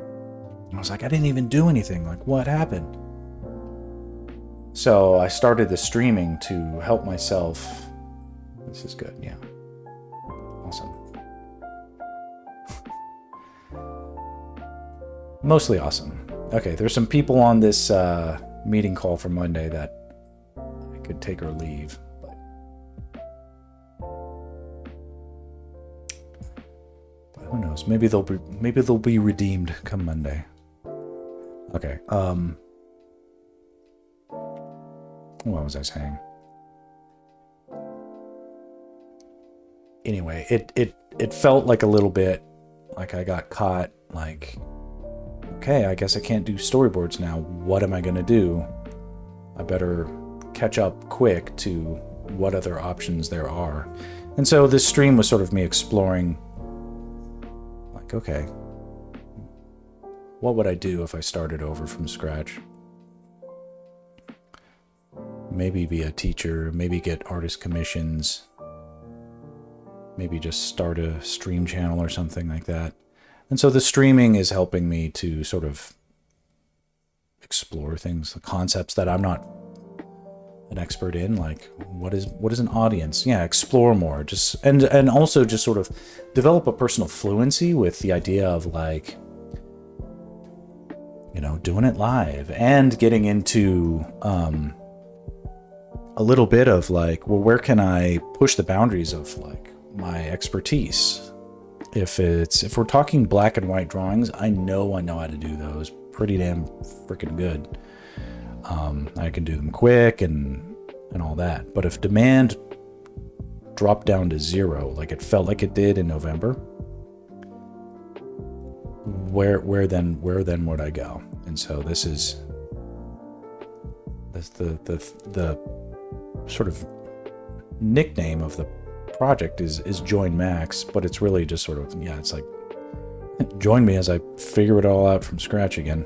I was like, I didn't even do anything. Like, what happened? So I started the streaming to help myself. This is good, yeah. Awesome. Mostly awesome. Okay, there's some people on this meeting call for Monday that I could take or leave, but who knows? Maybe they'll be redeemed come Monday. Okay. What was I saying? Anyway, it felt like a little bit like I got caught, like, okay, I guess I can't do storyboards now. What am I going to do? I better catch up quick to what other options there are. And so this stream was sort of me exploring, like, okay, what would I do if I started over from scratch? Maybe be a teacher, maybe get artist commissions, maybe just start a stream channel or something like that. And so the streaming is helping me to sort of explore things, the concepts that I'm not an expert in, like what is an audience? Yeah, explore more, just and also just sort of develop a personal fluency with the idea of, like, you know, doing it live and getting into a little bit of like, well, where can I push the boundaries of like my expertise? If we're talking black and white drawings, I know how to do those pretty damn freaking good. I can do them quick and all that. But if demand dropped down to zero, like it felt like it did in November, where then would I go? And so that's the sort of nickname of the project is Join Max, but it's really just sort of, yeah, it's like join me as I figure it all out from scratch again.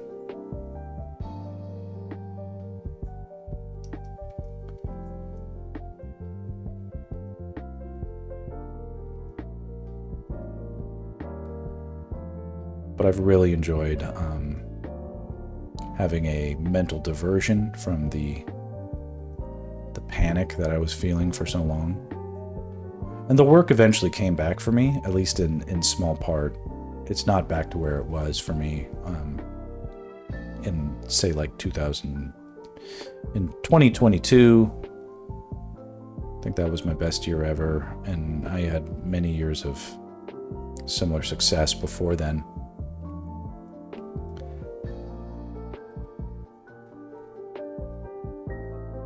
But I've really enjoyed having a mental diversion from the panic that I was feeling for so long. And the work eventually came back for me, at least in small part. It's not back to where it was for me in, say, like 2022. I think that was my best year ever, and I had many years of similar success before then.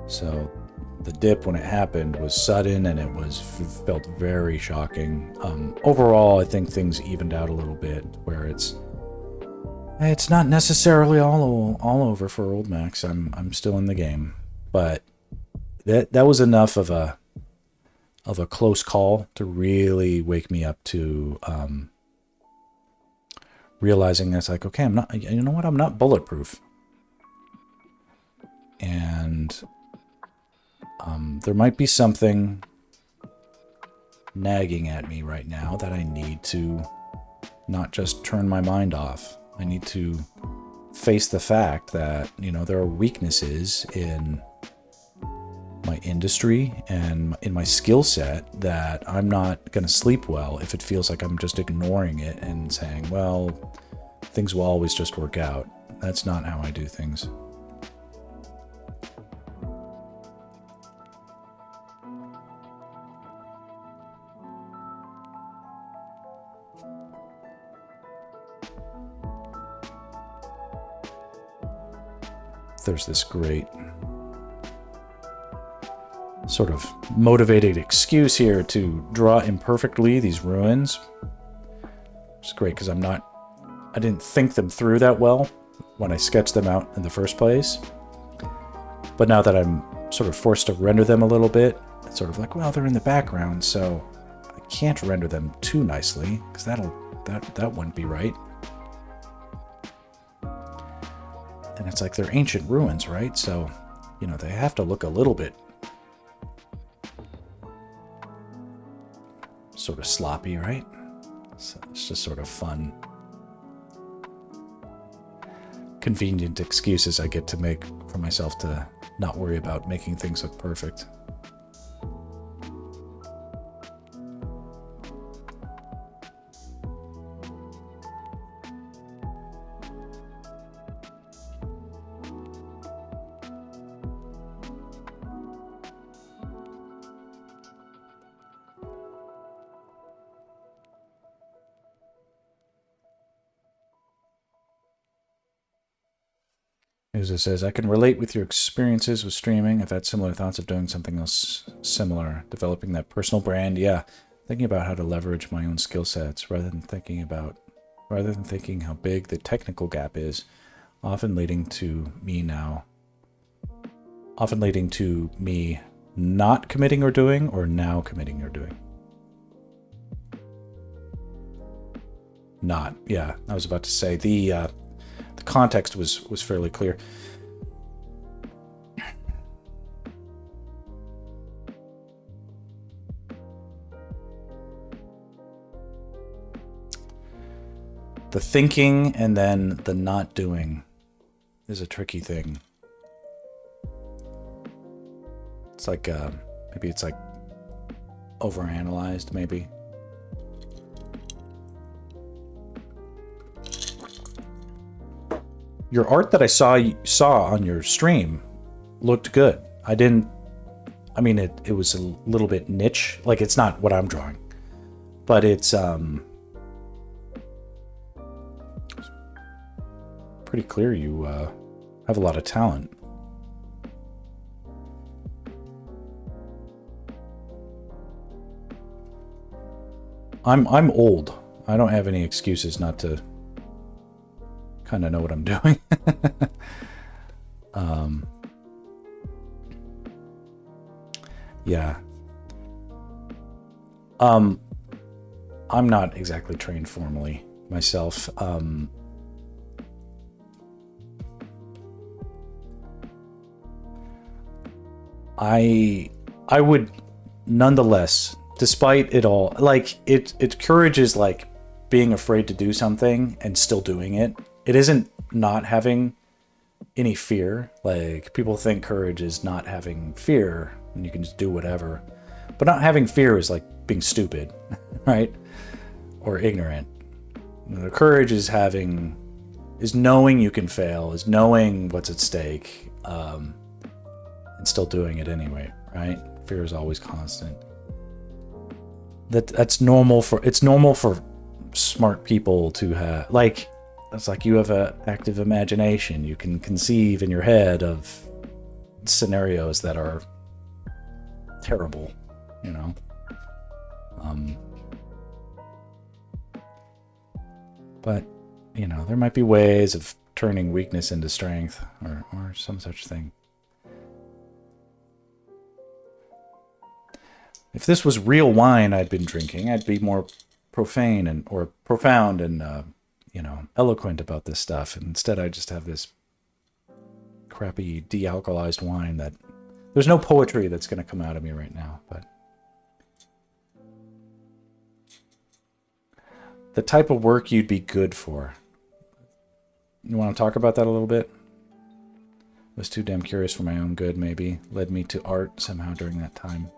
So the dip, when it happened, was sudden, and it felt very shocking. Overall, I think things evened out a little bit, where it's not necessarily all over for Old Max. I'm still in the game, but that was enough of a close call to really wake me up to realizing that's like, okay, I'm not bulletproof. and there might be something nagging at me right now that I need to not just turn my mind off. I need to face the fact that, you know, there are weaknesses in my industry and in my skill set that I'm not going to sleep well if it feels like I'm just ignoring it and saying, well, things will always just work out. That's not how I do things. There's this great sort of motivated excuse here to draw imperfectly these ruins. It's great because I didn't think them through that well when I sketched them out in the first place. But now that I'm sort of forced to render them a little bit, it's sort of like, well, they're in the background, so I can't render them too nicely because that wouldn't be right. And it's like they're ancient ruins, right? So, you know, they have to look a little bit sort of sloppy, right? So it's just sort of fun, convenient excuses I get to make for myself to not worry about making things look perfect. It says, I can relate with your experiences with streaming. I've had similar thoughts of doing something else similar, developing that personal brand. Yeah, thinking about how to leverage my own skill sets rather than thinking how big the technical gap is, often leading to me not committing or doing, or now committing or doing. Not, yeah, I was about to say the context was fairly clear. The thinking and then the not doing is a tricky thing. It's like maybe it's like overanalyzed, maybe. Your art that I saw on your stream looked good. I mean, it was a little bit niche. Like, it's not what I'm drawing, but it's pretty clear you have a lot of talent. I'm old. I don't have any excuses not to kind of know what I'm doing. Yeah. I'm not exactly trained formally myself. I would nonetheless, despite it all, like it encourages like being afraid to do something and still doing it. It isn't not having any fear. Like, people think courage is not having fear and you can just do whatever. But not having fear is like being stupid, right? Or ignorant. The courage is knowing you can fail, is knowing what's at stake, and still doing it anyway, right? Fear is always constant. It's normal for smart people to have, like, it's like you have an active imagination. You can conceive in your head of scenarios that are terrible, you know? But, you know, there might be ways of turning weakness into strength or some such thing. If this was real wine I'd been drinking, I'd be more profane or profound and, you know, eloquent about this stuff. And instead, I just have this crappy de-alkalized wine that there's no poetry that's going to come out of me right now, but the type of work you'd be good for. You want to talk about that a little bit? I was too damn curious for my own good, maybe. Led me to art somehow during that time.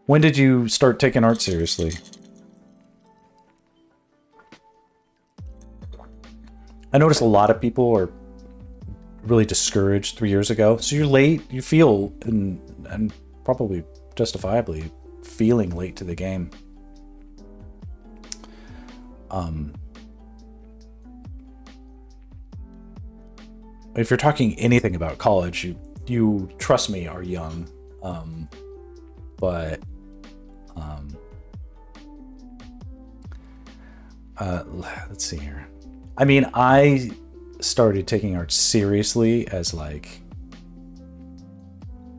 When did you start taking art seriously? I noticed a lot of people are really discouraged 3 years ago. So you're late, you feel, and probably justifiably, feeling late to the game. If you're talking anything about college, you trust me, are young. But let's see here. I mean, I started taking art seriously as like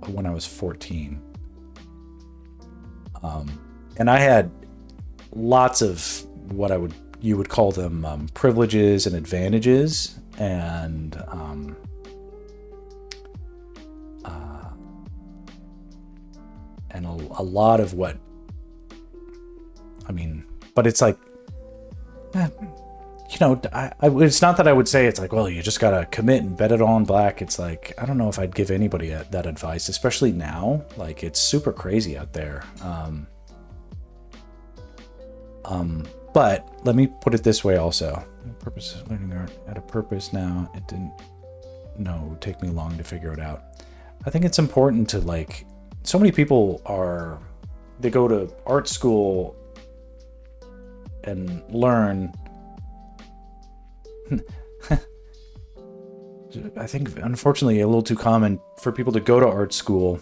when I was 14. And I had lots of what you would call them privileges and advantages, and a lot of what, I mean, but it's like, you know, it's not that I would say it's like, well, you just gotta commit and bet it all on black. It's like, I don't know if I'd give anybody that advice, especially now. Like, it's super crazy out there. But let me put it this way also. Purpose of learning art had a purpose now. It didn't take me long to figure it out. I think it's important to, like, so many people they go to art school and learn. I think, unfortunately, a little too common for people to go to art school,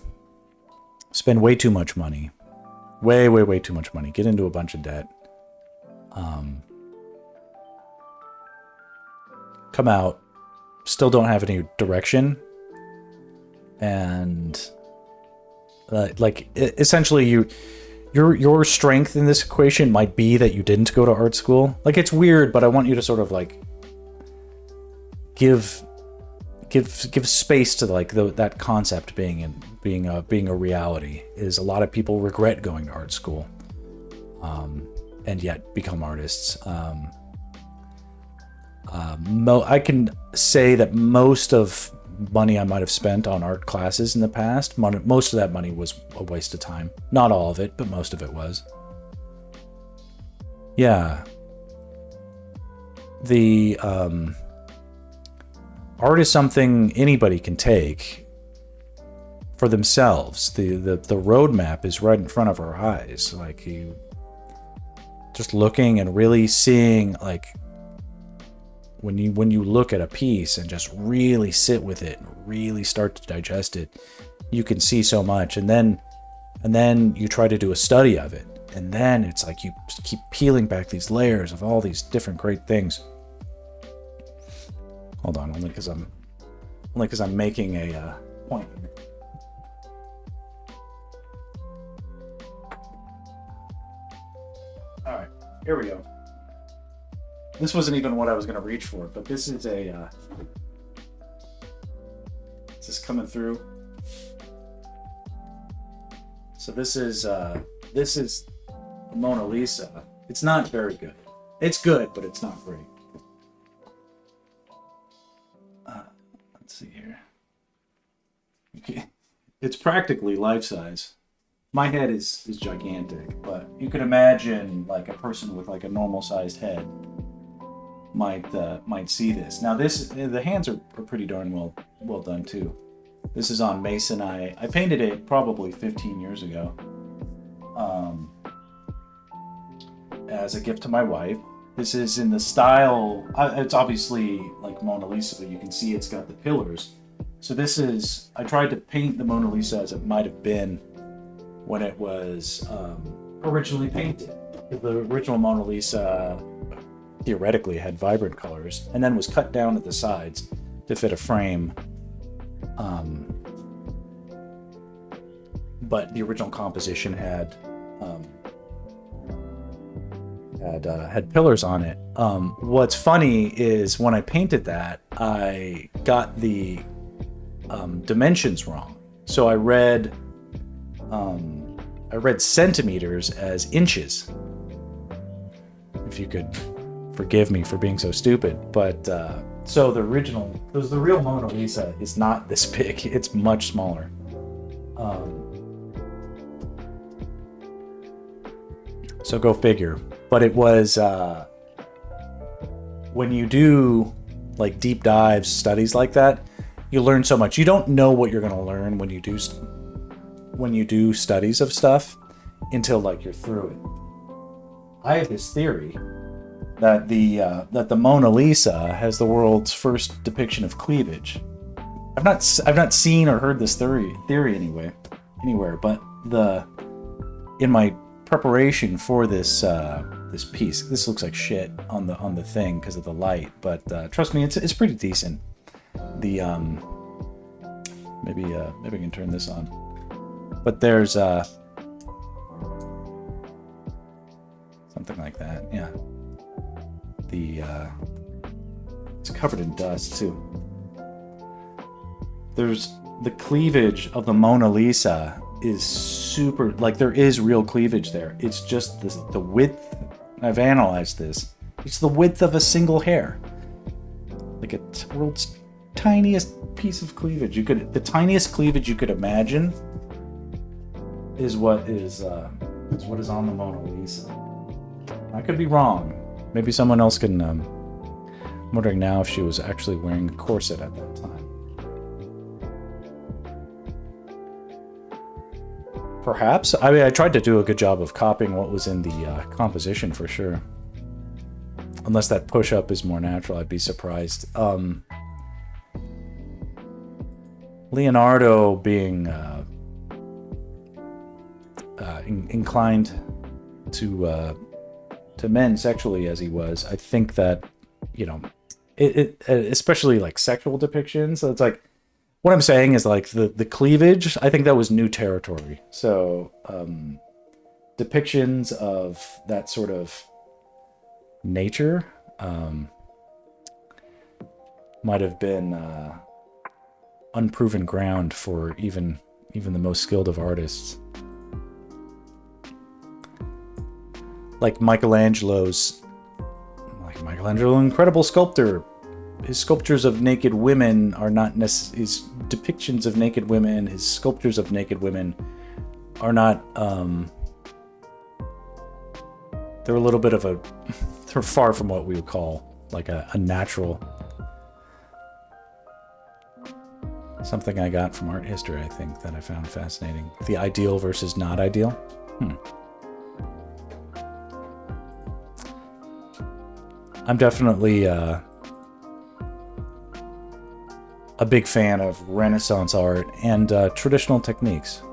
spend way too much money, way too much money, get into a bunch of debt, come out, still don't have any direction, and essentially your strength in this equation might be that you didn't go to art school. Like, it's weird, but I want you to sort of like give space to like that concept being a reality. Is a lot of people regret going to art school, and yet become artists. I can say that most of money I might have spent on art classes in the past, most of that money was a waste of time. Not all of it, but most of it was. Yeah. The art is something anybody can take for themselves. The roadmap is right in front of our eyes. Like, you just looking and really seeing, like, when you look at a piece and just really sit with it and really start to digest it, you can see so much. And then you try to do a study of it, and then it's like you keep peeling back these layers of all these different great things. Hold on, only because I'm making a point. All right, here we go. This wasn't even what I was going to reach for, but this is is this coming through? So this is Mona Lisa. It's not very good. It's good, but it's not great. Let's see here. Okay. It's practically life size. My head is gigantic, but you can imagine like a person with like a normal sized head might see this. Now the hands are pretty darn well done too. This is on Mason. I painted it probably 15 years ago as a gift to my wife. This is in the style, it's obviously like Mona Lisa, but you can see it's got the pillars. So I tried to paint the Mona Lisa as it might have been when it was originally painted. The original Mona Lisa theoretically had vibrant colors and then was cut down at the sides to fit a frame. But the original composition had had pillars on it. What's funny is when I painted that, I got the dimensions wrong. So I read centimeters as inches. If you could forgive me for being so stupid, but so the real Mona Lisa is not this big. It's much smaller. So go figure. But it was when you do like deep dives studies like that, you learn so much. You don't know what you're going to learn when you do studies of stuff until like you're through it. I have this theory that the Mona Lisa has the world's first depiction of cleavage. I've not seen or heard this theory anywhere, but in my preparation for this this piece, this looks like shit on the thing because of the light, but trust me, it's pretty decent. The maybe I can turn this on, but there's something like that, yeah. It's covered in dust too. There's the cleavage of the Mona Lisa is super, like there is real cleavage there. It's just the width. I've analyzed this. It's the width of a single hair. Like world's tiniest piece of cleavage. The tiniest cleavage you could imagine is what is on the Mona Lisa. I could be wrong. Maybe someone else can. I'm wondering now if she was actually wearing a corset at that time. Perhaps. I mean, I tried to do a good job of copying what was in the composition for sure. Unless that push-up is more natural, I'd be surprised. Leonardo being inclined to men sexually as he was, I think that, you know, it especially like sexual depictions. So it's like, what I'm saying is like the cleavage, I think that was new territory. So depictions of that sort of nature might have been unproven ground for even the most skilled of artists. Like Michelangelo, incredible sculptor. His sculptures of naked women are not necessarily, his depictions of naked women, his sculptures of naked women are not, they're a little bit of they're far from what we would call like a natural, something I got from art history, I think, that I found fascinating. The ideal versus not ideal. I'm definitely a big fan of Renaissance art and traditional techniques.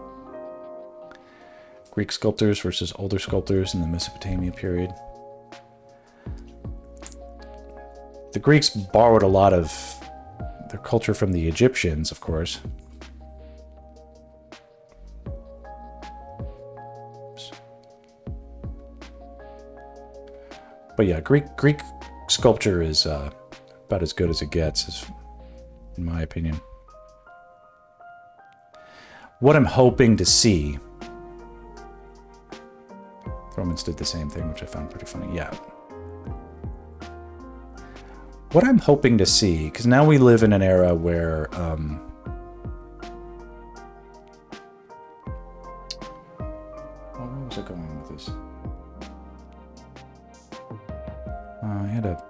Greek sculptors versus older sculptors in the Mesopotamia period. The Greeks borrowed a lot of their culture from the Egyptians, of course. But yeah, Greek sculpture is about as good as it gets, in my opinion. What I'm hoping to see... Romans did the same thing, which I found pretty funny. Yeah. What I'm hoping to see, because now we live in an era where... where was I going with this? I had a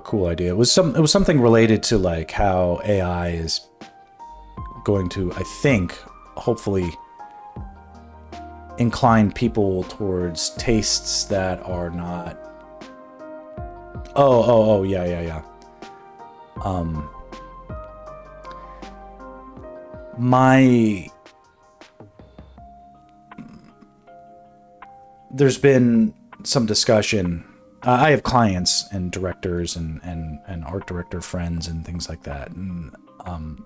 cool idea. It was something related to like how AI is going to, I think, hopefully incline people towards tastes that are not. Oh, yeah. There's been some discussion. I have clients and directors and art director friends and things like that. And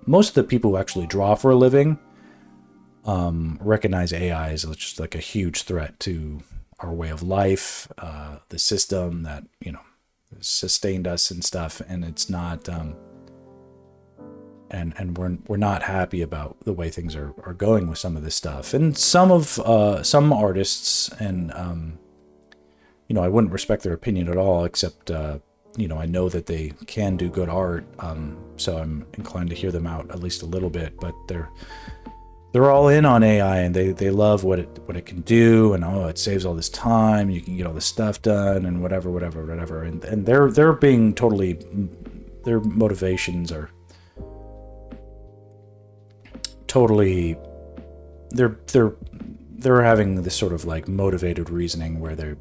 most of the people who actually draw for a living recognize AI as just like a huge threat to our way of life, the system that, you know, sustained us and stuff. And it's not, and we're not happy about the way things are going with some of this stuff. And some artists, and you know, I wouldn't respect their opinion at all, except you know, I know that they can do good art, so I'm inclined to hear them out at least a little bit. But they're all in on AI, and they love what it can do, and it saves all this time, you can get all this stuff done, and whatever, and they're being totally, their motivations are totally, they're having this sort of like motivated reasoning where they're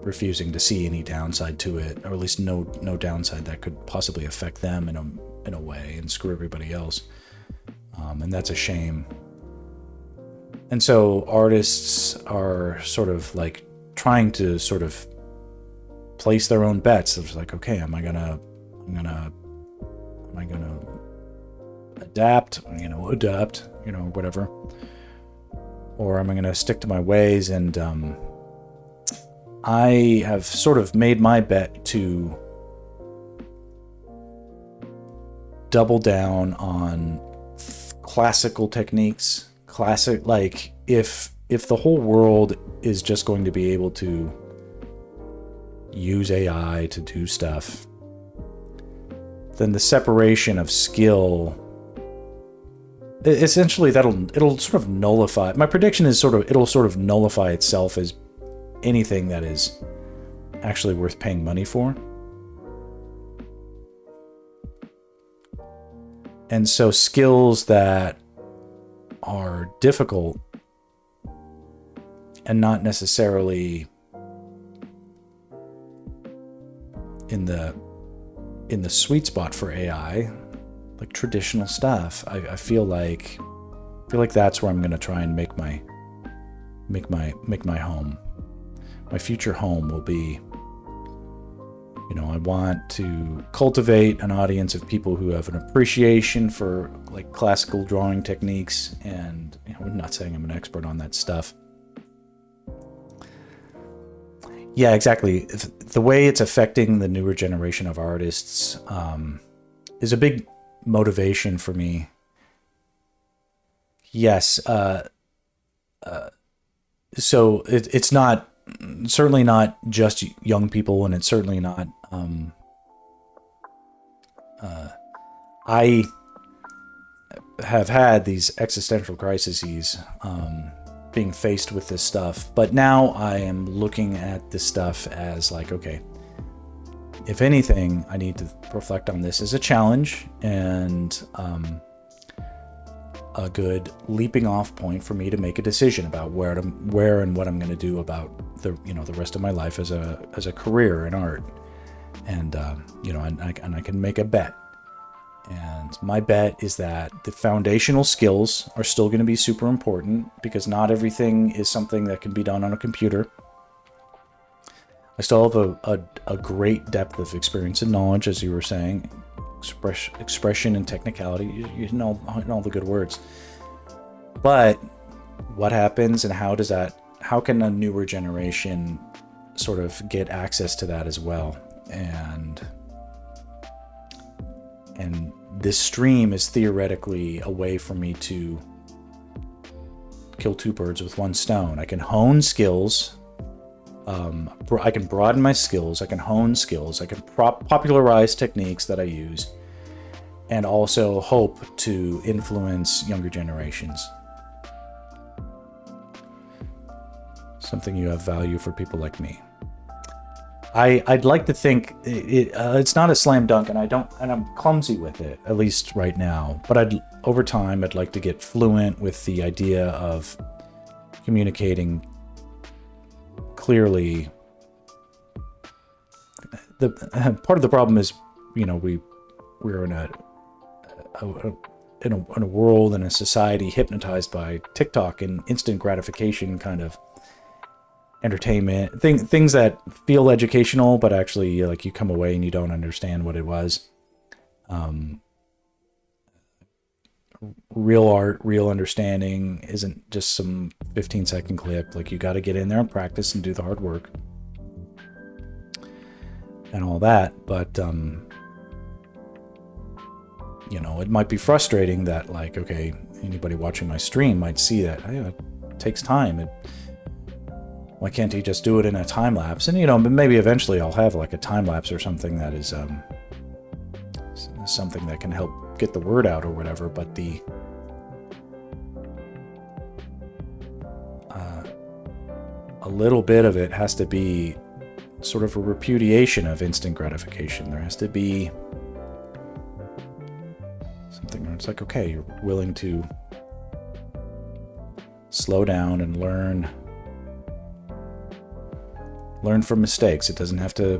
refusing to see any downside to it, or at least no downside that could possibly affect them in a way and screw everybody else. And that's a shame. And so artists are sort of like trying to sort of place their own bets. It's like, okay, am I gonna adapt, whatever, or am I gonna stick to my ways? And I have sort of made my bet to double down on classical techniques. Like if the whole world is just going to be able to use AI to do stuff, then the separation of skill, essentially it'll sort of nullify. My prediction is it'll sort of nullify itself as anything that is actually worth paying money for. And so skills that are difficult and not necessarily in the sweet spot for AI, like traditional stuff, I feel like that's where I'm going to try and make my home. My future home will be, you know, I want to cultivate an audience of people who have an appreciation for like classical drawing techniques, and you know, I'm not saying I'm an expert on that stuff. Yeah, exactly. The way it's affecting the newer generation of artists is a big motivation for me. Yes. So it's not, certainly not just young people, and it's certainly not. I have had these existential crises being faced with this stuff, but now I am looking at this stuff as like, okay, if anything, I need to reflect on this as a challenge and a good leaping off point for me to make a decision about where and what I'm going to do about the rest of my life as a career in art. And and I can make a bet. And my bet is that the foundational skills are still going to be super important, because not everything is something that can be done on a computer. I still have a great depth of experience and knowledge, as you were saying, expression and technicality, you know all the good words. But what happens, and how can a newer generation sort of get access to that as well? And this stream is theoretically a way for me to kill two birds with one stone. I can hone skills. I can broaden my skills. I can hone skills. I can popularize techniques that I use, and also hope to influence younger generations. Something you have value for people like me. I'd like to think it's not a slam dunk, and I'm clumsy with it, at least right now. But over time, I'd like to get fluent with the idea of communicating clearly. The part of the problem is, we're in a world and a society hypnotized by TikTok and instant gratification kind of entertainment, things that feel educational, but actually like you come away and you don't understand what it was. real art, real understanding isn't just some 15-second clip. Like, you got to get in there and practice and do the hard work and all that. But you know, it might be frustrating that, like, okay, anybody watching my stream might see that, hey, it takes time. Why can't he just do it in a time lapse? And, you know, maybe eventually I'll have like a time lapse or something that is something that can help get the word out or whatever. But the a little bit of it has to be sort of a repudiation of instant gratification. There has to be something where it's like, okay, you're willing to slow down and learn from mistakes. It doesn't have to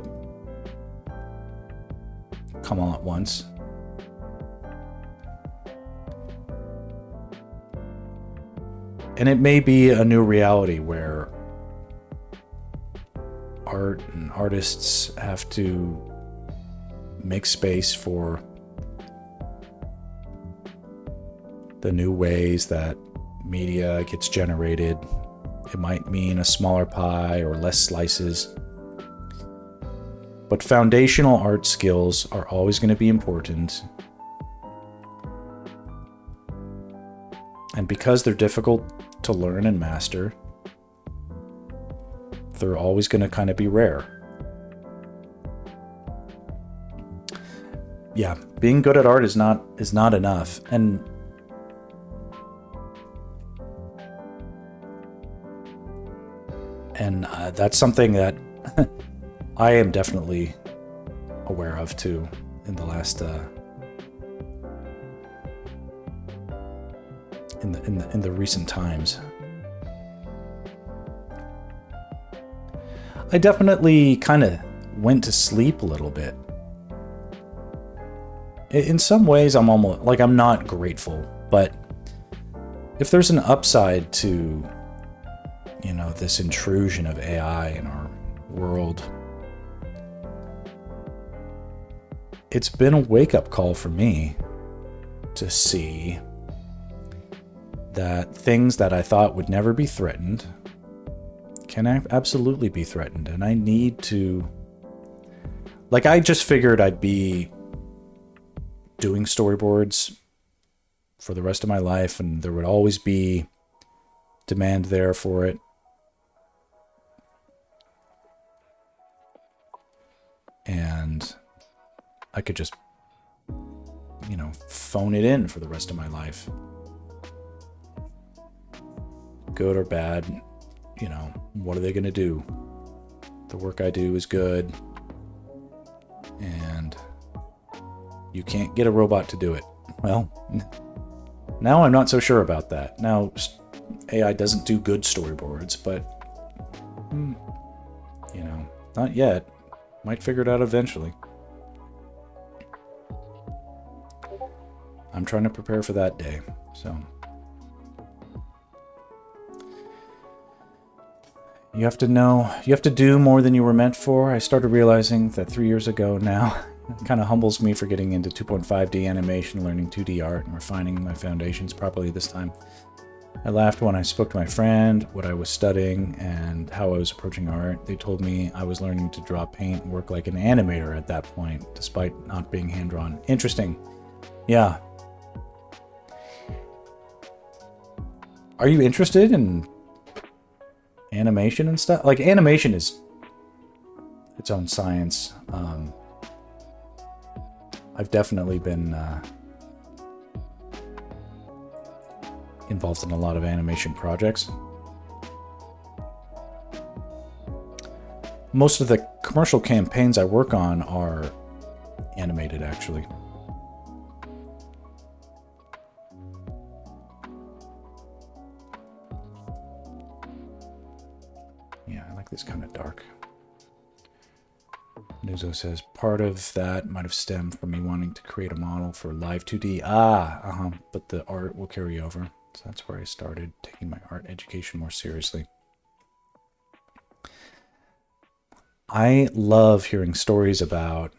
come all at once. And it may be a new reality where art and artists have to make space for the new ways that media gets generated. It might mean a smaller pie or less slices. But foundational art skills are always going to be important. And because they're difficult to learn and master, they're always going to kind of be rare. Yeah, being good at art is not enough. And that's something that I am definitely aware of too in the last in the recent times. I definitely kind of went to sleep a little bit. In some ways, I'm almost like, I'm not grateful, but if there's an upside to, you know, this intrusion of AI in our world, it's been a wake-up call for me to see that things that I thought would never be threatened can absolutely be threatened. And I need to, like, I just figured I'd be doing storyboards for the rest of my life and there would always be demand there for it. And I could just, you know, phone it in for the rest of my life. Good or bad, you know, what are they going to do? The work I do is good. And you can't get a robot to do it. Well, now I'm not so sure about that. Now, AI doesn't do good storyboards, but, you know, not yet. Might figure it out eventually. I'm trying to prepare for that day, so. You have to know, you have to do more than you were meant for. I started realizing that 3 years ago now. It kind of humbles me for getting into 2.5D animation, learning 2D art, and refining my foundations properly this time. I laughed when I spoke to my friend, what I was studying, and how I was approaching art. They told me I was learning to draw paint and work like an animator at that point, despite not being hand-drawn. Interesting. Yeah. Are you interested in animation and stuff? Like, animation is its own science. I've definitely been involved in a lot of animation projects. Most of the commercial campaigns I work on are animated, actually. Yeah, I like this kind of dark. Nuzo says, part of that might have stemmed from me wanting to create a model for live 2D. But the art will carry over. So that's where I started taking my art education more seriously. I love hearing stories about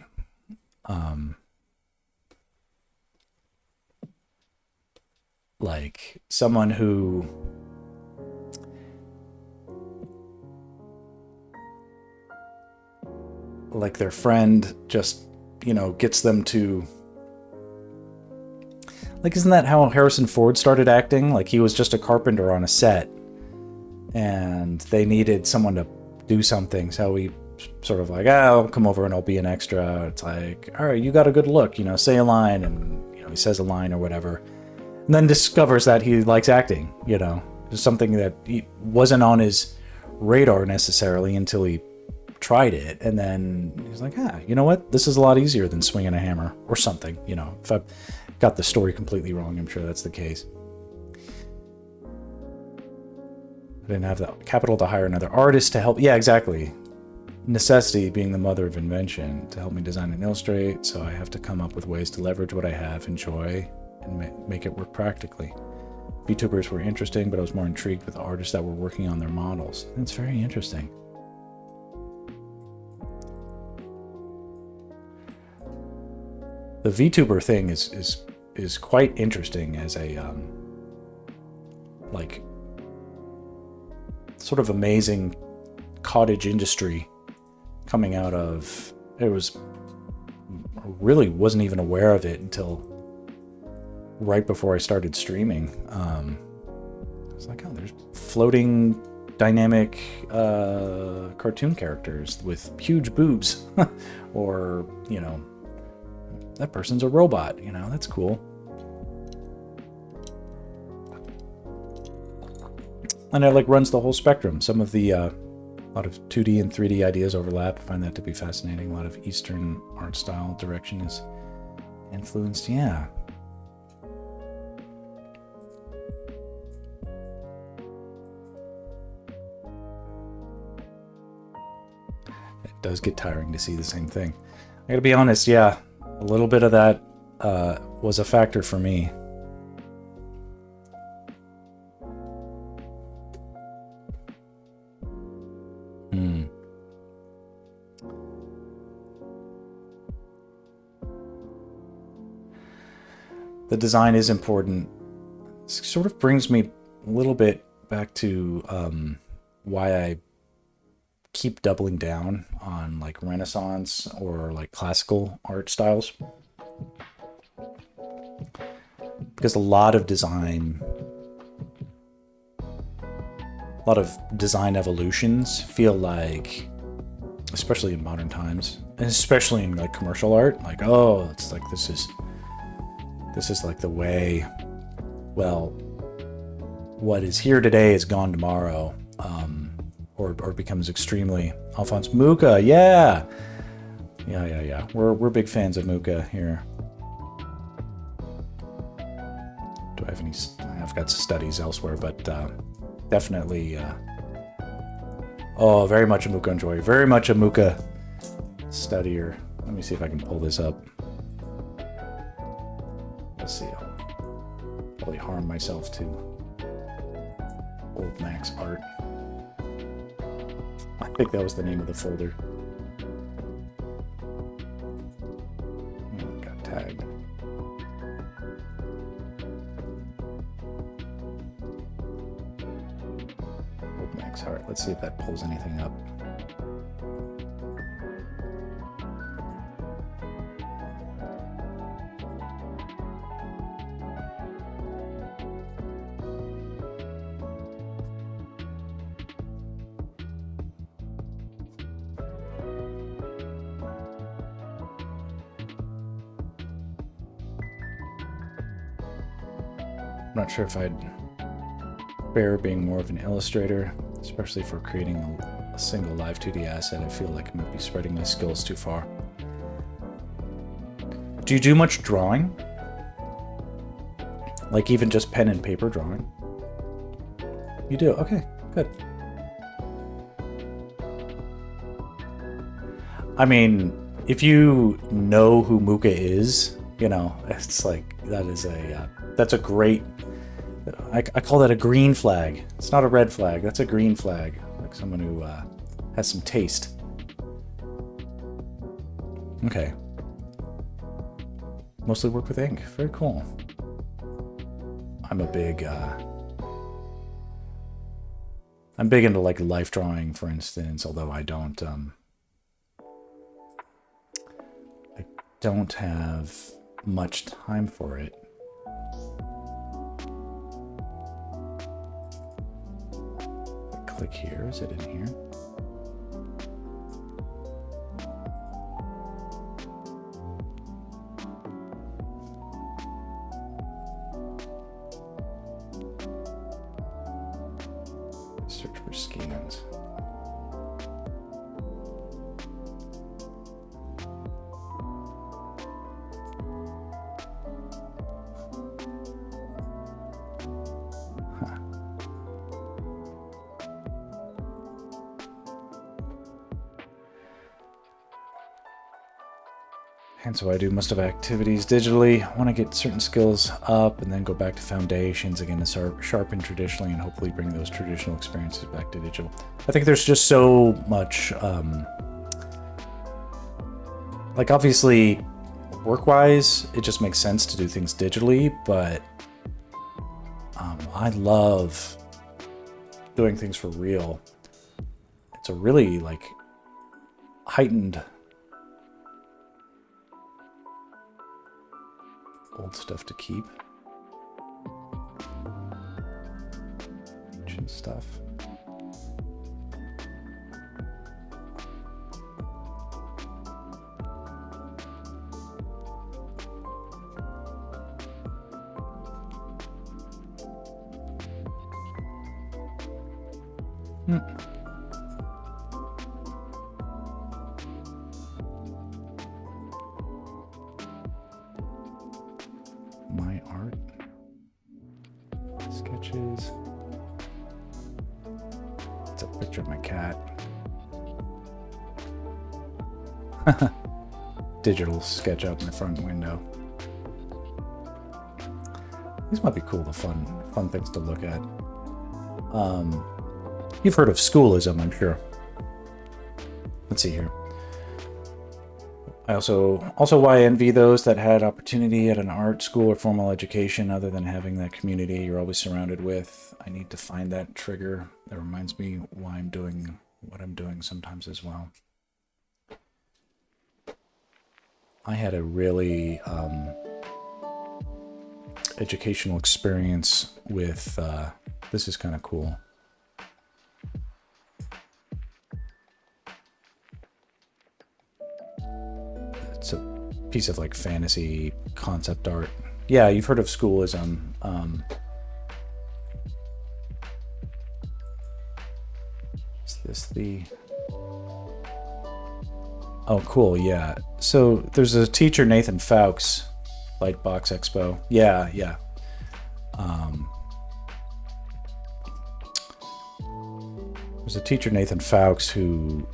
like someone who like their friend just, you know, gets them to, like, isn't that how Harrison Ford started acting? Like, he was just a carpenter on a set and they needed someone to do something, so he sort of like, I'll come over and I'll be an extra. It's like, all right, you got a good look, you know, say a line, and, you know, he says a line or whatever, and then discovers that he likes acting, you know. It's something that he wasn't on his radar necessarily until he tried it, and then he's like, you know what, this is a lot easier than swinging a hammer or something, you know. If I've got the story completely wrong, I'm sure that's the case. I didn't have the capital to hire another artist to help. Yeah, exactly. Necessity being the mother of invention, to help me design and illustrate, so I have to come up with ways to leverage what I have, enjoy, and make it work practically. VTubers were interesting, but I was more intrigued with the artists that were working on their models. It's very interesting. The VTuber thing is quite interesting as a like sort of amazing cottage industry coming out of, it was, I really wasn't even aware of it until right before I started streaming. I was like, oh, there's floating dynamic cartoon characters with huge boobs or, you know, that person's a robot, you know, that's cool. And it like runs the whole spectrum. Some of the a lot of 2D and 3D ideas overlap. I find that to be fascinating. A lot of Eastern art style direction is influenced. Yeah. It does get tiring to see the same thing. I gotta be honest, yeah. A little bit of that was a factor for me. The design is important. It sort of brings me a little bit back to why I keep doubling down on like Renaissance or like classical art styles. Because a lot of design evolutions feel like, especially in modern times, and especially in like commercial art, like, oh, it's like this is like the way, well, what is here today is gone tomorrow, or becomes extremely Alphonse Mucha, yeah. We're big fans of Mucha here. Do I have any? I've got studies elsewhere, but definitely. Oh, very much a Mucha enjoyer. Very much a Mucha studier. Let me see if I can pull this up. Let's see. I'll probably harm myself to old Max art. I think that was the name of the folder. Oh, it got tagged. Old Max art. Let's see if that pulls anything up. I'm not sure if I'd bear being more of an illustrator, especially for creating a single live 2D asset. I feel like I might be spreading my skills too far. Do you do much drawing? Like even just pen and paper drawing? You do? Okay, good. I mean, if you know who Mucha is, you know, it's like, that is a, that's a great, I call that a green flag. It's not a red flag. That's a green flag. Like someone who has some taste. Okay. Mostly work with ink. Very cool. I'm a big I'm big into like life drawing, for instance, although I don't have much time for it. Click here. Is it in here? Search for scans. And so I do most of activities digitally. I want to get certain skills up and then go back to foundations again to sharpen traditionally and hopefully bring those traditional experiences back to digital. I think there's just so much, like obviously work-wise, it just makes sense to do things digitally, but I love doing things for real. It's a really like heightened old stuff to keep. Ancient stuff. My art. Sketches. It's a picture of my cat. Digital sketch up in the front window. These might be cool, the fun things to look at. You've heard of schoolism, I'm sure. Let's see here. I also why I envy those that had opportunity at an art school or formal education other than having that community you're always surrounded with. I need to find that trigger that reminds me why I'm doing what I'm doing sometimes as well. I had a really educational experience with, this is kind of cool. It's a piece of like fantasy concept art. Yeah, you've heard of schoolism. Is this the... Oh, cool, yeah. So there's a teacher, Nathan Fowkes, Lightbox Expo. Yeah. There's a teacher, Nathan Fowkes, who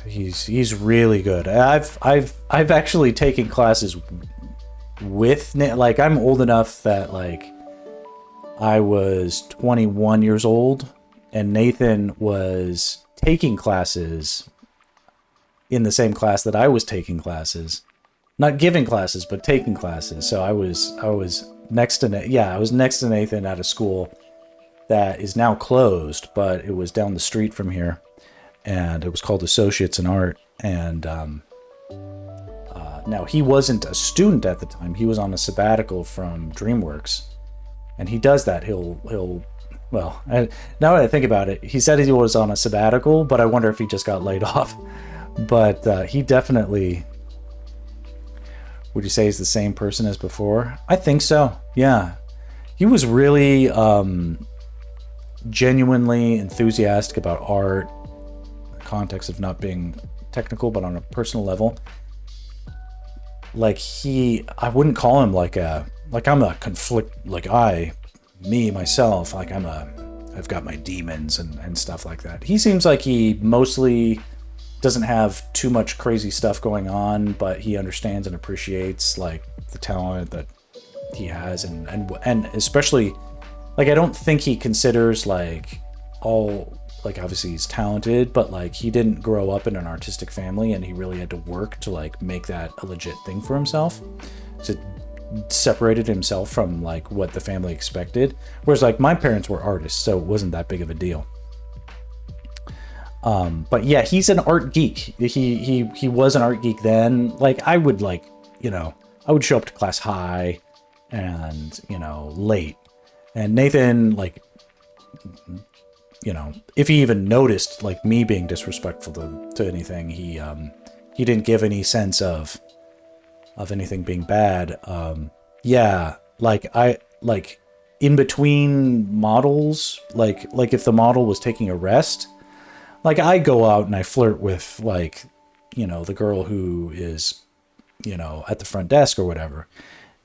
he's really good. I've actually taken classes with, like, I'm old enough that like I was 21 years old and Nathan was taking classes in the same class that I was taking classes, not giving classes, but taking classes. So I was next to Nathan at a school that is now closed, but it was down the street from here, and it was called Associates in Art. And now he wasn't a student at the time; he was on a sabbatical from DreamWorks, and he does that. Well, now that I think about it, he said he was on a sabbatical, but I wonder if he just got laid off. But he definitely, would you say he's the same person as before? I think so, yeah. He was really genuinely enthusiastic about art, in the context of not being technical, but on a personal level. Like I wouldn't call him I'm a conflict, like myself, like I've got my demons and stuff like that. He seems like he mostly doesn't have too much crazy stuff going on, but he understands and appreciates like the talent that he has, and especially, like, I don't think he considers like all, like, obviously he's talented, but like he didn't grow up in an artistic family and he really had to work to like make that a legit thing for himself. He's a separated himself from like what the family expected. Whereas like my parents were artists, so it wasn't that big of a deal. But yeah, he's an art geek. He was an art geek then. Like I would like, you know, I would show up to class high and, you know, late. And Nathan, like, you know, if he even noticed like me being disrespectful to anything, he didn't give any sense of anything being bad. Yeah, like I like in between models, like if the model was taking a rest, like I go out and I flirt with like, you know, the girl who is, you know, at the front desk or whatever.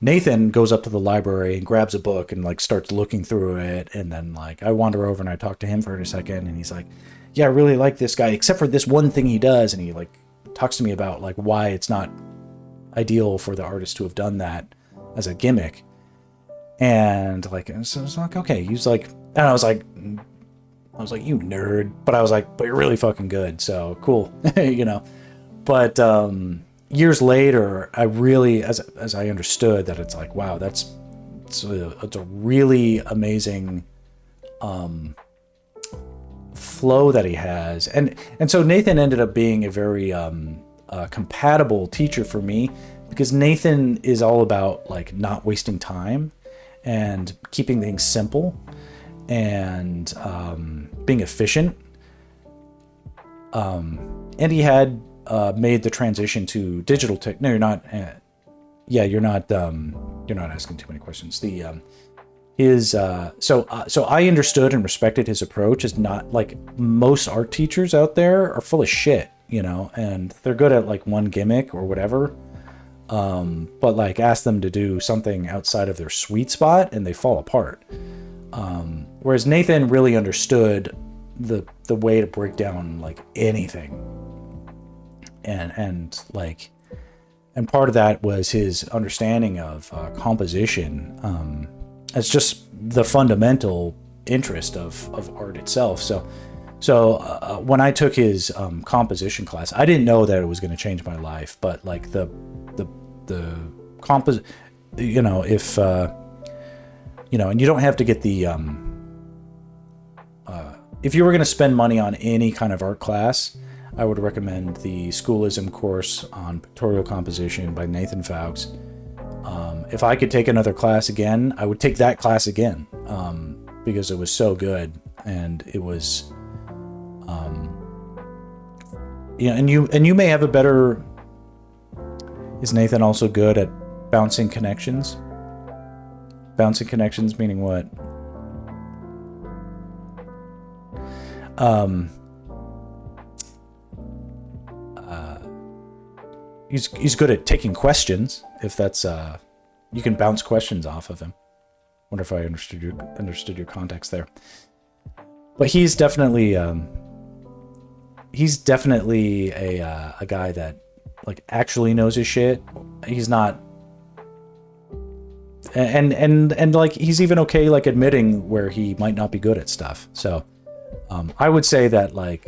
Nathan goes up to the library and grabs a book and like starts looking through it. And then like I wander over and I talk to him for a second and he's like, yeah, I really like this guy, except for this one thing he does. And he like talks to me about like why it's not ideal for the artist to have done that as a gimmick. And like, so I was like, okay, he's like, and I was like, you nerd, but I was like, but you're really fucking good. So cool. You know, but, years later, I really, as I understood that it's like, wow, it's a really amazing flow that he has, and so Nathan ended up being a very compatible teacher for me, because Nathan is all about like not wasting time and keeping things simple and being efficient, and he had made the transition to digital tech. No, you're not. Yeah, you're not asking too many questions. So I understood and respected his approach. Is not like most art teachers out there are full of shit, you know, and they're good at like one gimmick or whatever. But like ask them to do something outside of their sweet spot and they fall apart. Whereas Nathan really understood the way to break down like anything. And part of that was his understanding of composition as just the fundamental interest of art itself. So when I took his composition class, I didn't know that it was going to change my life, but like the you know, if you know, and you don't have to get the if you were going to spend money on any kind of art class, I would recommend the Schoolism course on pictorial composition by Nathan Fowkes. If I could take another class again, I would take that class again, because it was so good, and it was, yeah. And you may have a better. Is Nathan also good at bouncing connections? Bouncing connections meaning what? He's good at taking questions. If that's you can bounce questions off of him. Wonder if I understood your context there. But he's definitely a guy that like actually knows his shit. He's not, and like he's even okay like admitting where he might not be good at stuff. So I would say that like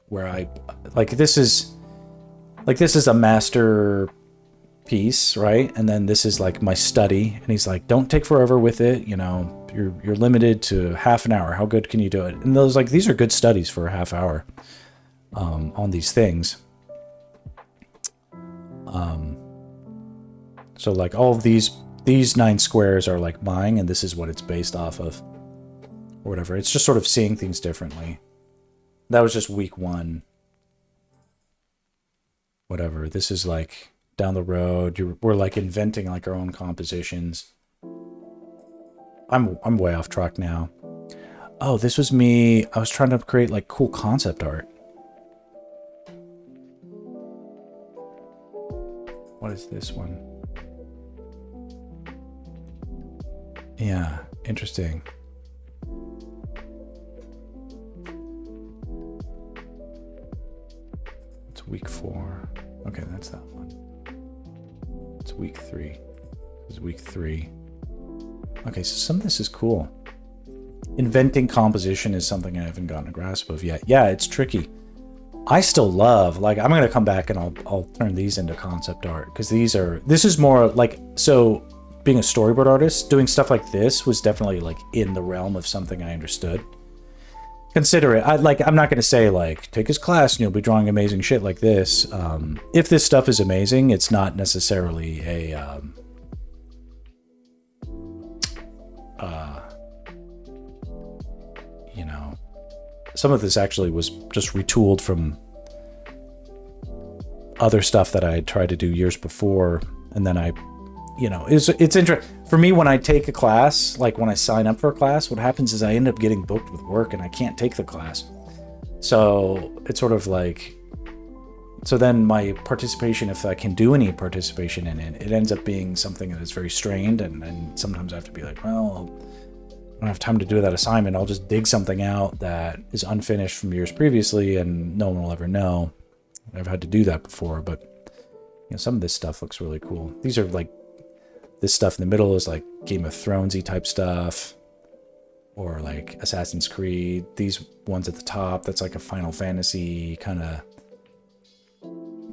where I like this is a masterpiece, right? And then this is like my study, and he's like, don't take forever with it, you know, you're limited to half an hour. How good can you do it? And those like, these are good studies for a half hour on these things. So like all of these 9 squares are like mine, and this is what it's based off of, or whatever. It's just sort of seeing things differently. That was just week 1. Whatever. This is like down the road. We're like inventing like our own compositions. I'm way off track now. Oh, this was me. I was trying to create like cool concept art. What is this one? Yeah, interesting. It's week 4. Okay, that's that one. It's week 3. This is week 3. Okay, so some of this is cool. Inventing composition is something I haven't gotten a grasp of yet. Yeah, it's tricky. I still love, like, I'm going to come back and I'll turn these into concept art, because this is more like, so being a storyboard artist, doing stuff like this was definitely like in the realm of something I understood. Consider it, I'm not going to say like, take his class and you'll be drawing amazing shit like this. If this stuff is amazing, it's not necessarily a, you know, some of this actually was just retooled from other stuff that I had tried to do years before. And then I, you know, it's interesting for me when I take a class, like when I sign up for a class, what happens is I end up getting booked with work and I can't take the class. So it's sort of like, so then my participation, if I can do any participation in it, it ends up being something that is very strained. And sometimes I have to be like, well, I don't have time to do that assignment. I'll just dig something out that is unfinished from years previously and no one will ever know. I've had to do that before, but you know, some of this stuff looks really cool. These are like, this stuff in the middle is like Game of Thronesy type stuff, or like Assassin's Creed. These ones at the top, that's like a Final Fantasy kind of,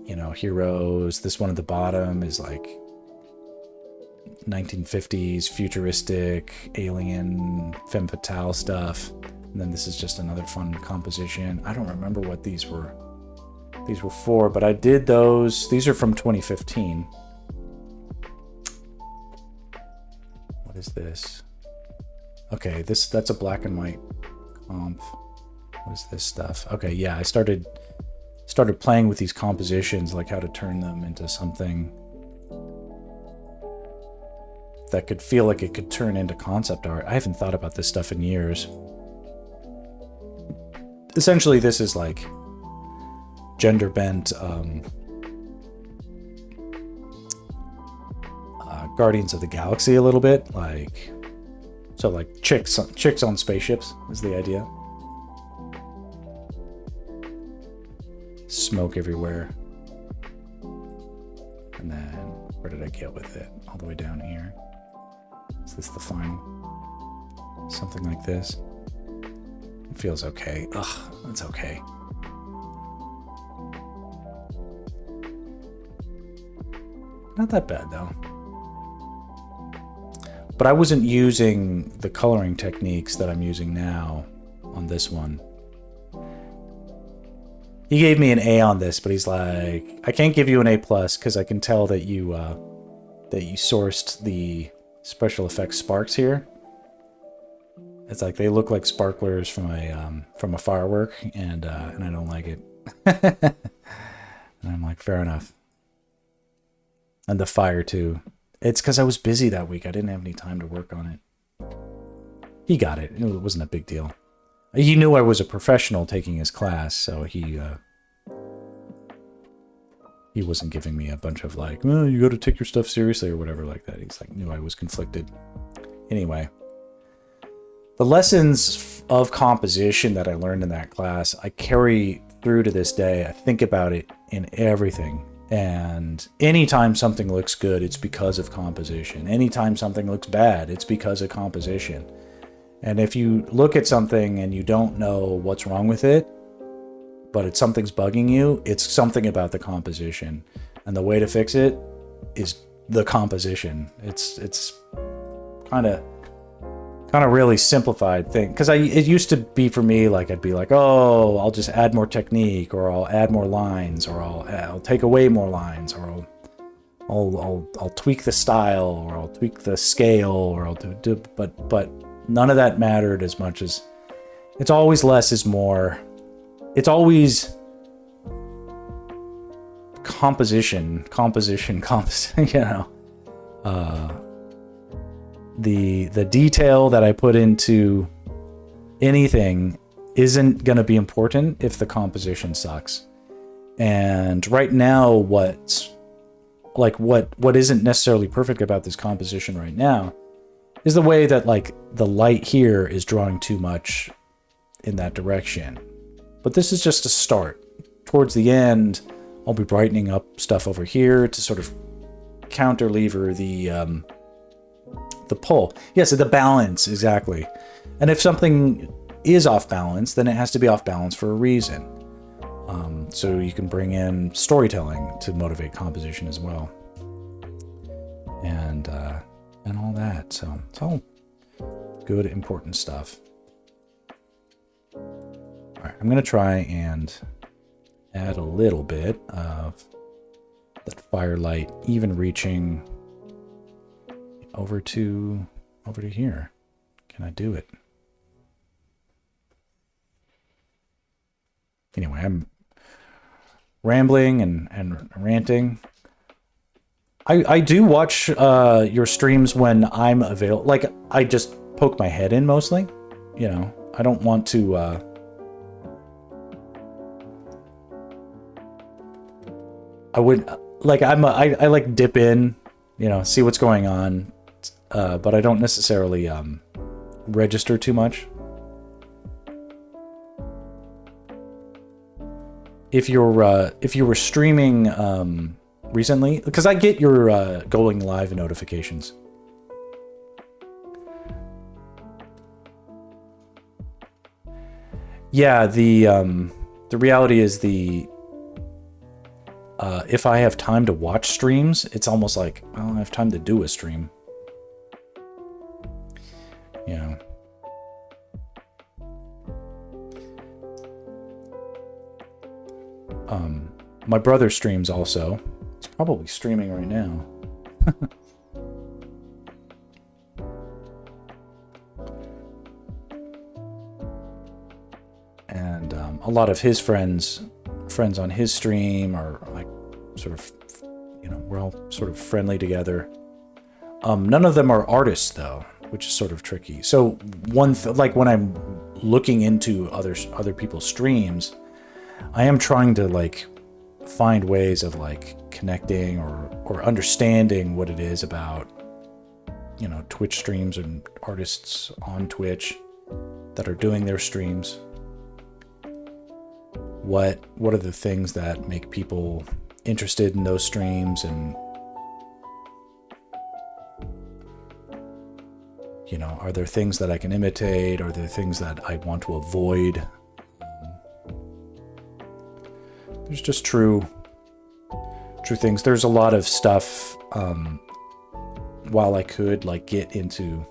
you know, heroes. This one at the bottom is like 1950s futuristic alien femme fatale stuff. And then this is just another fun composition. I don't remember what these were for, but I did those. These are from 2015. What is this? Okay, that's a black and white comp. What is this stuff? Okay, yeah, I started playing with these compositions, like how to turn them into something that could feel like it could turn into concept art. I haven't thought about this stuff in years. Essentially, this is like gender bent Guardians of the Galaxy a little bit, like, so like chicks on spaceships is the idea. Smoke everywhere. And then where did I get with it? All the way down here. Is this the final? Something like this. It feels okay. Ugh, it's okay. Not that bad though. But I wasn't using the coloring techniques that I'm using now on this one. He gave me an A on this, but he's like, I can't give you an A+ because I can tell that you sourced the special effects sparks here. It's like they look like sparklers from a firework, and I don't like it. And I'm like, fair enough. And the fire too. It's because I was busy that week. I didn't have any time to work on it. He got it. It wasn't a big deal. He knew I was a professional taking his class, so he wasn't giving me a bunch of like, oh, you got to take your stuff seriously or whatever like that. He's like, knew I was conflicted. Anyway, the lessons of composition that I learned in that class, I carry through to this day. I think about it in everything. And anytime something looks good, it's because of composition. Anytime something looks bad, it's because of composition. And if you look at something and you don't know what's wrong with it, but something's bugging you, it's something about the composition. And the way to fix it is the composition. It's kind of really simplified thing. Because it used to be for me, like I'd be like, oh, I'll just add more technique, or I'll add more lines, or I'll take away more lines, or I'll tweak the style, or I'll tweak the scale, or I'll do but none of that mattered as much as it's always less is more. It's always composition, you know. The detail that I put into anything isn't going to be important if the composition sucks. And right now, what isn't necessarily perfect about this composition right now is the way that like the light here is drawing too much in that direction. But this is just a start. Towards the end, I'll be brightening up stuff over here to sort of counterlever the pull. Yes, the balance, exactly. And if something is off balance, then it has to be off balance for a reason. So you can bring in storytelling to motivate composition as well, and all that. So it's all good, important stuff. All right, I'm gonna try and add a little bit of that firelight, even reaching over to here. Can I do it? Anyway, I'm rambling and ranting. I do watch your streams when I'm available. Like, I just poke my head in mostly. You know, I don't want to... I would... Like, I like dip in, you know, see what's going on. But I don't necessarily register too much. If you were streaming recently, because I get your going live notifications. Yeah, the reality is if I have time to watch streams, it's almost like, well, I have time to do a stream. You know. My brother streams also. He's probably streaming right now. And a lot of his friends on his stream are like sort of, you know, we're all sort of friendly together. None of them are artists though, which is sort of tricky. So like when I'm looking into other people's streams, I am trying to like find ways of like connecting or understanding what it is about, you know, Twitch streams and artists on Twitch that are doing their streams. What are the things that make people interested in those streams, and you know, are there things that I can imitate? Are there things that I want to avoid? There's just true things. There's a lot of stuff, while I could like get into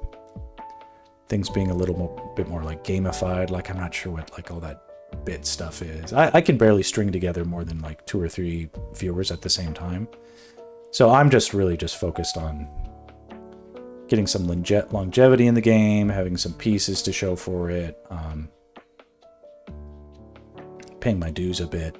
things being a little bit more like gamified, like I'm not sure what like all that bit stuff is. I can barely string together more than like 2 or 3 viewers at the same time. So I'm just really just focused on getting some longevity in the game, having some pieces to show for it, paying my dues a bit.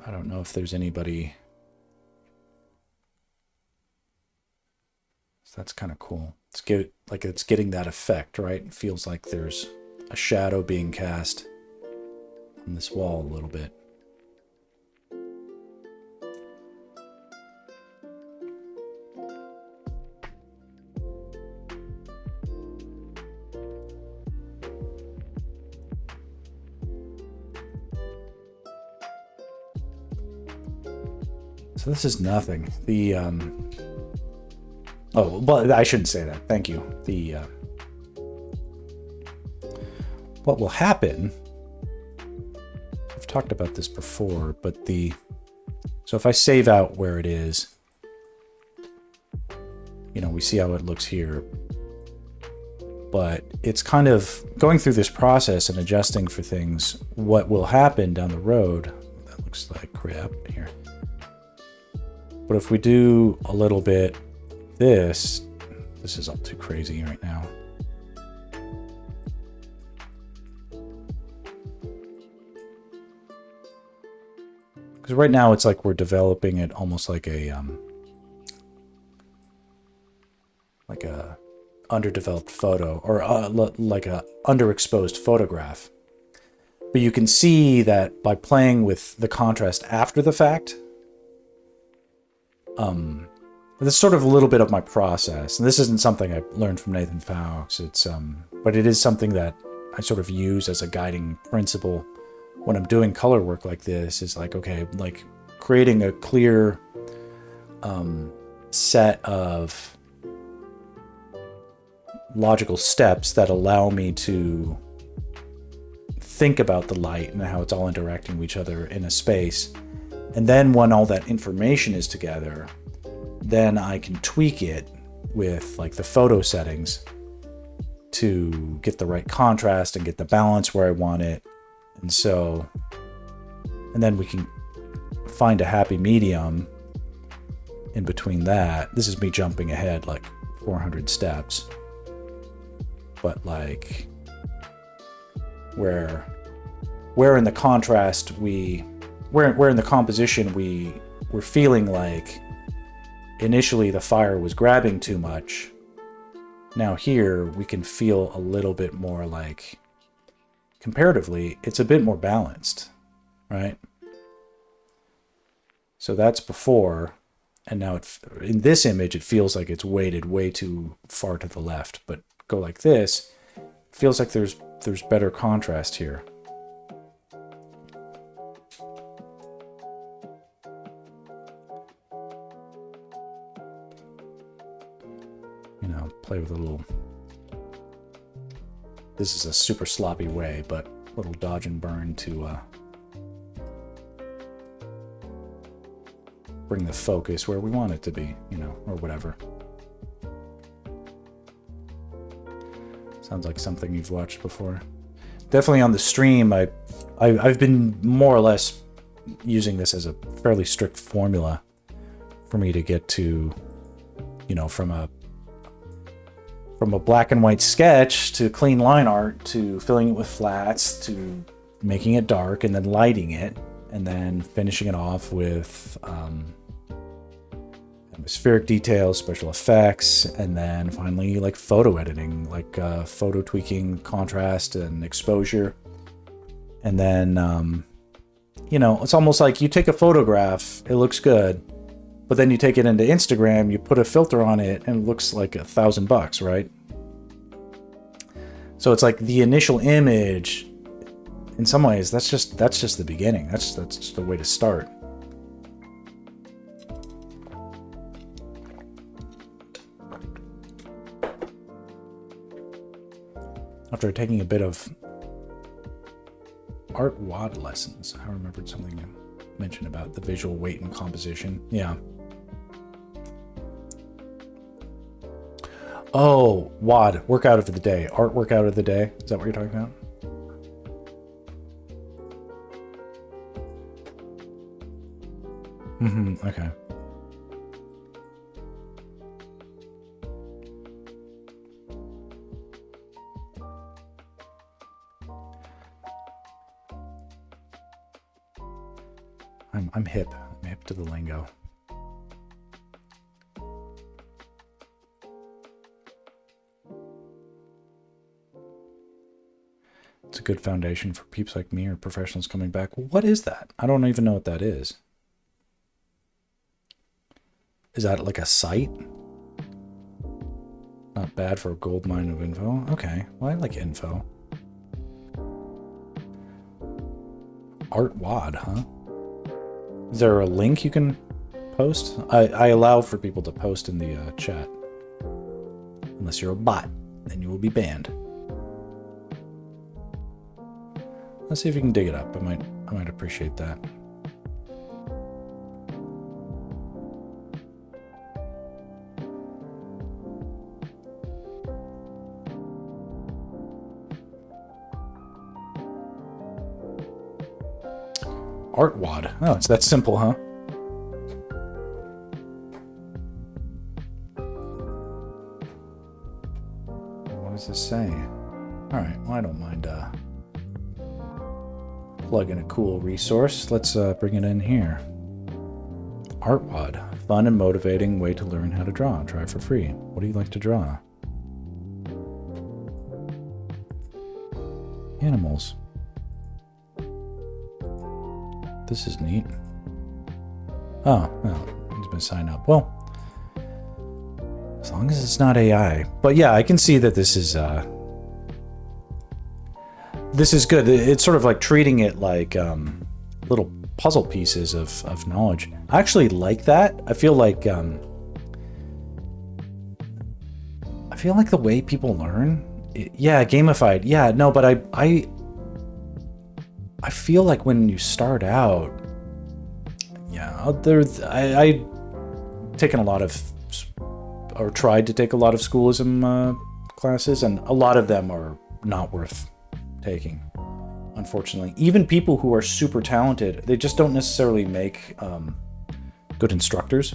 I don't know if there's anybody. So that's kind of cool. It's getting that effect, right? It feels like there's a shadow being cast on this wall a little bit. So this is nothing. The oh, well, I shouldn't say that. Thank you. The what will happen, I've talked about this before, but so if I save out where it is, you know, we see how it looks here, but it's kind of going through this process and adjusting for things. What will happen down the road, that looks like crap here. But if we do a little bit this is all too crazy right now. Because right now it's like we're developing it almost like a underdeveloped photo, or like a underexposed photograph. But you can see that by playing with the contrast after the fact, that's sort of a little bit of my process. And this isn't something I learned from Nathan Fowles. It's but it is something that I sort of use as a guiding principle when I'm doing color work like this. Is like, okay, like creating a clear set of logical steps that allow me to think about the light and how it's all interacting with each other in a space. And then when all that information is together, then I can tweak it with like the photo settings to get the right contrast and get the balance where I want it. And then we can find a happy medium in between that. This is me jumping ahead like 400 steps. But like where in the contrast where in the composition we're feeling like initially the fire was grabbing too much. Now here we can feel a little bit more like comparatively it's a bit more balanced, right? So that's before, and now in this image it feels like it's weighted way too far to the left, but go like this, it feels like there's better contrast here. You know, play with a little, this is a super sloppy way, but a little dodge and burn to bring the focus where we want it to be, you know, or whatever. Sounds like something you've watched before. Definitely on the stream, I've been more or less using this as a fairly strict formula for me to get to, you know, from a black and white sketch to clean line art to filling it with flats to making it dark and then lighting it and then finishing it off with atmospheric details, special effects, and then finally like photo editing, like photo tweaking, contrast and exposure. And then, you know, it's almost like you take a photograph, it looks good, but then you take it into Instagram, you put a filter on it, and it looks like $1,000, right? So it's like the initial image, in some ways, that's just the beginning. That's just the way to start. After taking a bit of art WOD lessons, I remembered something you mentioned about the visual weight and composition. Yeah. Oh, WOD, workout of the day. Art workout of the day. Is that what you're talking about? Mm-hmm, okay. I'm hip. I'm hip to the lingo. It's a good foundation for peeps like me or professionals coming back. What is that? I don't even know what that is. Is that like a site? Not bad for a gold mine of info. Okay, well, I like info. Art WOD, huh? Is there a link you can post? I allow for people to post in the chat. Unless you're a bot, then you will be banned. Let's see if you can dig it up. I might appreciate that. Art WOD. Oh, it's that simple, huh? What does this say? All right, well, I don't mind plug in a cool resource. Let's bring it in here. Art WOD. Fun and motivating way to learn how to draw. Try for free. What do you like to draw? Animals. This is neat. Oh, well, he's been signed up. Well, as long as it's not AI. But yeah, I can see that this is good. It's sort of like treating it like little puzzle pieces of knowledge. I actually like that. I feel like feel like the way people learn, yeah, gamified. Yeah, no, but I feel like when you start out, yeah, I taken a lot of, or tried to take a lot of schoolism classes, and a lot of them are not worth taking, unfortunately. Even people who are super talented, they just don't necessarily make good instructors.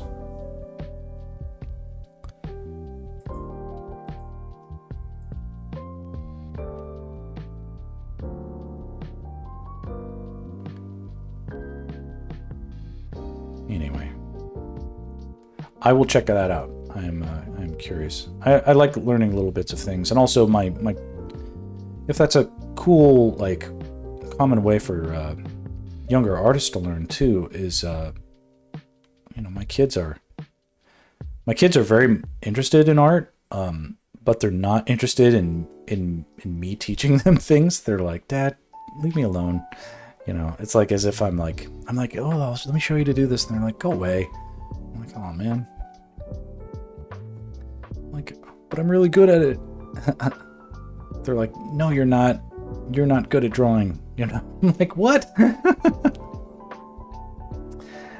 Anyway, I will check that out. I'm curious. I like learning little bits of things, and also my if that's a cool, like, common way for younger artists to learn too, is you know, my kids are very interested in art, but they're not interested in me teaching them things. They're like, Dad, leave me alone. You know, it's like as if I'm like, oh, let me show you to do this, and they're like, go away. I'm like, oh man. I'm like, but I'm really good at it. They're like, no, you're not. You're not good at drawing. You know, I'm like, what?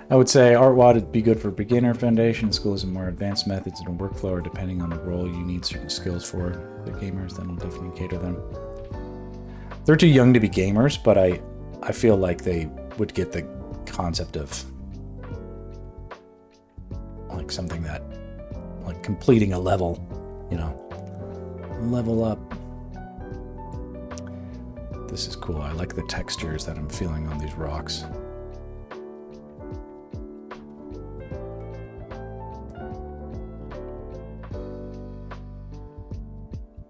I would say ArtWad would be good for beginner foundation. Schools and more advanced methods and workflow, or depending on the role you need certain skills for. The gamers, then will definitely cater them. They're too young to be gamers, but I feel like they would get the concept of like something that, like completing a level, you know, level up. This is cool. I like the textures that I'm feeling on these rocks.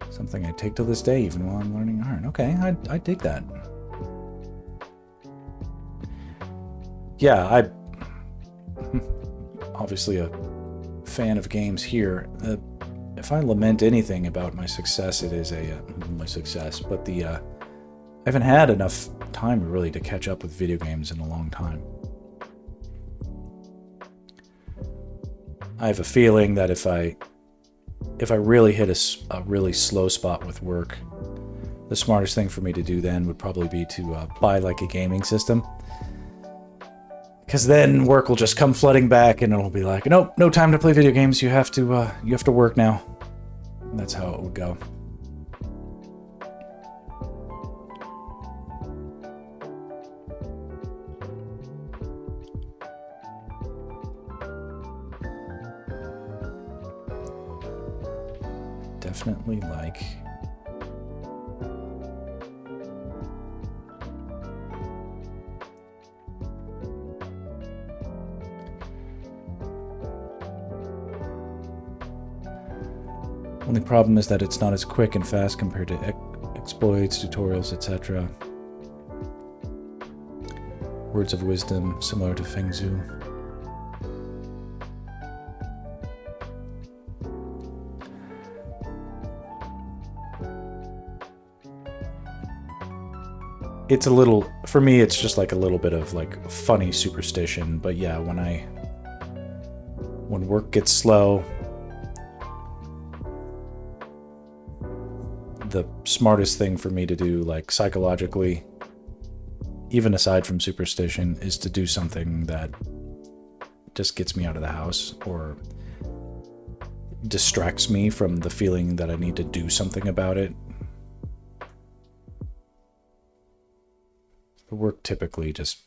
Something I take to this day, even while I'm learning art. Okay, I dig that. Yeah, I obviously a fan of games here. If I lament anything about my success, it is my success. But I haven't had enough time really to catch up with video games in a long time. I have a feeling that if I really hit a really slow spot with work, the smartest thing for me to do then would probably be to buy like a gaming system. Because then work will just come flooding back, and it'll be like, nope, no time to play video games. You have to work now. And that's how it would go. Definitely like. Only problem is that it's not as quick and fast compared to exploits, tutorials, etc. Words of wisdom, similar to Feng Zhu. It's a little, for me, it's just like a little bit of like funny superstition. But yeah, when work gets slow, the smartest thing for me to do, like psychologically, even aside from superstition, is to do something that just gets me out of the house or distracts me from the feeling that I need to do something about it. The work typically just,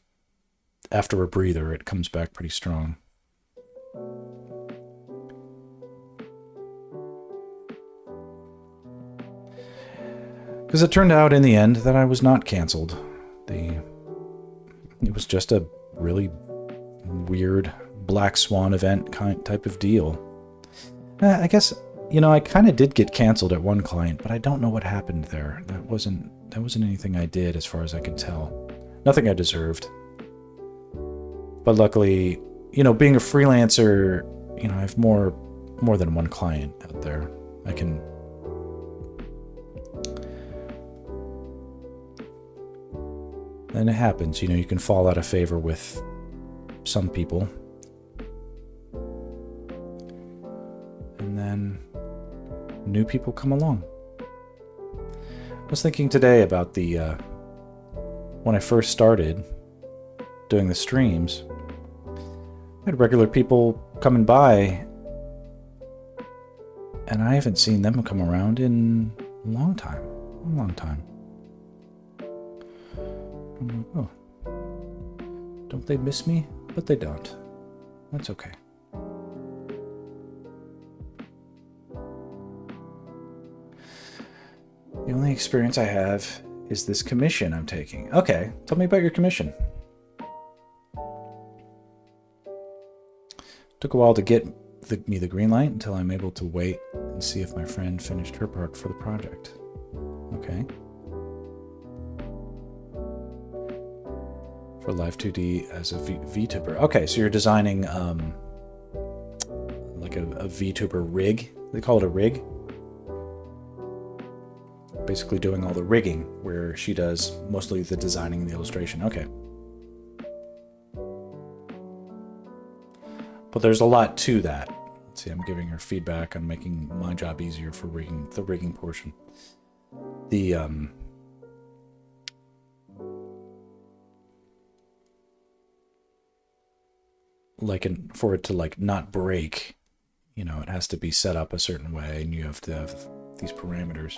after a breather, it comes back pretty strong. Because it turned out in the end that I was not canceled. It was just a really weird black swan event type of deal. I guess, you know, I kind of did get canceled at one client, but I don't know what happened there. That wasn't anything I did, as far as I can tell. Nothing I deserved. But luckily, you know, being a freelancer, you know, I have more than one client out there. I can. And it happens, you know, you can fall out of favor with some people. And then new people come along. I was thinking today about the when I first started doing the streams, I had regular people coming by, and I haven't seen them come around in a long time. A long time. I'm like, oh, don't they miss me? But they don't. That's okay. The only experience I have is this commission I'm taking. Okay, tell me about your commission. Took a while to get me the green light until I'm able to wait and see if my friend finished her part for the project. Okay. For Live 2D as a VTuber. Okay, so you're designing like a VTuber rig. They call it a rig. Basically doing all the rigging, where she does mostly the designing and the illustration. Okay. But there's a lot to that. Let's see, I'm giving her feedback on making my job easier for rigging, the rigging portion. The for it to like not break, you know, it has to be set up a certain way, and you have to have these parameters.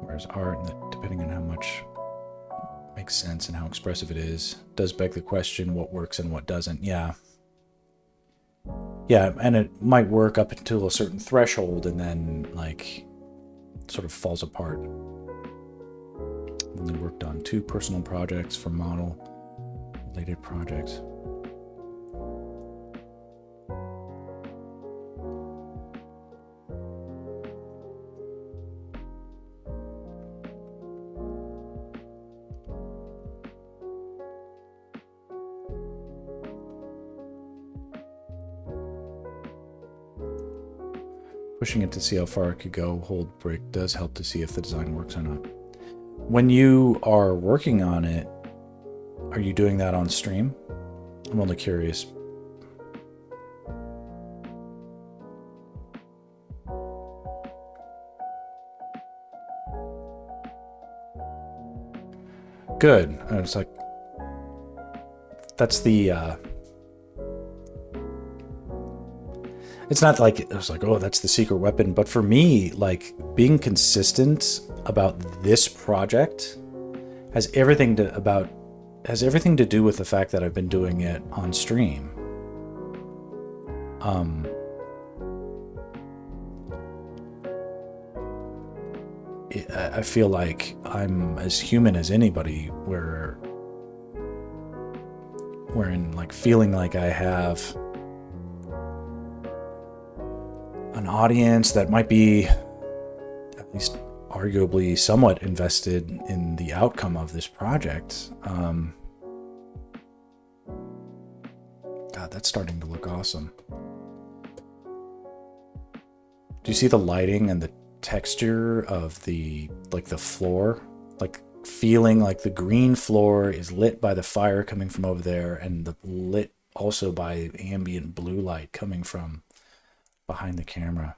Whereas art, depending on how much makes sense and how expressive it is, does beg the question what works and what doesn't. Yeah, and it might work up until a certain threshold and then like sort of falls apart. And they worked on 2 personal projects for model related projects. Pushing it to see how far it could go, hold break, does help to see if the design works or not. When you are working on it, are you doing that on stream? I'm only curious. Good. It's like, that's the, it's not like, it was like, oh, that's the secret weapon. But for me, like, being consistent about this project has everything to do with the fact that I've been doing it on stream. I feel like I'm as human as anybody, wherein like feeling like I have an audience that might be at least arguably somewhat invested in the outcome of this project. God, that's starting to look awesome. Do you see the lighting and the texture of the floor? Like feeling like the green floor is lit by the fire coming from over there, and lit also by ambient blue light coming from behind the camera.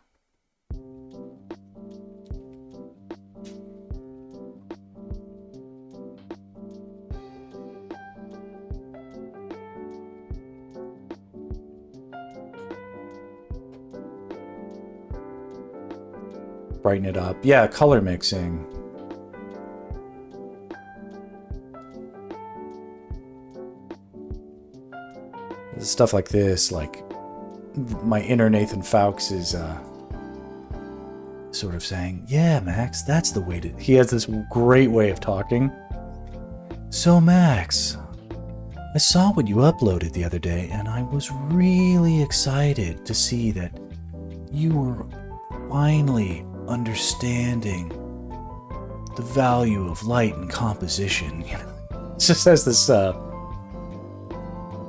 Brighten it up. Yeah, color mixing. Stuff like this, like my inner Nathan Fowkes is sort of saying, yeah, Max, that's the way to... He has this great way of talking. So, Max, I saw what you uploaded the other day, and I was really excited to see that you were finally understanding the value of light and composition. You know, it just has this...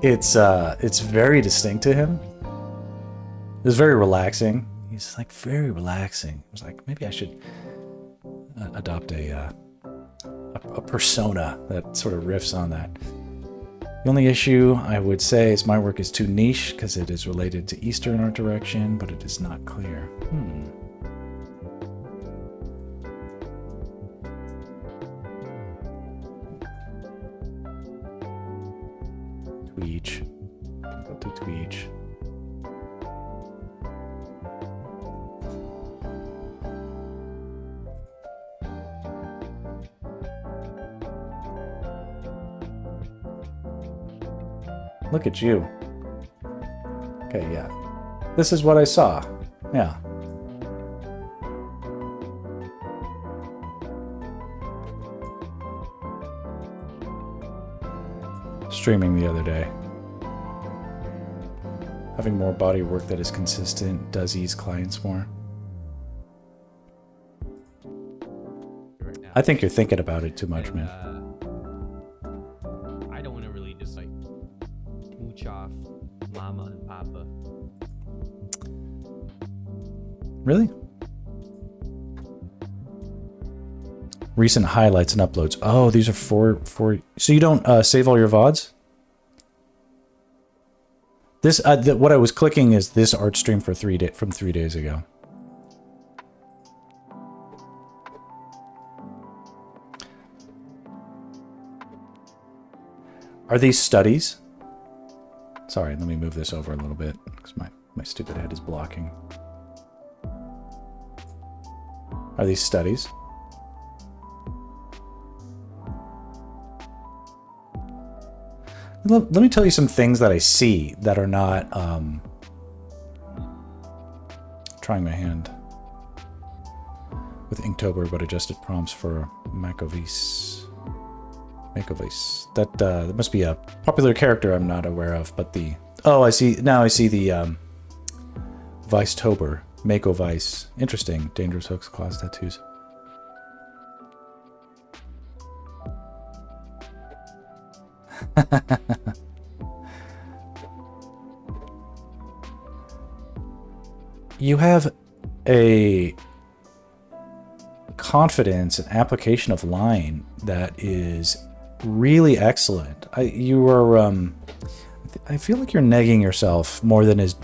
It's very distinct to him. It's very relaxing. He's like very relaxing. I was like, maybe I should adopt a persona that sort of riffs on that. The only issue I would say is my work is too niche because it is related to Eastern art direction, but it is not clear. Tweech. Go to Tweech. Look at you. Okay, yeah. This is what I saw. Yeah. Streaming the other day. Having more body work that is consistent does ease clients more. I think you're thinking about it too much, man. I don't want to really just like mooch off mama and papa. Really? Recent highlights and uploads. Oh, these are four. So you don't save all your VODs? This what I was clicking is this art stream for from 3 days ago. Are these studies? Sorry, let me move this over a little bit because my stupid head is blocking. Are these studies? Let me tell you some things that I see that are not, trying my hand with Inktober, but adjusted prompts for Macovese. That must be a popular character I'm not aware of, but the... Oh, I see, now I see the, Vicetober. Mako Vice. Interesting. Dangerous hooks, claws, tattoos. You have a confidence and application of line that is really excellent. You are I feel like you're negging yourself more than is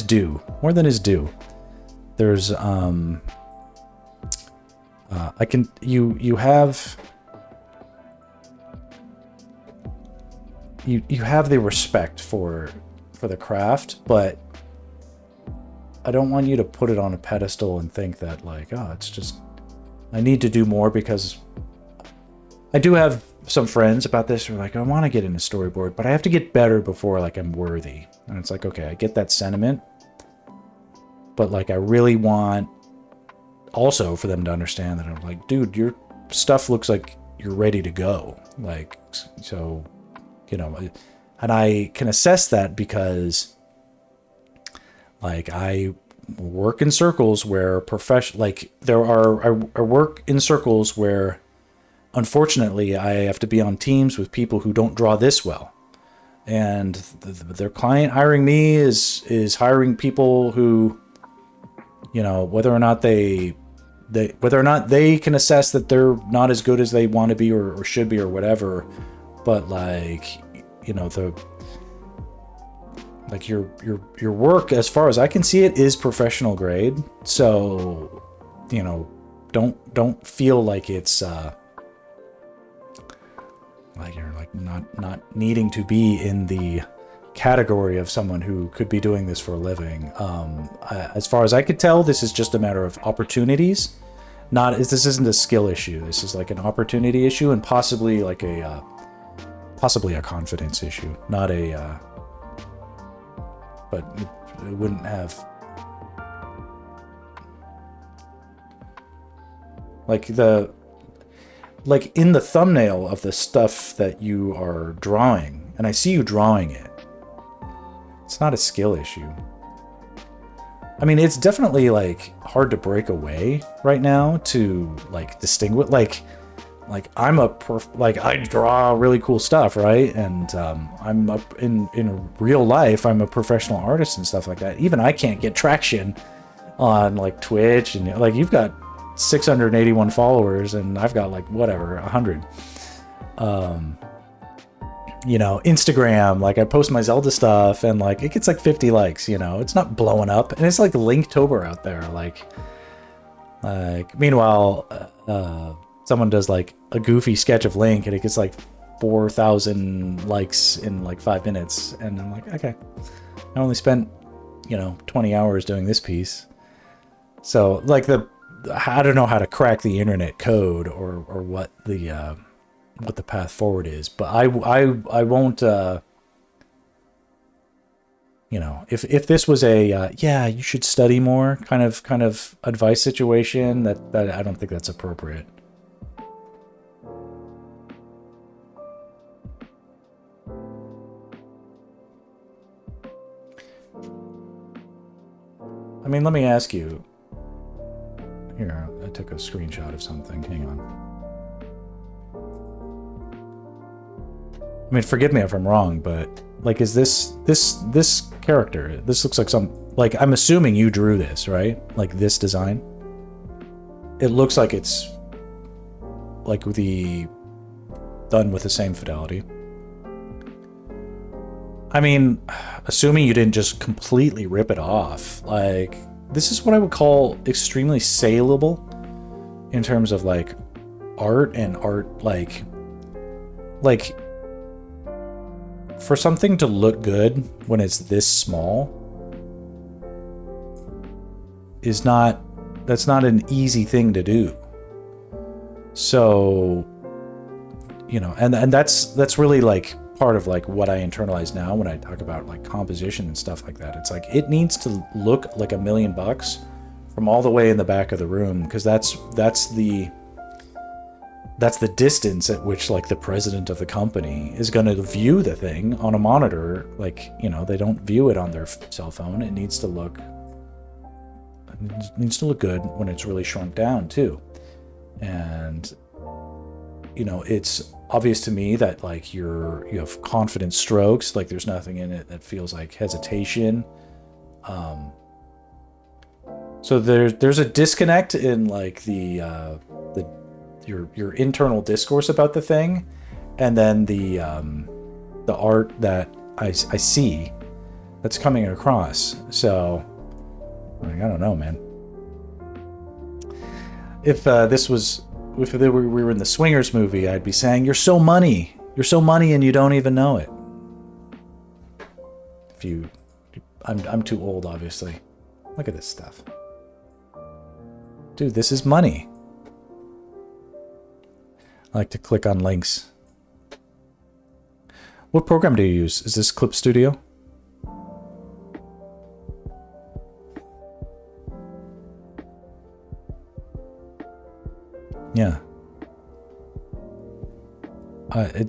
due. There's you have the respect for the craft, but I don't want you to put it on a pedestal and think that like, oh, it's just I need to do more, because I do have some friends about this who are like, I want to get into storyboard, but I have to get better before like I'm worthy. And it's like, okay, I get that sentiment, but like I really want also for them to understand that I'm like, dude, your stuff looks like you're ready to go. Like, so, you know, and I can assess that because like I work in circles where I work in circles where unfortunately I have to be on teams with people who don't draw this well. And their client hiring me is hiring people who, you know, whether or not they can assess that they're not as good as they want to be or should be or whatever, but like, you know, your work, as far as I can see it, is professional grade. So, you know, don't feel like it's like you're like not needing to be in the category of someone who could be doing this for a living. As far as I could tell, this is just a matter of opportunities. This isn't a skill issue. This is like an opportunity issue and possibly like a confidence issue, not a. But it wouldn't have like in the thumbnail of the stuff that you are drawing, and I see you drawing it. It's not a skill issue. I mean, it's definitely like hard to break away right now to like distinguish. Like I'm I draw really cool stuff, right? And I'm up in real life, I'm a professional artist and stuff like that. Even I can't get traction on like Twitch, and like you've got 681 followers and I've got like whatever 100. you know, Instagram, like I post my Zelda stuff and like it gets like 50 likes, you know, it's not blowing up, and it's like Linktober out there. Like meanwhile, someone does like a goofy sketch of Link and it gets like 4,000 likes in like 5 minutes. And I'm like, okay, I only spent, you know, 20 hours doing this piece. So like I don't know how to crack the internet code or what the path forward is, but I won't, you know, if this was a, yeah, you should study more kind of advice situation, that I don't think that's appropriate. I mean, let me ask you. Here, I took a screenshot of something. Hang on. I mean, forgive me if I'm wrong, but like, is this character? This looks like like, I'm assuming you drew this, right? Like this design. It looks like it's like done with the same fidelity. I mean, assuming you didn't just completely rip it off, like, this is what I would call extremely saleable in terms of like art and art, like for something to look good when it's this small that's not an easy thing to do. So, you know, and that's really like part of like what I internalize now when I talk about like composition and stuff like that. It's like it needs to look like $1 million from all the way in the back of the room, because that's the distance at which like the president of the company is going to view the thing on a monitor. Like, you know, they don't view it on their cell phone. It needs to look good when it's really shrunk down too. And, you know, it's obvious to me that like you have confident strokes, like there's nothing in it that feels like hesitation. So there's a disconnect in like your internal discourse about the thing, and then the art that I see that's coming across. So like, I don't know, man. If we were in the Swingers movie, I'd be saying, you're so money and you don't even know it. I'm too old, obviously. Look at this stuff. Dude, this is money. I like to click on links. What program do you use? Is this Clip Studio? Yeah.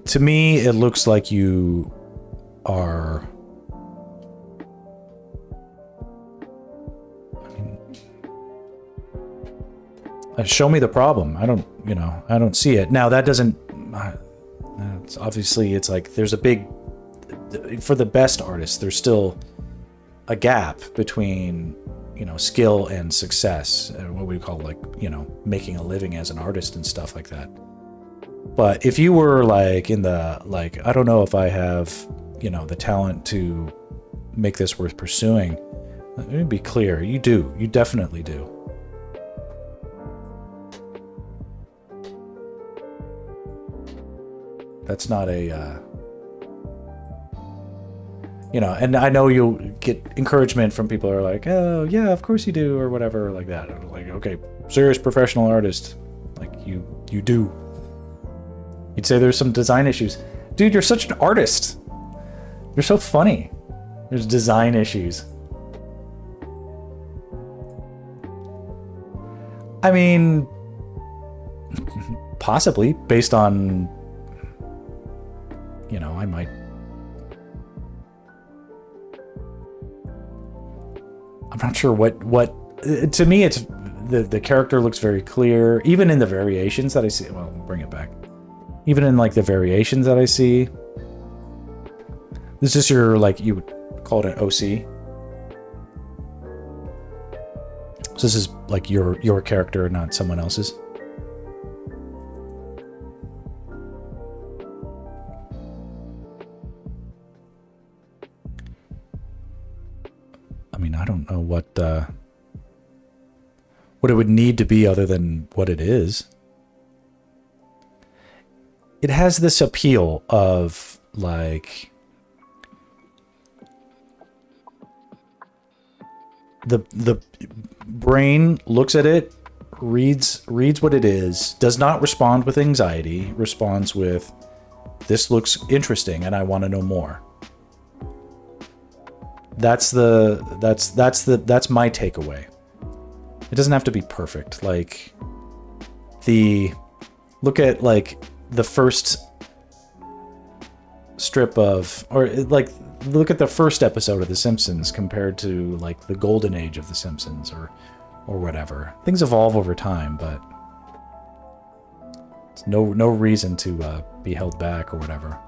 To me, it looks like you are... show me the problem. I don't see it. Now, that doesn't... it's like there's a big... For the best artists, there's still a gap between, you know, skill and success, what we call like, you know, making a living as an artist and stuff like that. But if you were like in the, like, I don't know if I have, you know, the talent to make this worth pursuing, let me be clear. You do. You definitely do. That's not a, you know, and I know you'll get encouragement from people who are like, oh, yeah, of course you do, or whatever, like that. I'm like, okay, serious professional artist. Like, you do. You'd say there's some design issues. Dude, you're such an artist. You're so funny. There's design issues. I mean, possibly, based on, you know, I might... I'm not sure what to me, it's the character looks very clear, even in the variations that I see. Well, bring it back. Even in like the variations that I see. This is your, like, you would call it an OC. So this is like your character, not someone else's. mean, I don't know what it would need to be other than what it is. It has this appeal of like the brain looks at it, reads what it is, does not respond with anxiety, responds with, this looks interesting and I want to know more. That's my takeaway. It doesn't have to be perfect. Like look at like the first strip of, or like look at the first episode of The Simpsons compared to like the golden age of The Simpsons or whatever. Things evolve over time, but it's no reason to be held back or whatever.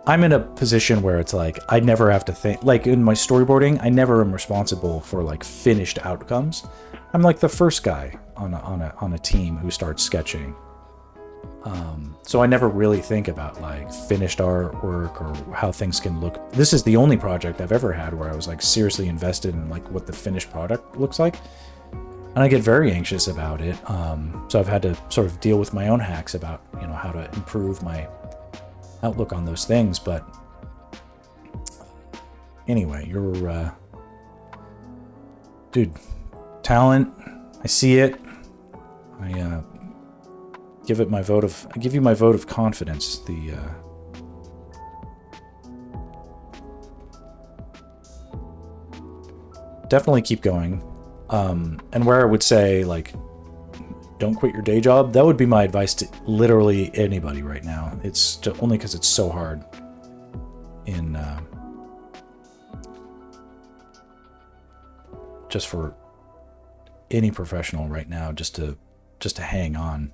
I'm in a position where it's like I never have to think, like in my storyboarding, I never am responsible for like finished outcomes. I'm like the first guy on a team who starts sketching. So I never really think about like finished artwork or how things can look. This is the only project I've ever had where I was like seriously invested in like what the finished product looks like. And I get very anxious about it. So I've had to sort of deal with my own hacks about, you know, how to improve my outlook on those things. But anyway, you're dude, talent, I see it. I give you my vote of confidence. Definitely keep going. And where I would say like don't quit your day job, that would be my advice to literally anybody right now. It's only because it's so hard in just for any professional right now just to hang on.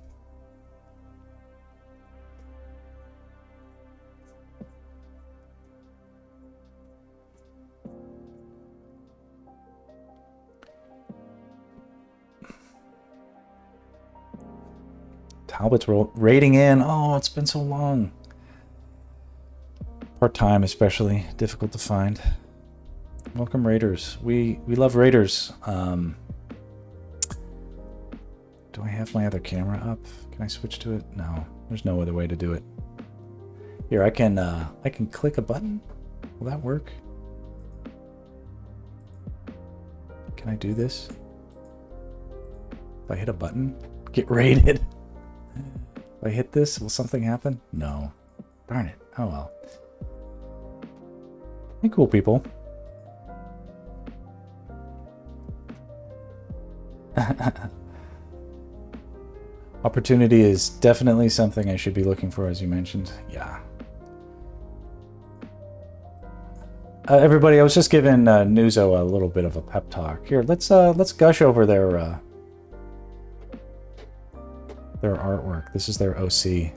Talbot's rating in. Oh, it's been so long. Part-time especially. Difficult to find. Welcome, Raiders. We love Raiders. Do I have my other camera up? Can I switch to it? No. There's no other way to do it. Here, I can click a button. Will that work? Can I do this? If I hit a button? Get raided. If I hit this, will something happen? No. Darn it. Oh well. Hey, cool people. Opportunity is definitely something I should be looking for, as you mentioned. Yeah. Everybody, I was just giving Nuzo a little bit of a pep talk. Here, let's gush over their artwork. This is their OC.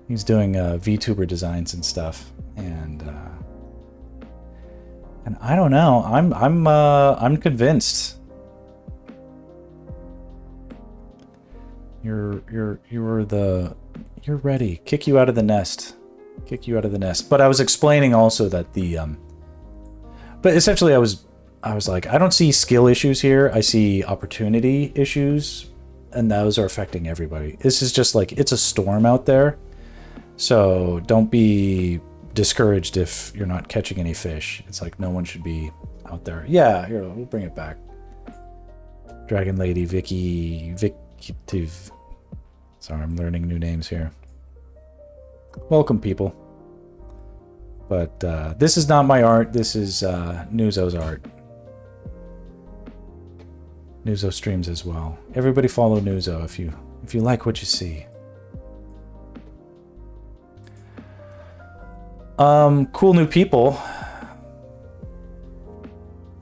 He's doing VTuber designs and stuff, and I don't know. I'm convinced. You're ready. Kick you out of the nest. Kick you out of the nest. But I was explaining also that but essentially I was like, I don't see skill issues here. I see opportunity issues, and those are affecting everybody. This is just like, it's a storm out there. So don't be discouraged if you're not catching any fish. It's like no one should be out there. Yeah, here, we'll bring it back. Dragon Lady, Vicky. Sorry, I'm learning new names here. Welcome, people. But this is not my art. This is Nuzo's art. Nuzo streams as well. Everybody follow Nuzo if you like what you see. Cool new people.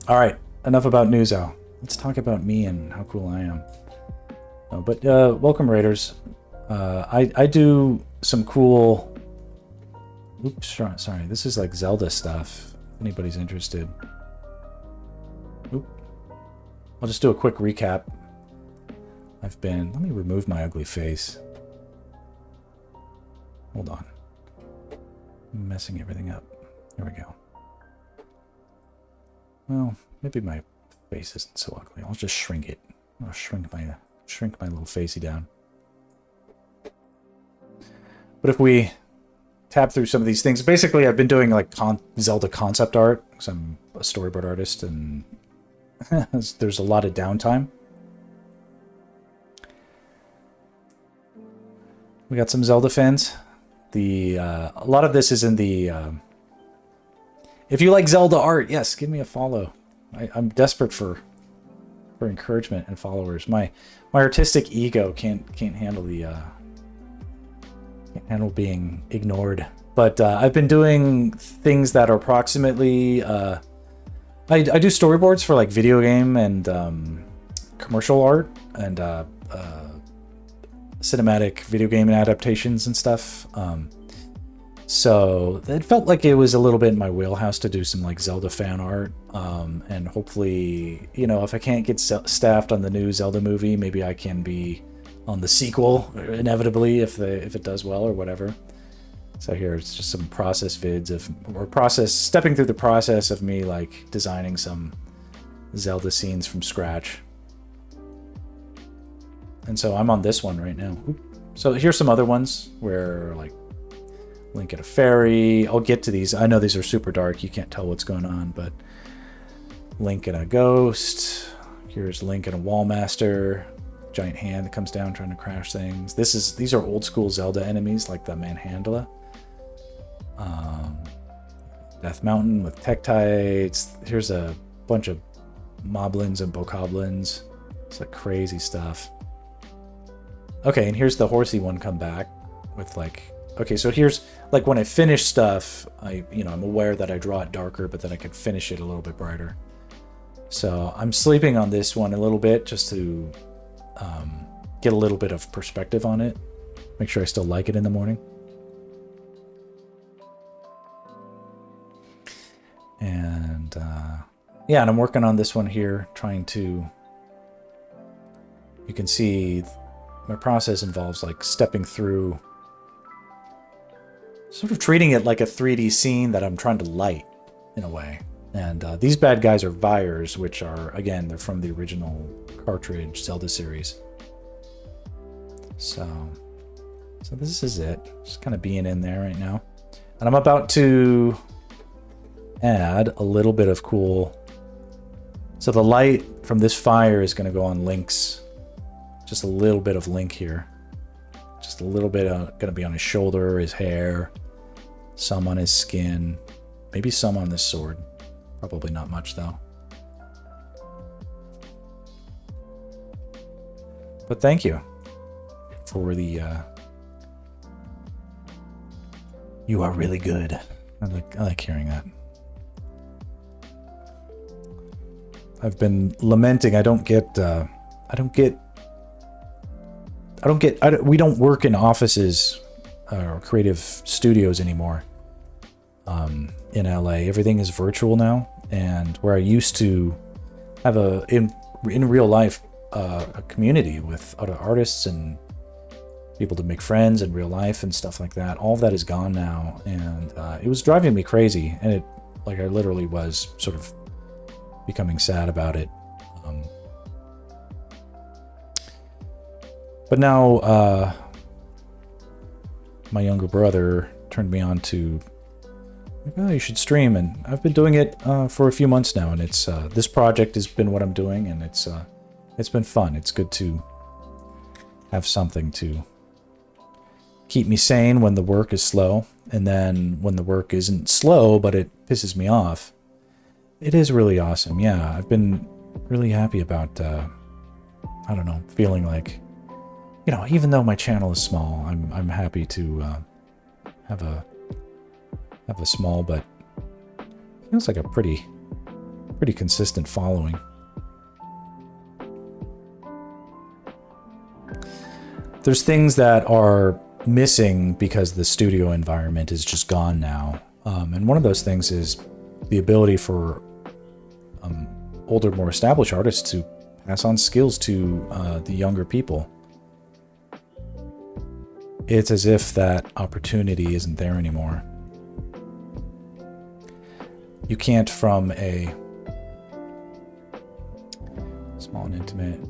All right, enough about Nuzo. Let's talk about me and how cool I am. No, but welcome, Raiders. I do some cool. Oops, sorry. This is like Zelda stuff. If anybody's interested. Oop. I'll just do a quick recap. Let me remove my ugly face. Hold on. messing everything up. There we go. Well, maybe my face isn't so ugly. I'll just shrink it. I'll shrink my little facey down. But if we tab through some of these things, basically I've been doing like Zelda concept art because I'm a storyboard artist, and there's a lot of downtime. We got some Zelda fans. A lot of this is in the. If you like Zelda art, yes, give me a follow. I'm desperate for encouragement and followers. My artistic ego can't handle being ignored. But I've been doing things that are approximately. I do storyboards for like video game and commercial art and cinematic video game adaptations and stuff. So it felt like it was a little bit in my wheelhouse to do some like Zelda fan art. And hopefully, you know, if I can't get staffed on the new Zelda movie, maybe I can be on the sequel inevitably if it does well or whatever. So here it's just some process vids stepping through the process of me like designing some Zelda scenes from scratch. And so I'm on this one right now. So here's some other ones where like Link at a ferry. I'll get to these. I know these are super dark. You can't tell what's going on, but Link and a ghost. Here's Link and a wallmaster. Giant hand that comes down trying to crash things. These are old school Zelda enemies like the Manhandla. Death Mountain with Tektites. Here's a bunch of moblins and bokoblins. It's like crazy stuff. Okay, and here's the horsey one come back with like. Okay, so here's like when I finish stuff, I'm aware that I draw it darker, but then I could finish it a little bit brighter. So I'm sleeping on this one a little bit just to get a little bit of perspective on it. Make sure I still like it in the morning. And yeah, and I'm working on this one here, trying to. You can see my process involves like stepping through. Sort of treating it like a 3D scene that I'm trying to light in a way. And these bad guys are Vires, which are, again, they're from the original cartridge Zelda series. So this is it. Just kind of being in there right now. And I'm about to add a little bit of cool. So the light from this fire is going to go on Link's. Just a little bit of Link here. Just a little bit going to be on his shoulder, his hair, some on his skin, maybe some on this sword. Probably not much though. But thank you for the. You are really good. I like hearing that. I've been lamenting. We don't work in offices or creative studios anymore. In LA, everything is virtual now, and where I used to have in real life a community with other artists and people to make friends in real life and stuff like that. All of that is gone now, and it was driving me crazy. And I literally was sort of becoming sad about it. But now, my younger brother turned me on to, oh, you should stream, and I've been doing it for a few months now, and it's this project has been what I'm doing, and it's been fun. It's good to have something to keep me sane when the work is slow, and then when the work isn't slow, but it pisses me off, it is really awesome. Yeah, I've been really happy about, I don't know, feeling like, even though my channel is small, I'm happy to have a small but feels like a pretty consistent following. There's things that are missing because the studio environment is just gone now, and one of those things is the ability for older, more established artists to pass on skills to the younger people. It's as if that opportunity isn't there anymore. you can't from a small and intimate,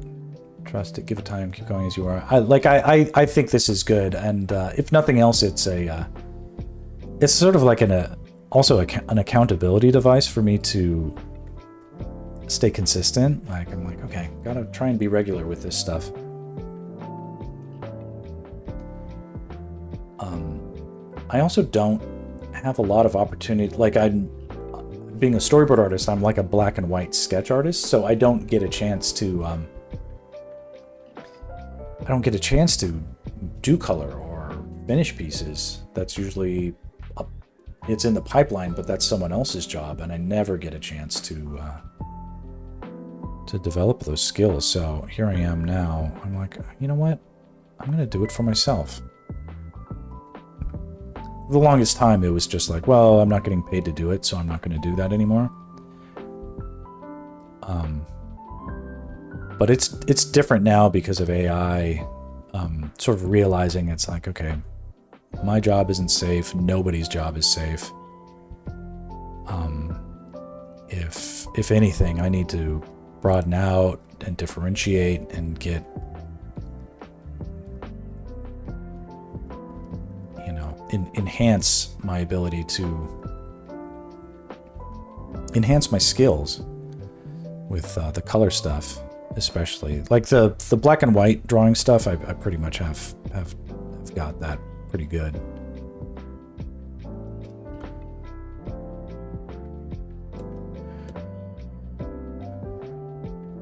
trust it, give it time, keep going as you are. I think this is good, and if nothing else, it's sort of like also an accountability device for me to stay consistent. Like, I'm like, okay, gotta try and be regular with this stuff. I also don't have a lot of opportunity. Like, being a storyboard artist, I'm like a black and white sketch artist, so I don't get a chance to do color or finish pieces. That's usually it's in the pipeline, but that's someone else's job, and I never get a chance to develop those skills. So here I am now. I'm like, you know what? I'm gonna do it for myself. The longest time it was just like, well, I'm not getting paid to do it, so I'm not going to do that anymore. But it's different now because of AI. Sort of realizing it's like, okay, my job isn't safe. Nobody's job is safe. If anything, I need to broaden out and differentiate and get, enhance my ability to enhance my skills with the color stuff, especially like the black and white drawing stuff. I pretty much have got that pretty good.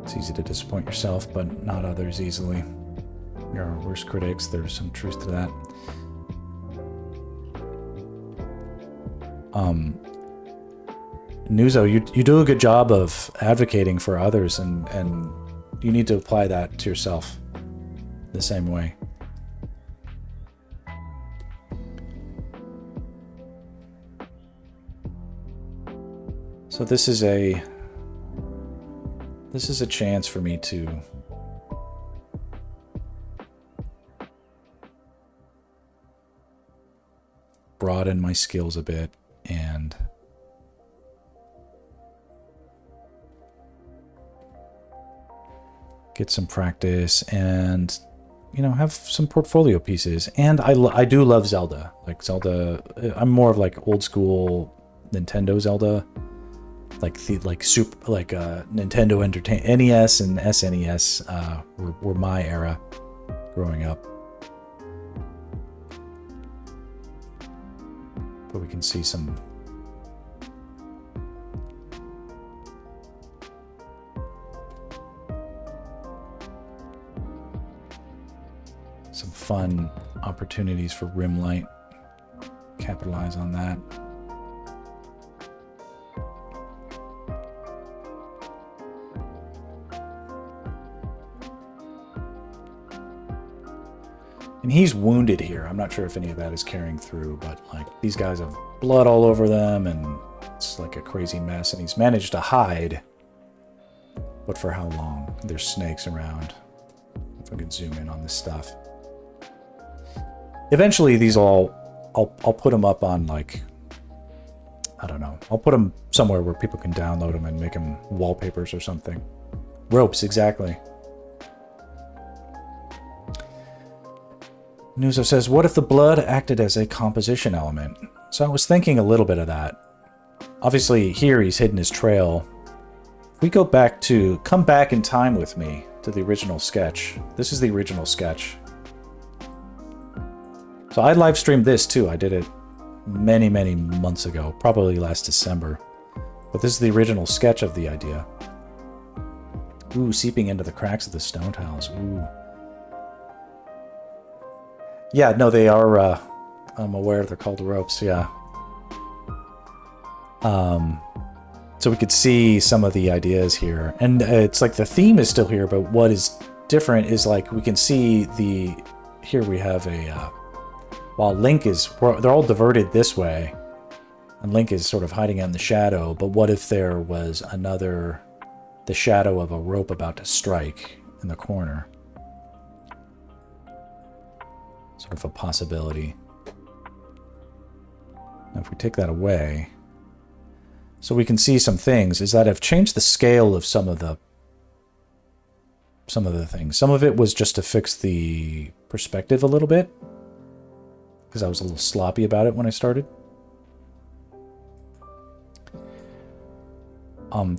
It's easy to disappoint yourself, but not others easily. You're our worst critics. There's some truth to that. Nuzo, you do a good job of advocating for others, and you need to apply that to yourself the same way. So this is a chance for me to broaden my skills a bit and get some practice and, have some portfolio pieces. And I do love Zelda. Like Zelda, I'm more of like old school Nintendo Zelda, like Nintendo NES and SNES were my era growing up. But we can see some fun opportunities for rim light. Capitalize on that. And he's wounded here. I'm not sure if any of that is carrying through, but like these guys have blood all over them and it's like a crazy mess, and he's managed to hide. But for how long? There's snakes around. If I can zoom in on this stuff. Eventually these I'll put them up on, like, I don't know. I'll put them somewhere where people can download them and make them wallpapers or something. Ropes, exactly. Nuzo says, what if the blood acted as a composition element? So I was thinking a little bit of that. Obviously here he's hidden his trail. If we come back in time with me to the original sketch. This is the original sketch. So I live streamed this too. I did it many, many months ago, probably last December. But this is the original sketch of the idea. Ooh, seeping into the cracks of the stone tiles. Ooh. Yeah, no, they are, I'm aware they're called ropes, yeah. So we could see some of the ideas here. And it's like the theme is still here, but what is different is like we can see here we have while Link they're all diverted this way, and Link is sort of hiding out in the shadow, but what if there was the shadow of a rope about to strike in the corner? Sort of a possibility. Now if we take that away, so we can see some things, is that I've changed the scale of some of the things. Some of it was just to fix the perspective a little bit, because I was a little sloppy about it when I started.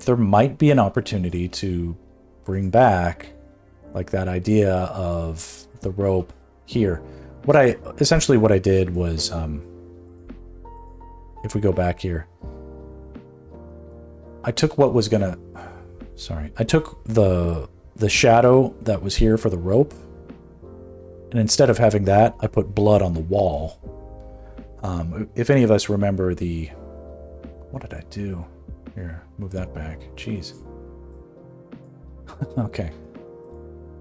There might be an opportunity to bring back like that idea of the rope here. Essentially what I did was, if we go back here, I took what was gonna, I took the shadow that was here for the rope, and instead of having that, I put blood on the wall. If any of us remember what did I do? Here, move that back. Jeez. Okay.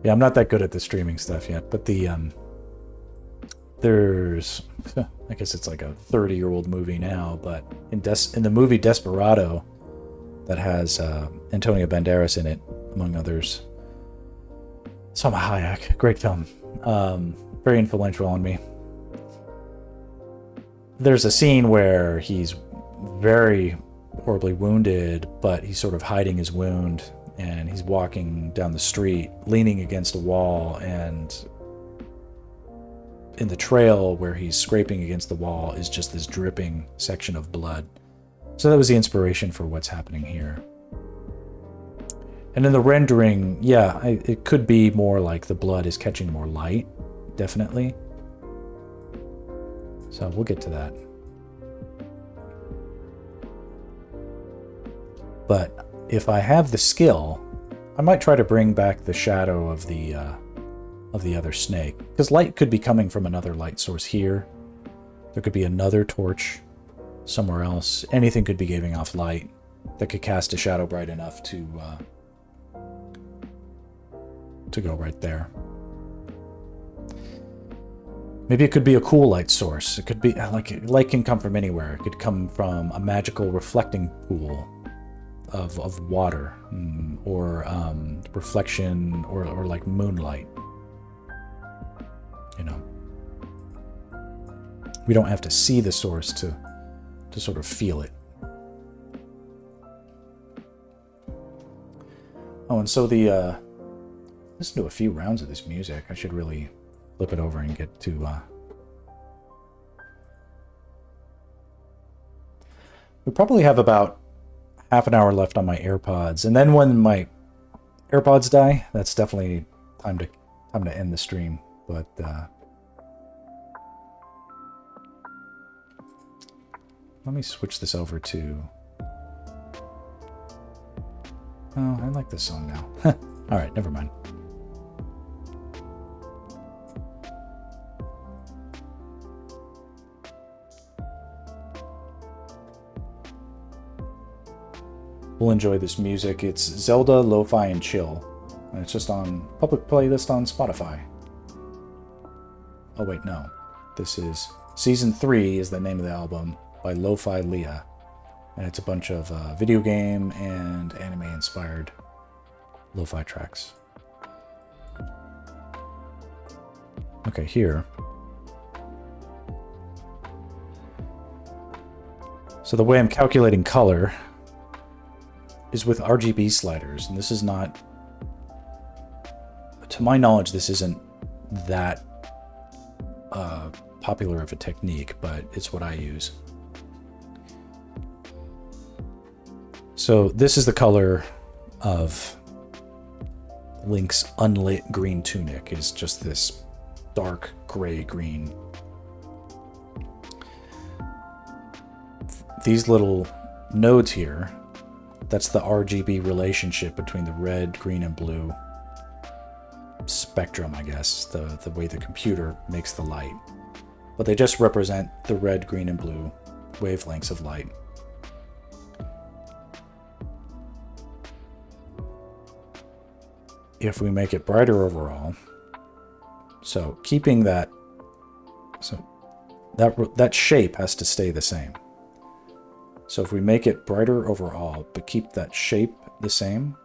Yeah, I'm not that good at the streaming stuff yet, but there's, I guess it's like a 30-year-old movie now, but in the movie Desperado, that has Antonio Banderas in it, among others. Salma Hayek, great film. Very influential on me. There's a scene where he's very horribly wounded, but he's sort of hiding his wound, and he's walking down the street, leaning against a wall, and in the trail where he's scraping against the wall is just this dripping section of blood. So that was the inspiration for what's happening here. And in the rendering, yeah, it could be more like the blood is catching more light, definitely. So we'll get to that. But if I have the skill, I might try to bring back the shadow of the other snake, because light could be coming from another light source here. There could be another torch somewhere else. Anything could be giving off light that could cast a shadow bright enough to go right there. Maybe it could be a cool light source. It could be like light can come from anywhere. It could come from a magical reflecting pool of water, or reflection, or like moonlight. You know, we don't have to see the source to sort of feel it. Oh, and so listen to a few rounds of this music. I should really flip it over and get to we probably have about half an hour left on my AirPods, and then when my AirPods die, that's definitely time to end the stream. But let me switch this over to. Oh, I like this song now. All right, never mind. We'll enjoy this music. It's Zelda, Lo-Fi, and Chill. And it's just on public playlist on Spotify. Oh wait, no. This is Season 3 is the name of the album by Lo-Fi Leah. And it's a bunch of video game and anime inspired lo-fi tracks. Okay, here. So the way I'm calculating color is with RGB sliders, and this is not, to my knowledge, this isn't that popular of a technique, but it's what I use. So this is the color of Link's unlit green tunic, is just this dark gray green. These little nodes here, that's the RGB relationship between the red, green, and blue spectrum, I guess, the way the computer makes the light. But they just represent the red, green, and blue wavelengths of light. If we make it brighter overall, so keeping that, so that shape has to stay the same. So if we make it brighter overall, but keep that shape the same,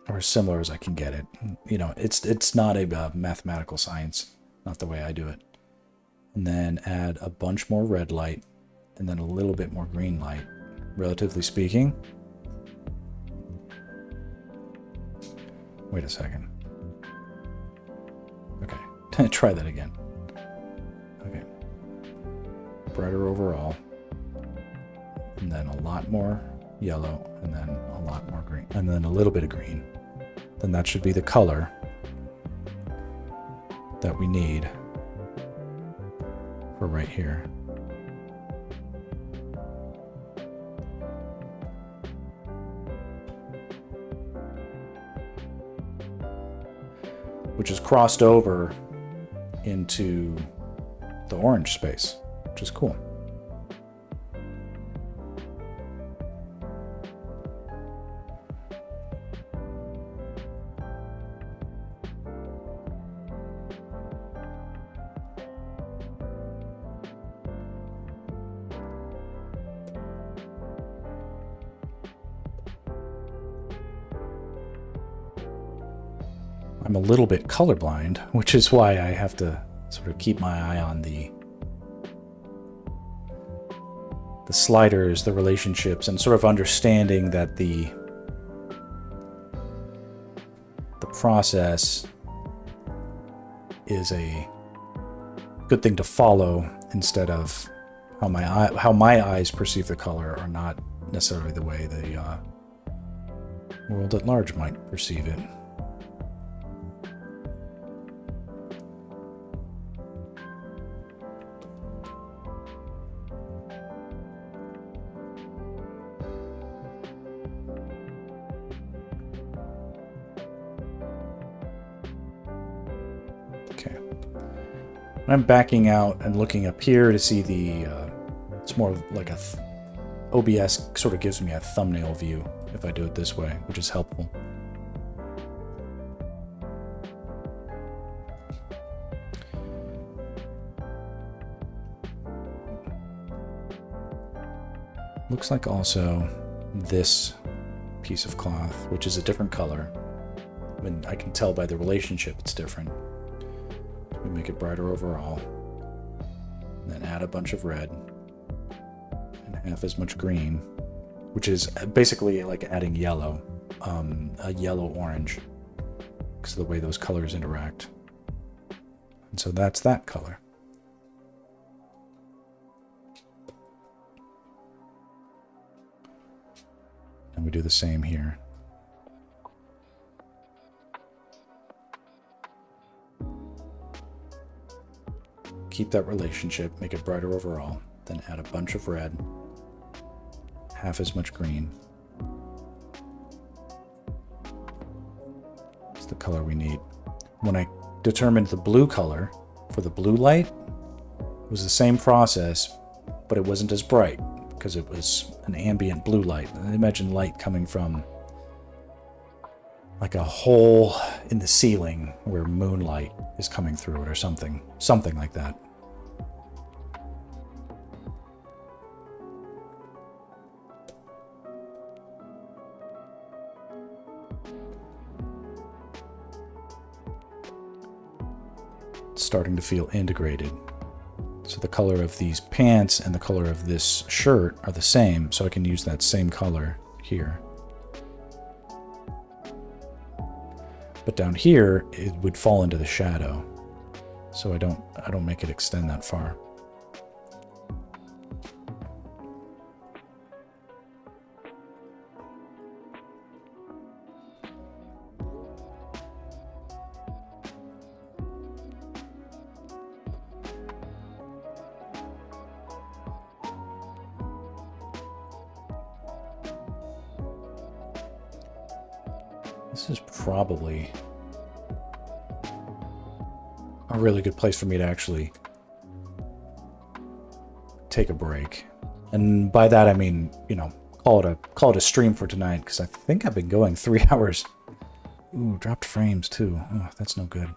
or as similar as I can get it, you know, it's not a mathematical science, not the way I do it. And then add a bunch more red light and then a little bit more green light, relatively speaking. Wait a second. Okay, try that again. Okay. Brighter overall, and then a lot more yellow, and then a lot more green, and then a little bit of green. Then that should be the color that we need for right here. Which is crossed over into the orange space, which is cool. I'm a little bit colorblind, which is why I have to sort of keep my eye on the sliders, the relationships, and sort of understanding that the process is a good thing to follow instead of how my eyes perceive the color are not necessarily the way the world at large might perceive it. I'm backing out and looking up here to see the, it's more like a, OBS sort of gives me a thumbnail view if I do it this way, which is helpful. Looks like also this piece of cloth, which is a different color. I mean, I can tell by the relationship it's different. We make it brighter overall, and then add a bunch of red and half as much green, which is basically like adding yellow, a yellow orange, because of the way those colors interact. And so that's that color. And we do the same here. Keep that relationship, make it brighter overall, then add a bunch of red, half as much green. It's the color we need. When I determined the blue color for the blue light, it was the same process, but it wasn't as bright because it was an ambient blue light. Imagine light coming from like a hole in the ceiling where moonlight is coming through it or something like that. Starting to feel integrated. So the color of these pants and the color of this shirt are the same, so I can use that same color here. But down here, it would fall into the shadow, so I don't make it extend that far. This is probably a really good place for me to actually take a break. And by that I mean, you know, call it a stream for tonight, because I think I've been going 3 hours. Ooh, dropped frames too. Oh, that's no good.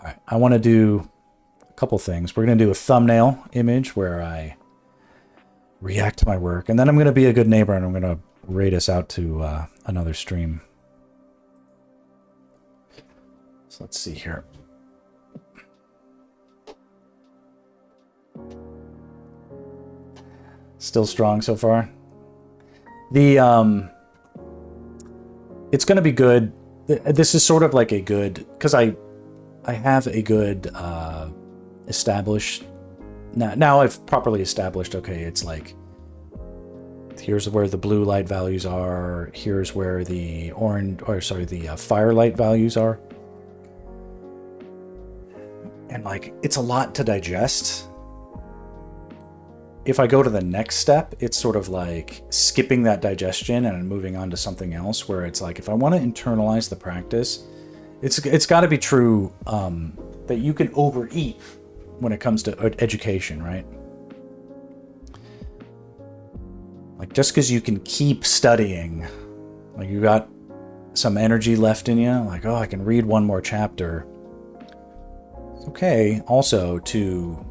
All right, I want to do a couple things. We're going to do a thumbnail image where I react to my work, and then I'm going to be a good neighbor and I'm going to rate us out to another stream. So let's see here. Still strong so far. The it's going to be good. This is sort of like a good, because I have a good established now I've properly established, okay, it's like here's where the blue light values are, here's where the orange, or sorry, the firelight values are. And like, it's a lot to digest. If I go to the next step, it's sort of like skipping that digestion and moving on to something else, where it's like, if I want to internalize the practice, it's got to be true that you can overeat when it comes to education, right? Like, just because you can keep studying, like you got some energy left in you, like, oh, I can read one more chapter. It's okay also to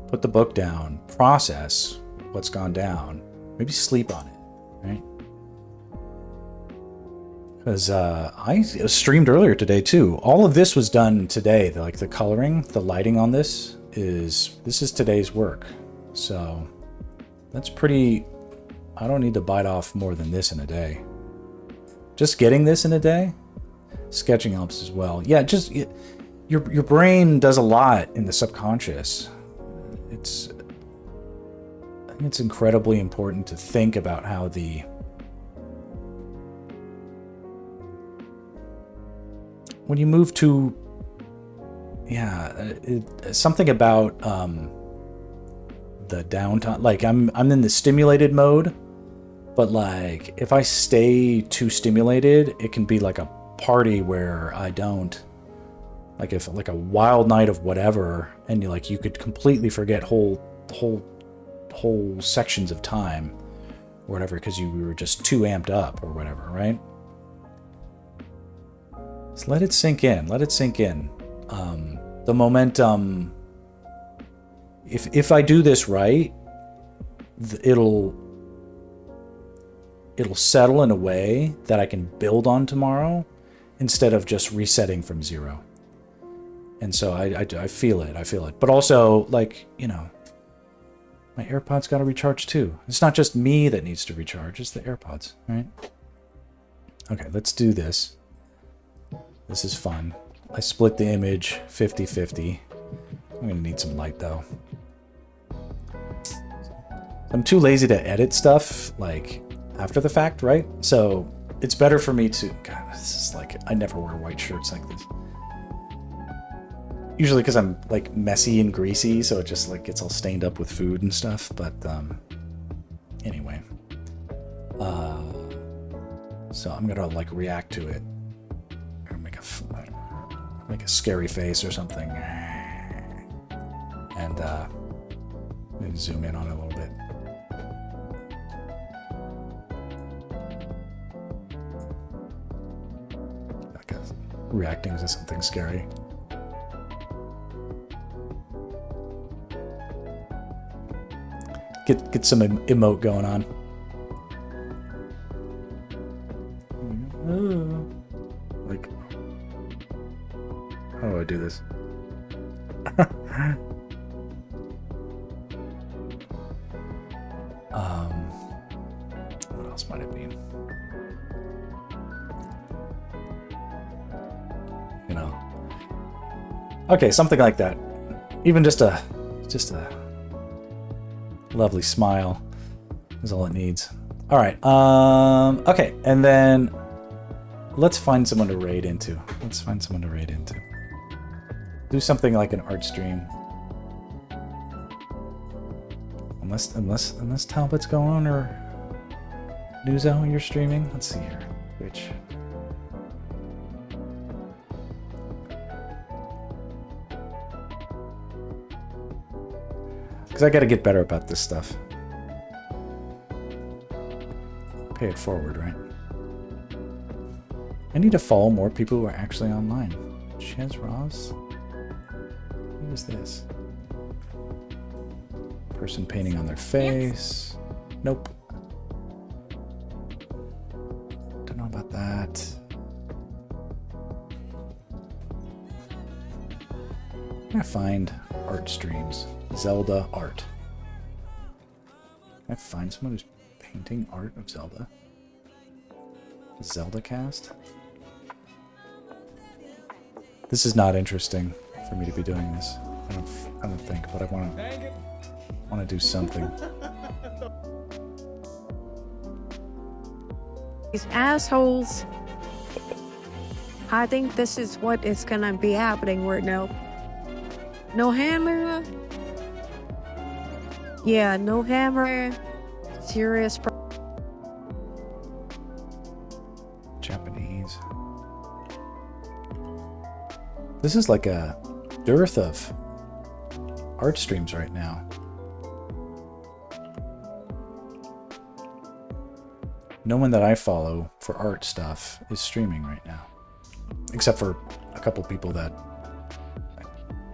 put the book down, process what's gone down, maybe sleep on it, right? Because I streamed earlier today too. All of this was done today. Like the coloring, the lighting on this is today's work. So that's pretty. I don't need to bite off more than this in a day. Just getting this in a day, sketching helps as well. Yeah, just your brain does a lot in the subconscious. I think it's incredibly important to think about how when you move to, something about the downtime. Like I'm in the stimulated mode, but like if I stay too stimulated, it can be like a party where I don't. Like if like a wild night of whatever, and you could completely forget whole sections of time or whatever because you were just too amped up or whatever, right? Just let it sink in. Let it sink in. The momentum. If I do this right, it'll settle in a way that I can build on tomorrow instead of just resetting from zero. And so I feel it. But also, like, my AirPods got to recharge too. It's not just me that needs to recharge, it's the AirPods, right? Okay, let's do this. This is fun. I split the image 50-50. I'm going to need some light though. I'm too lazy to edit stuff, like, after the fact, right? So it's better for me to... God, this is like... I never wear white shirts like this. Usually because I'm like messy and greasy, so it just like gets all stained up with food and stuff. But anyway, so I'm gonna like react to it, or make a scary face or something, and maybe zoom in on it a little bit. Like reacting to something scary. Get some emote going on. Like, how do I do this? What else might it be? Okay, something like that. Even just a lovely smile is all it needs. All right. Okay, and then let's find someone to raid into. Do something like an art stream. Unless Talbot's going or Nuzo, you're streaming. Let's see here. Which? Because I got to get better about this stuff. Pay it forward, right? I need to follow more people who are actually online. Chance Ross? Who is this? Person painting on their face. Nope. Don't know about that. I'm gonna find art streams. Zelda art. I find someone who's painting art of Zelda? Zelda cast? This is not interesting for me to be doing this. I don't think, but I want to do something. These assholes. I think this is what is gonna be happening right now. No hammer. Yeah, no hammer. Serious. Japanese. This is like a dearth of art streams right now. No one that I follow for art stuff is streaming right now. Except for a couple people that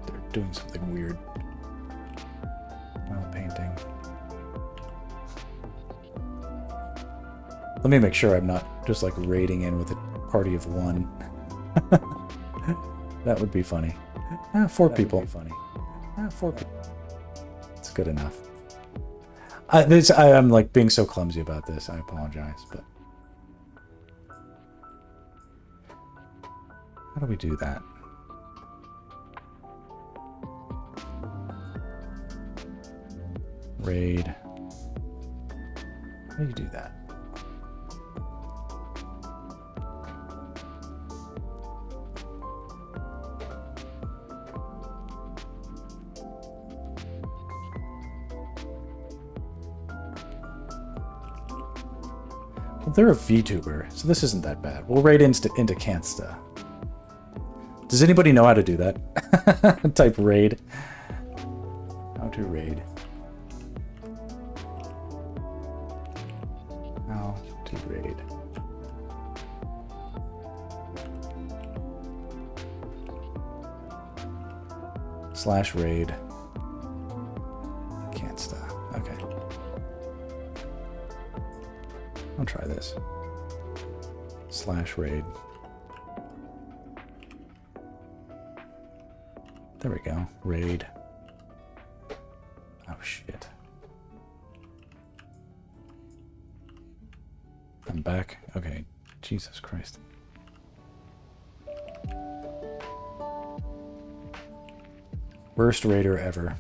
they're doing something weird while painting. Let me make sure I'm not just like raiding in with a party of one. That would be funny. Four people. Funny. Four people. It's good enough. I'm like being so clumsy about this. I apologize, but how do we do that? Raid. How do you do that? Well, they're a VTuber, so this isn't that bad. We'll raid into Cansta. Does anybody know how to do that? Type raid. How to raid. How to raid. /raid. Cansta. Okay. I'll try this. /raid. There we go. Raid. Oh shit. I'm back. Okay. Jesus Christ. Worst raider ever.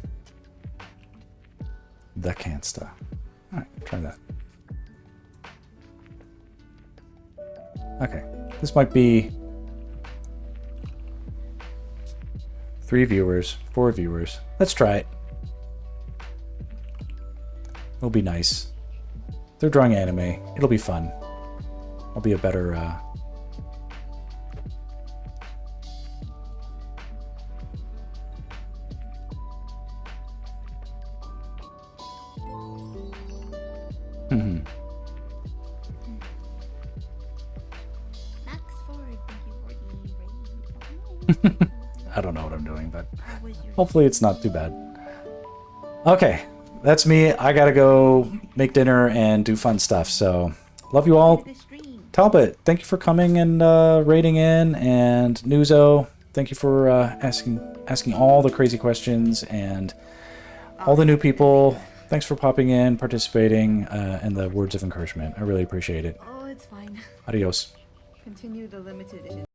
The Cansta. Alright, try that. Okay. This might be 3 viewers, 4 viewers. Let's try it. It'll be nice. They're drawing anime. It'll be fun. I'll be a better I don't know what I'm doing, but hopefully it's not too bad. Okay, that's me. I gotta go make dinner and do fun stuff, so love you all. Talbot, thank you for coming and raiding in, and Nuzo, thank you for asking all the crazy questions, and all the new people, thanks for popping in, participating, and the words of encouragement. I really appreciate it. Oh, it's fine. Adios. Continue the limited edition.